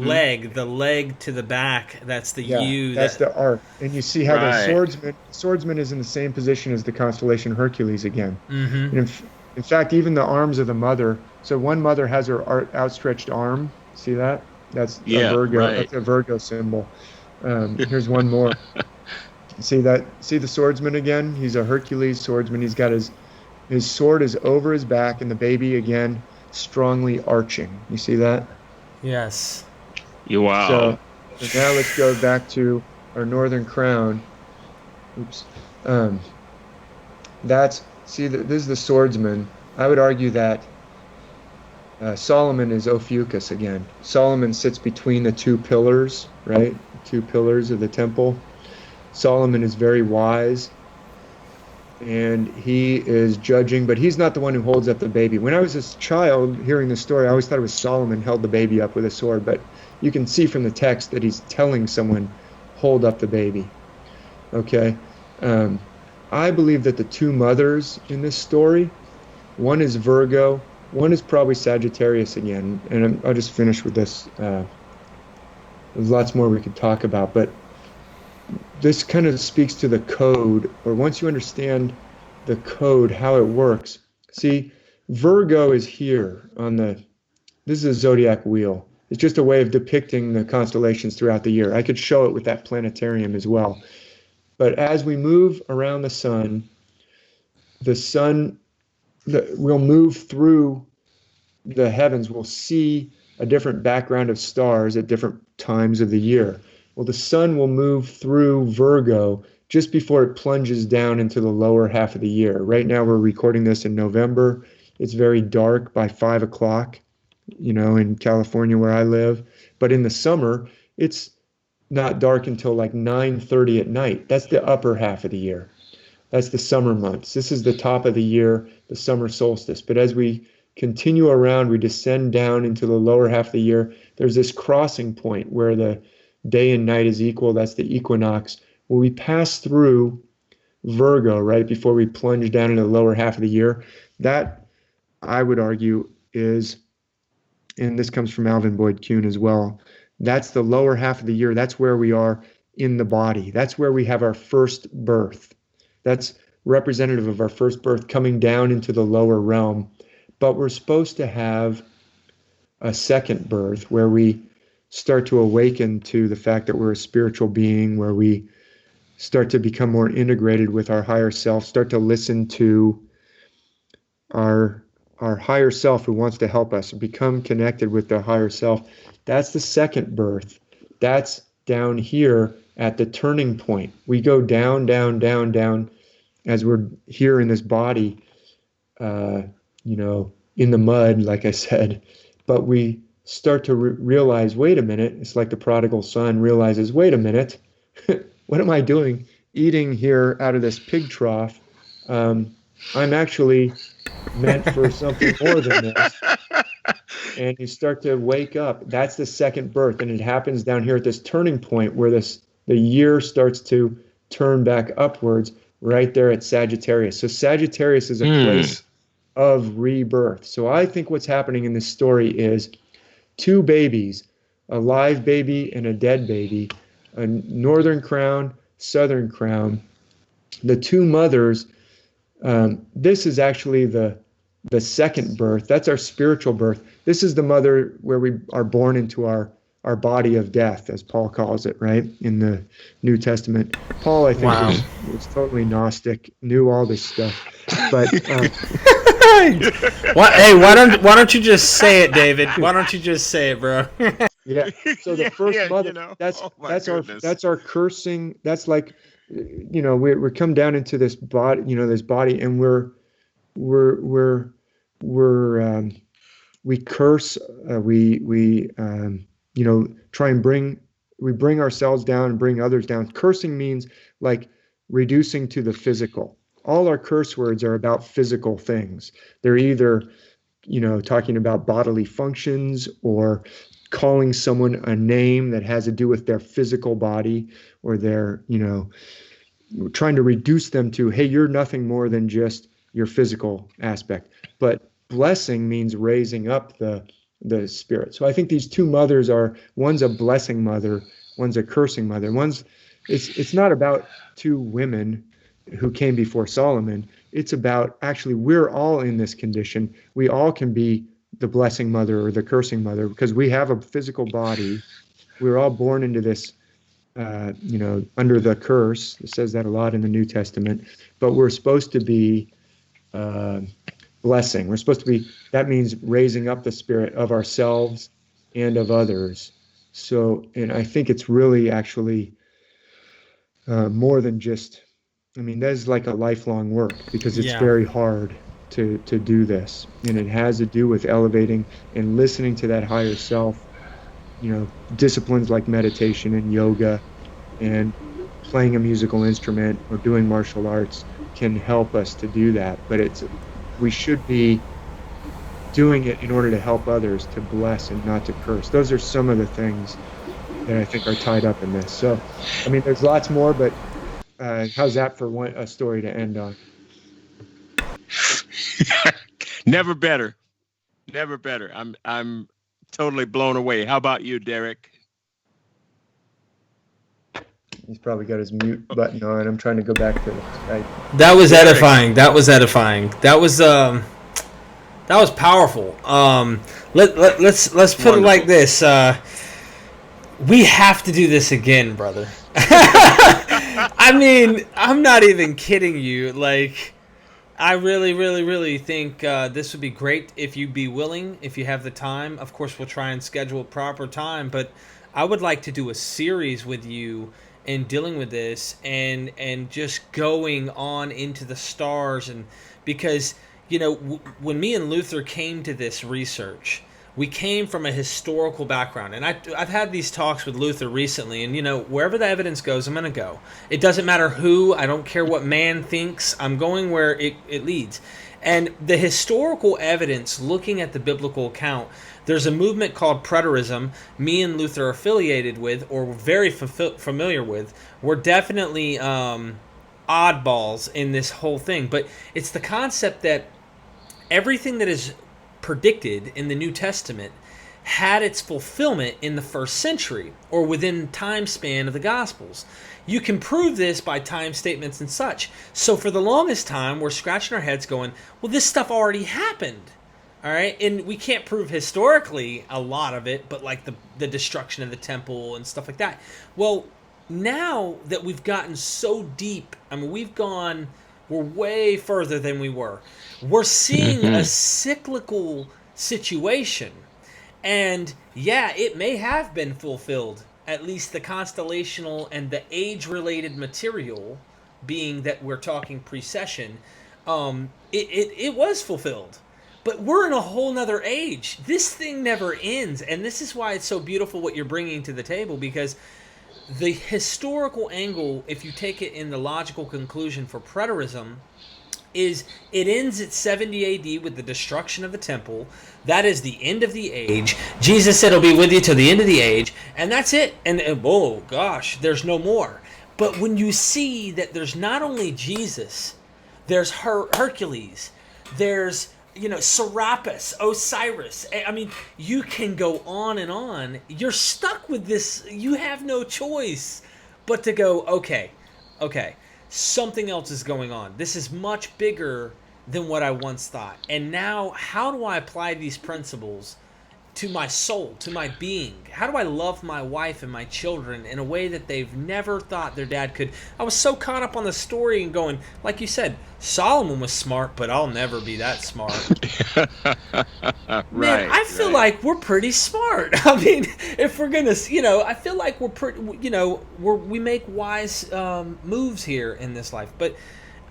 leg to the back. That's the U. That's the arc. And you see how the swordsman is in the same position as the constellation Hercules again. Mm-hmm. And in fact, even the arms of the mother. So one mother has her outstretched arm. See that? That's a Virgo. Right. That's a Virgo symbol. Here's one more. See that? See the swordsman again? He's a Hercules swordsman. He's got his sword is over his back, and the baby again strongly arching. You see that? Yes. Wow. So now let's go back to our northern crown. Oops. This is the swordsman. I would argue that Solomon is Ophiuchus again. Solomon sits between the two pillars, right? Two pillars of the temple. Solomon is very wise, and he is judging, but he's not the one who holds up the baby. When I was a child hearing this story, I always thought it was Solomon held the baby up with a sword, but you can see from the text that he's telling someone, hold up the baby. Okay? I believe that the two mothers in this story, one is Virgo, one is probably Sagittarius again, and I'll just finish with this. There's lots more we could talk about, but this kind of speaks to the code, or once you understand the code, how it works. See, Virgo is here this is a zodiac wheel. It's just a way of depicting the constellations throughout the year. I could show it with that planetarium as well. But as we move around the sun we'll move through the heavens. We'll see a different background of stars at different times of the year. Well, the sun will move through Virgo just before it plunges down into the lower half of the year. Right now, we're recording this in November. It's very dark by 5 o'clock, in California where I live. But in the summer, it's not dark until like 9:30 at night. That's the upper half of the year. That's the summer months. This is the top of the year, the summer solstice. But as we continue around, we descend down into the lower half of the year. There's this crossing point where the day and night is equal. That's the equinox. When we pass through Virgo right before we plunge down into the lower half of the year, that I would argue is, and this comes from Alvin Boyd Kuhn as well, that's the lower half of the year. That's where we are in the body. That's where we have our first birth. That's representative of our first birth coming down into the lower realm. But we're supposed to have a second birth where we start to awaken to the fact that we're a spiritual being, where we start to become more integrated with our higher self, start to listen to our higher self who wants to help us, become connected with the higher self. That's the second birth. That's down here at the turning point. We go down, down, down, down as we're here in this body, in the mud, like I said, but we start to realize, wait a minute, it's like the prodigal son realizes, wait a minute, what am I doing eating here out of this pig trough? I'm actually meant for something more than this. And you start to wake up. That's the second birth, and it happens down here at this turning point where the year starts to turn back upwards right there at Sagittarius. So Sagittarius is a place of rebirth. So I think what's happening in this story is two babies, a live baby and a dead baby, a northern crown, southern crown. The two mothers, this is actually the second birth. That's our spiritual birth. This is the mother where we are born into our body of death, as Paul calls it, right, in the New Testament. Paul, I think, was totally Gnostic, knew all this stuff. But why don't you just say it, David? Why don't you just say it, bro? Yeah. So the first mother, that's our cursing. That's like, we come down into this body, this body, and we curse, try and bring ourselves down and bring others down. Cursing means like reducing to the physical. All our curse words are about physical things. They're either, talking about bodily functions or calling someone a name that has to do with their physical body, or they're, trying to reduce them to, hey, you're nothing more than just your physical aspect. But blessing means raising up the spirit. So I think these two mothers one's a blessing mother, one's a cursing mother. It's not about two women who came before Solomon. It's about, actually, we're all in this condition. We all can be the blessing mother or the cursing mother because we have a physical body. We're all born into this under the curse. It says that a lot in the New Testament. But we're supposed to be blessing. We're supposed to be, that means raising up the spirit of ourselves and of others. So, and I think it's really actually more than just, that is like a lifelong work, because it's very hard to do this. And it has to do with elevating and listening to that higher self. Disciplines like meditation and yoga and playing a musical instrument or doing martial arts can help us to do that. But we should be doing it in order to help others, to bless and not to curse. Those are some of the things that I think are tied up in this. So, there's lots more, but how's that for a story to end on? Never better. Never better. I'm totally blown away. How about you, Derek? He's probably got his mute button on. I'm trying to go back to Skype. That was edifying. That was edifying. That was powerful. Let's put it like this. We have to do this again, brother. I'm not even kidding you. Like, I really, really, really think this would be great if you'd be willing, if you have the time. Of course, we'll try and schedule a proper time, but I would like to do a series with you in dealing with this and just going on into the stars. And because, when me and Luther came to this research, we came from a historical background. And I've had these talks with Luther recently, and, wherever the evidence goes, I'm going to go. It doesn't matter who. I don't care what man thinks. I'm going where it leads. And the historical evidence, looking at the biblical account, there's a movement called preterism. Me and Luther are affiliated with, or very familiar with. We're definitely oddballs in this whole thing. But it's the concept that everything that is predicted in the New Testament had its fulfillment in the first century, or within time span of the Gospels. You can prove this by time statements and such. So for the longest time, we're scratching our heads going, well, this stuff already happened. All right, and we can't prove historically a lot of it, but like the destruction of the temple and stuff like that. Well, now that we've gotten so deep, we're way further than we were. We're seeing a cyclical situation, and it may have been fulfilled. At least the constellational and the age-related material, being that we're talking precession, it was fulfilled. But we're in a whole nother age. This thing never ends. And this is why it's so beautiful what you're bringing to the table, because the historical angle, if you take it in the logical conclusion for preterism, is it ends at 70 AD with the destruction of the temple. That is the end of the age. Jesus said, "I'll be with you till the end of the age." And that's it. And oh, gosh, there's no more. But when you see that there's not only Jesus, there's Hercules, there's Serapis, Osiris. You can go on and on. You're stuck with this. You have no choice but to go, okay, something else is going on. This is much bigger than what I once thought. And now, how do I apply these principles to my soul, to my being? How do I love my wife and my children in a way that they've never thought their dad could? I was so caught up on the story and going, like you said, Solomon was smart, but I'll never be that smart. Man, I feel like we're pretty smart. If we're gonna, I feel like we're pretty, we make wise moves here in this life. But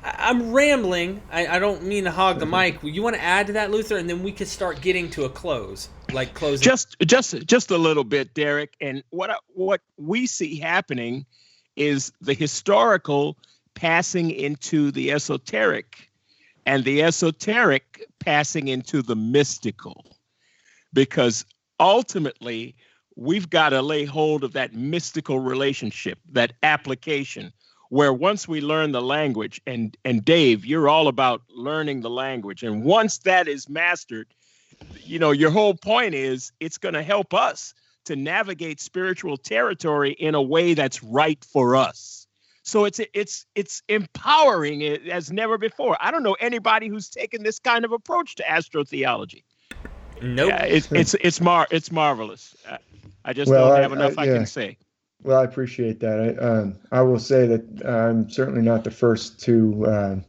I'm rambling. I don't mean to hog the mic. You want to add to that, Luther, and then we could start getting to a close, like closing. Just a little bit, Derek. And what we see happening is the historical passing into the esoteric, and the esoteric passing into the mystical, because ultimately we've got to lay hold of that mystical relationship, that application, where once we learn the language, and Dave, you're all about learning the language, and once that is mastered, your whole point is it's going to help us to navigate spiritual territory in a way that's right for us. So it's empowering it as never before. I don't know anybody who's taken this kind of approach to astrotheology. Nope. Yeah, it's marvelous. I just don't have enough I can say. Well, I appreciate that. I will say that I'm certainly not the first to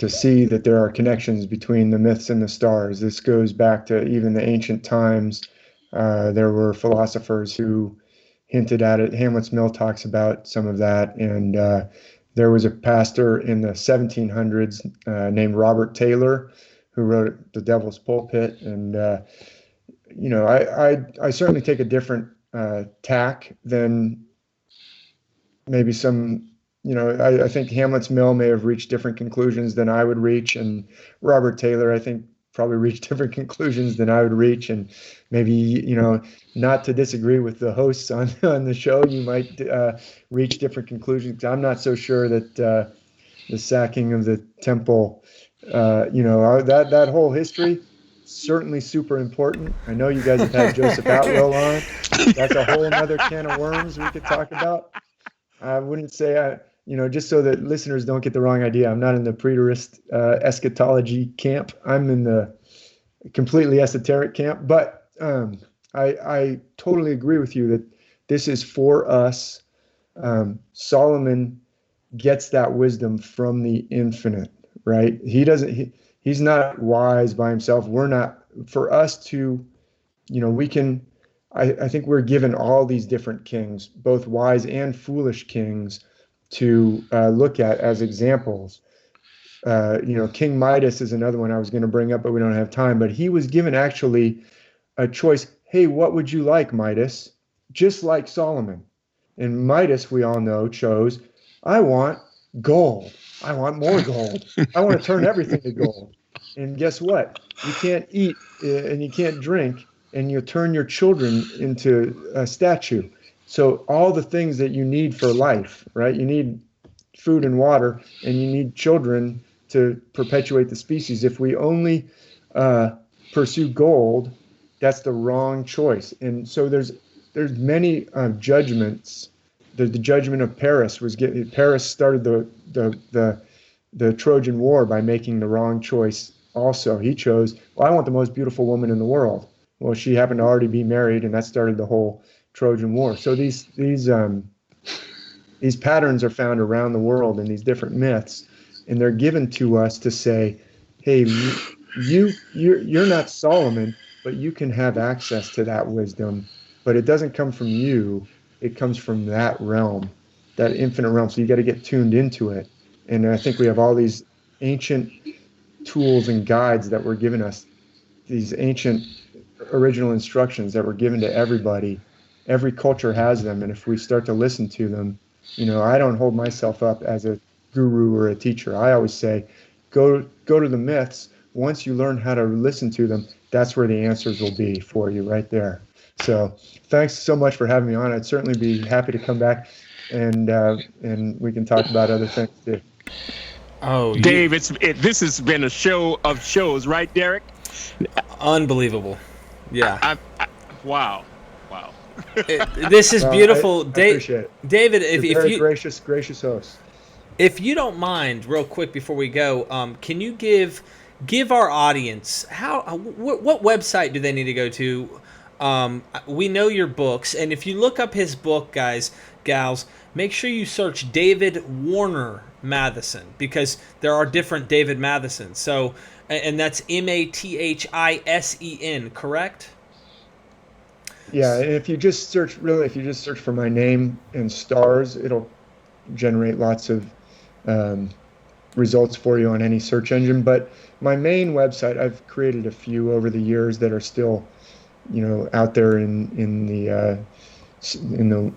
see that there are connections between the myths and the stars. This goes back to even the ancient times. There were philosophers who hinted at it. Hamlet's Mill talks about some of that. And there was a pastor in the 1700s named Robert Taylor who wrote The Devil's Pulpit. And, I certainly take a different tack than maybe some, I think Hamlet's Mill may have reached different conclusions than I would reach. And Robert Taylor, I think, probably reached different conclusions than I would reach. And maybe, not to disagree with the hosts on the show, you might reach different conclusions. I'm not so sure that the sacking of the temple, that whole history, certainly super important. I know you guys have had Joseph Atwill on. That's a whole other can of worms we could talk about. I wouldn't say, just so that listeners don't get the wrong idea, I'm not in the preterist eschatology camp. I'm in the completely esoteric camp. But I totally agree with you that this is for us. Solomon gets that wisdom from the infinite, right? He's not wise by himself. We're not, for us to, we can, I think we're given all these different kings, both wise and foolish kings, to look at as examples. King Midas is another one I was going to bring up, but we don't have time. But he was given actually a choice. Hey, what would you like, Midas? Just like Solomon. And Midas, we all know, chose, I want gold. I want more gold. I want to turn everything to gold. And guess what? You can't eat and you can't drink, and you turn your children into a statue. So all the things that you need for life, right? You need food and water, and you need children to perpetuate the species. If we only pursue gold, that's the wrong choice. And so there's many judgments. The judgment of Paris Paris started the Trojan War by making the wrong choice. Also, he chose, I want the most beautiful woman in the world. Well, she happened to already be married, and that started the whole Trojan War. So these patterns are found around the world in these different myths, and they're given to us to say, hey, you're not Solomon, but you can have access to that wisdom. But it doesn't come from you. It comes from that realm, that infinite realm. So you got to get tuned into it. And I think we have all these ancient tools and guides that were given us, these ancient original instructions that were given to everybody. Every culture has them. And if we start to listen to them, I don't hold myself up as a guru or a teacher. I always say, go to the myths. Once you learn how to listen to them, that's where the answers will be for you right there. So thanks so much for having me on. I'd certainly be happy to come back and we can talk about other things too. Oh, Dave, this has been a show of shows, right, Derek? Unbelievable. Yeah. Wow. This is beautiful. I appreciate it. David, if you gracious host. If you don't mind, real quick before we go, can you give our audience what website do they need to go to? We know your books, and if you look up his book, gals, make sure you search David Warner Mathisen, because there are different David Mathisens. So, and that's Mathisen, correct? Yeah, and if you just search for my name and stars, it'll generate lots of results for you on any search engine. But my main website, I've created a few over the years that are still, out there in the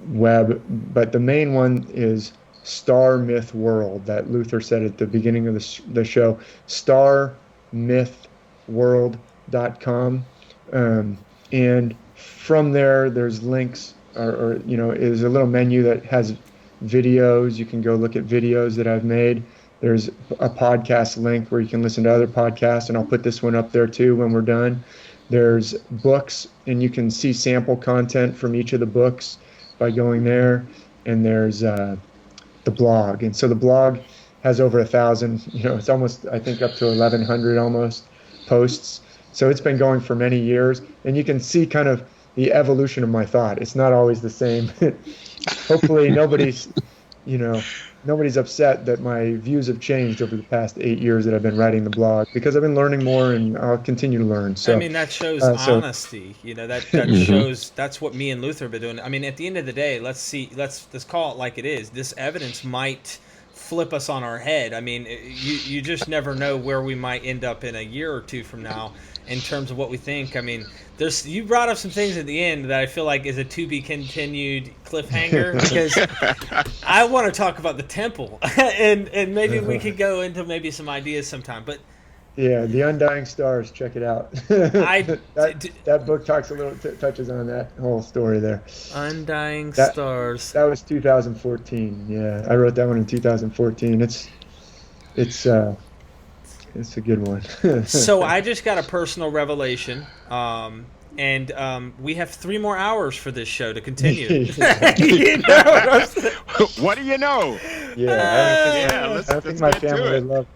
web. But the main one is Star Myth World, that Luther said at the beginning of the show, starmythworld.com. And from there's links or is a little menu that has videos. You can go look at videos that I've made. There's a podcast link where you can listen to other podcasts, and I'll put this one up there too when we're done. There's books, and you can see sample content from each of the books by going there. And there's the blog. And so the blog has over 1,000, it's almost, I think, up to 1,100 almost posts. So it's been going for many years. And you can see kind of the evolution of my thought. It's not always the same. Hopefully nobody's upset that my views have changed over the past 8 years that I've been writing the blog, because I've been learning more and I'll continue to learn. So I mean, that shows honesty. That shows, that's what me and Luther have been doing. I mean, at the end of the day, let's call it like it is. This evidence might flip us on our head. I mean, you just never know where we might end up in a year or two from now in terms of what we think. I mean, you brought up some things at the end that I feel like is a to be continued cliffhanger, because I want to talk about the temple and maybe we could go into maybe some ideas sometime. But yeah, The Undying Stars, check it out. That book touches on that whole story there. Undying Stars. That was 2014. Yeah, I wrote that one in 2014. It's a good one. So I just got a personal revelation, and we have 3 more hours for this show to continue. You know what I'm saying? What do you know? Yeah, I don't think my family would love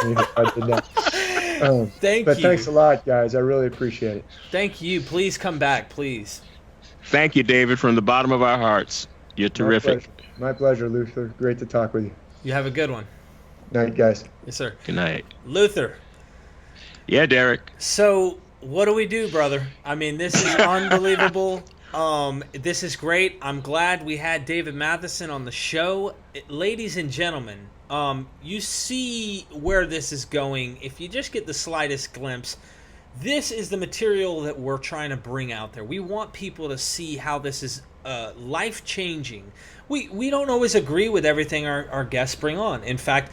me if I did that. But thanks a lot, guys. I really appreciate it. Thank you. Please come back, please. Thank you, David, from the bottom of our hearts. You're terrific. My pleasure, Luther. Great to talk with you. You have a good one. Night, guys. Yes, sir. Good night. Luther. Yeah, Derek. So what do we do, brother? I mean, this is unbelievable. This is great. I'm glad we had David Mathisen on the show. Ladies and gentlemen, you see where this is going. If you just get the slightest glimpse, this is the material that we're trying to bring out there. We want people to see how this is life-changing. We don't always agree with everything our guests bring on. In fact,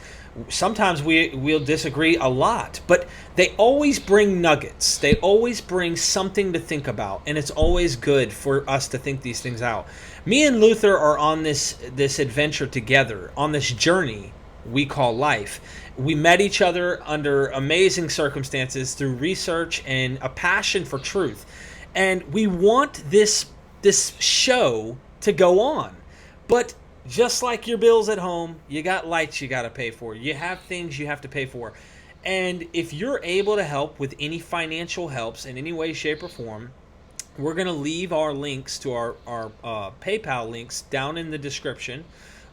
sometimes we'll disagree a lot, but they always bring nuggets. They always bring something to think about, and it's always good for us to think these things out. Me and Luther are on this adventure together, on this journey we call life. We met each other under amazing circumstances through research and a passion for truth. And we want this show to go on. But just like your bills at home, you got lights you got to pay for. You have things you have to pay for. And if you're able to help with any financial helps in any way, shape, or form, we're going to leave our links to our PayPal links down in the description.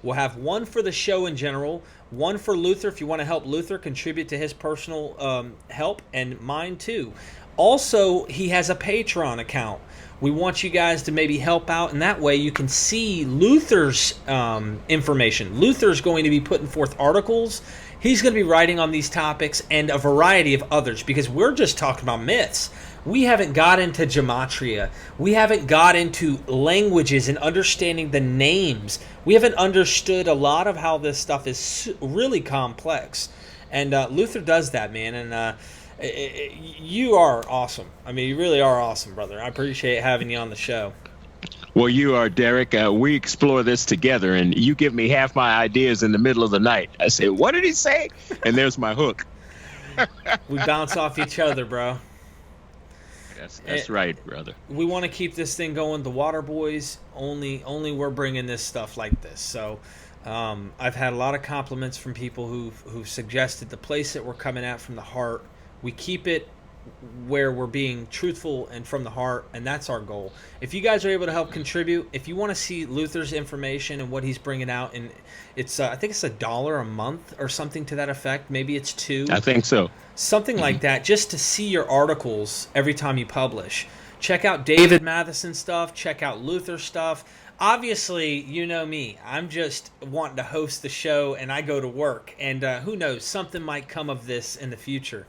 We'll have one for the show in general, one for Luther if you want to help Luther contribute to his personal help, and mine too. Also, he has a Patreon account. We want you guys to maybe help out, and that way you can see Luther's information. Luther's going to be putting forth articles. He's going to be writing on these topics and a variety of others, because we're just talking about myths. We haven't got into gematria. We haven't got into languages and understanding the names. We haven't understood a lot of how this stuff is really complex. And Luther does that, man. And you are awesome. I mean, you really are awesome, brother. I appreciate having you on the show. Well, you are, Derek. We explore this together, and you give me half my ideas in the middle of the night. I say, what did he say? And there's my hook. We bounce off each other, bro. That's right, brother. We want to keep this thing going. The WaterBoyZ, only we're bringing this stuff like this. So I've had a lot of compliments from people who've suggested the place that we're coming at from the heart. We keep it where we're being truthful and from the heart, and that's our goal. If you guys are able to help contribute, if you want to see Luther's information and what he's bringing out, and it's I think it's $1 a month or something to that effect. Maybe it's $2. I think so. Something like that, just to see your articles every time you publish. Check out David Mathisen stuff. Check out Luther stuff. Obviously, you know me. I'm just wanting to host the show, and I go to work. And who knows, something might come of this in the future.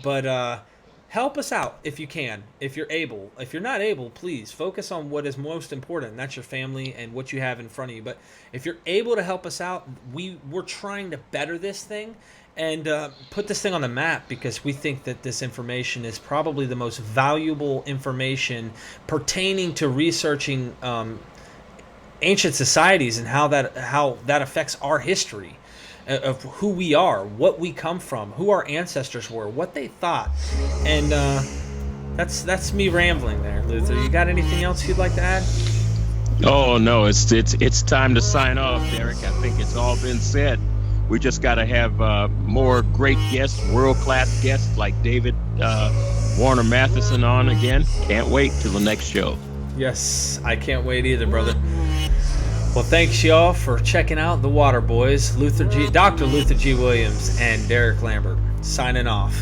But help us out if you can, if you're able. If you're not able, please focus on what is most important, and that's your family and what you have in front of you. But if you're able to help us out, we're trying to better this thing and put this thing on the map, because we think that this information is probably the most valuable information pertaining to researching ancient societies and how that affects our history of who we are, what we come from, who our ancestors were, what they thought. And that's me rambling there, Luther. You got anything else you'd like to add? Oh no, it's time to sign off, Derek. I think it's all been said. We just got to have more great guests, world-class guests like David Warner Mathisen on again. Can't wait till the next show. Yes, I can't wait either, brother. Well, thanks y'all for checking out the Water Boys, Dr. Luther G. Williams and Derek Lambert. Signing off.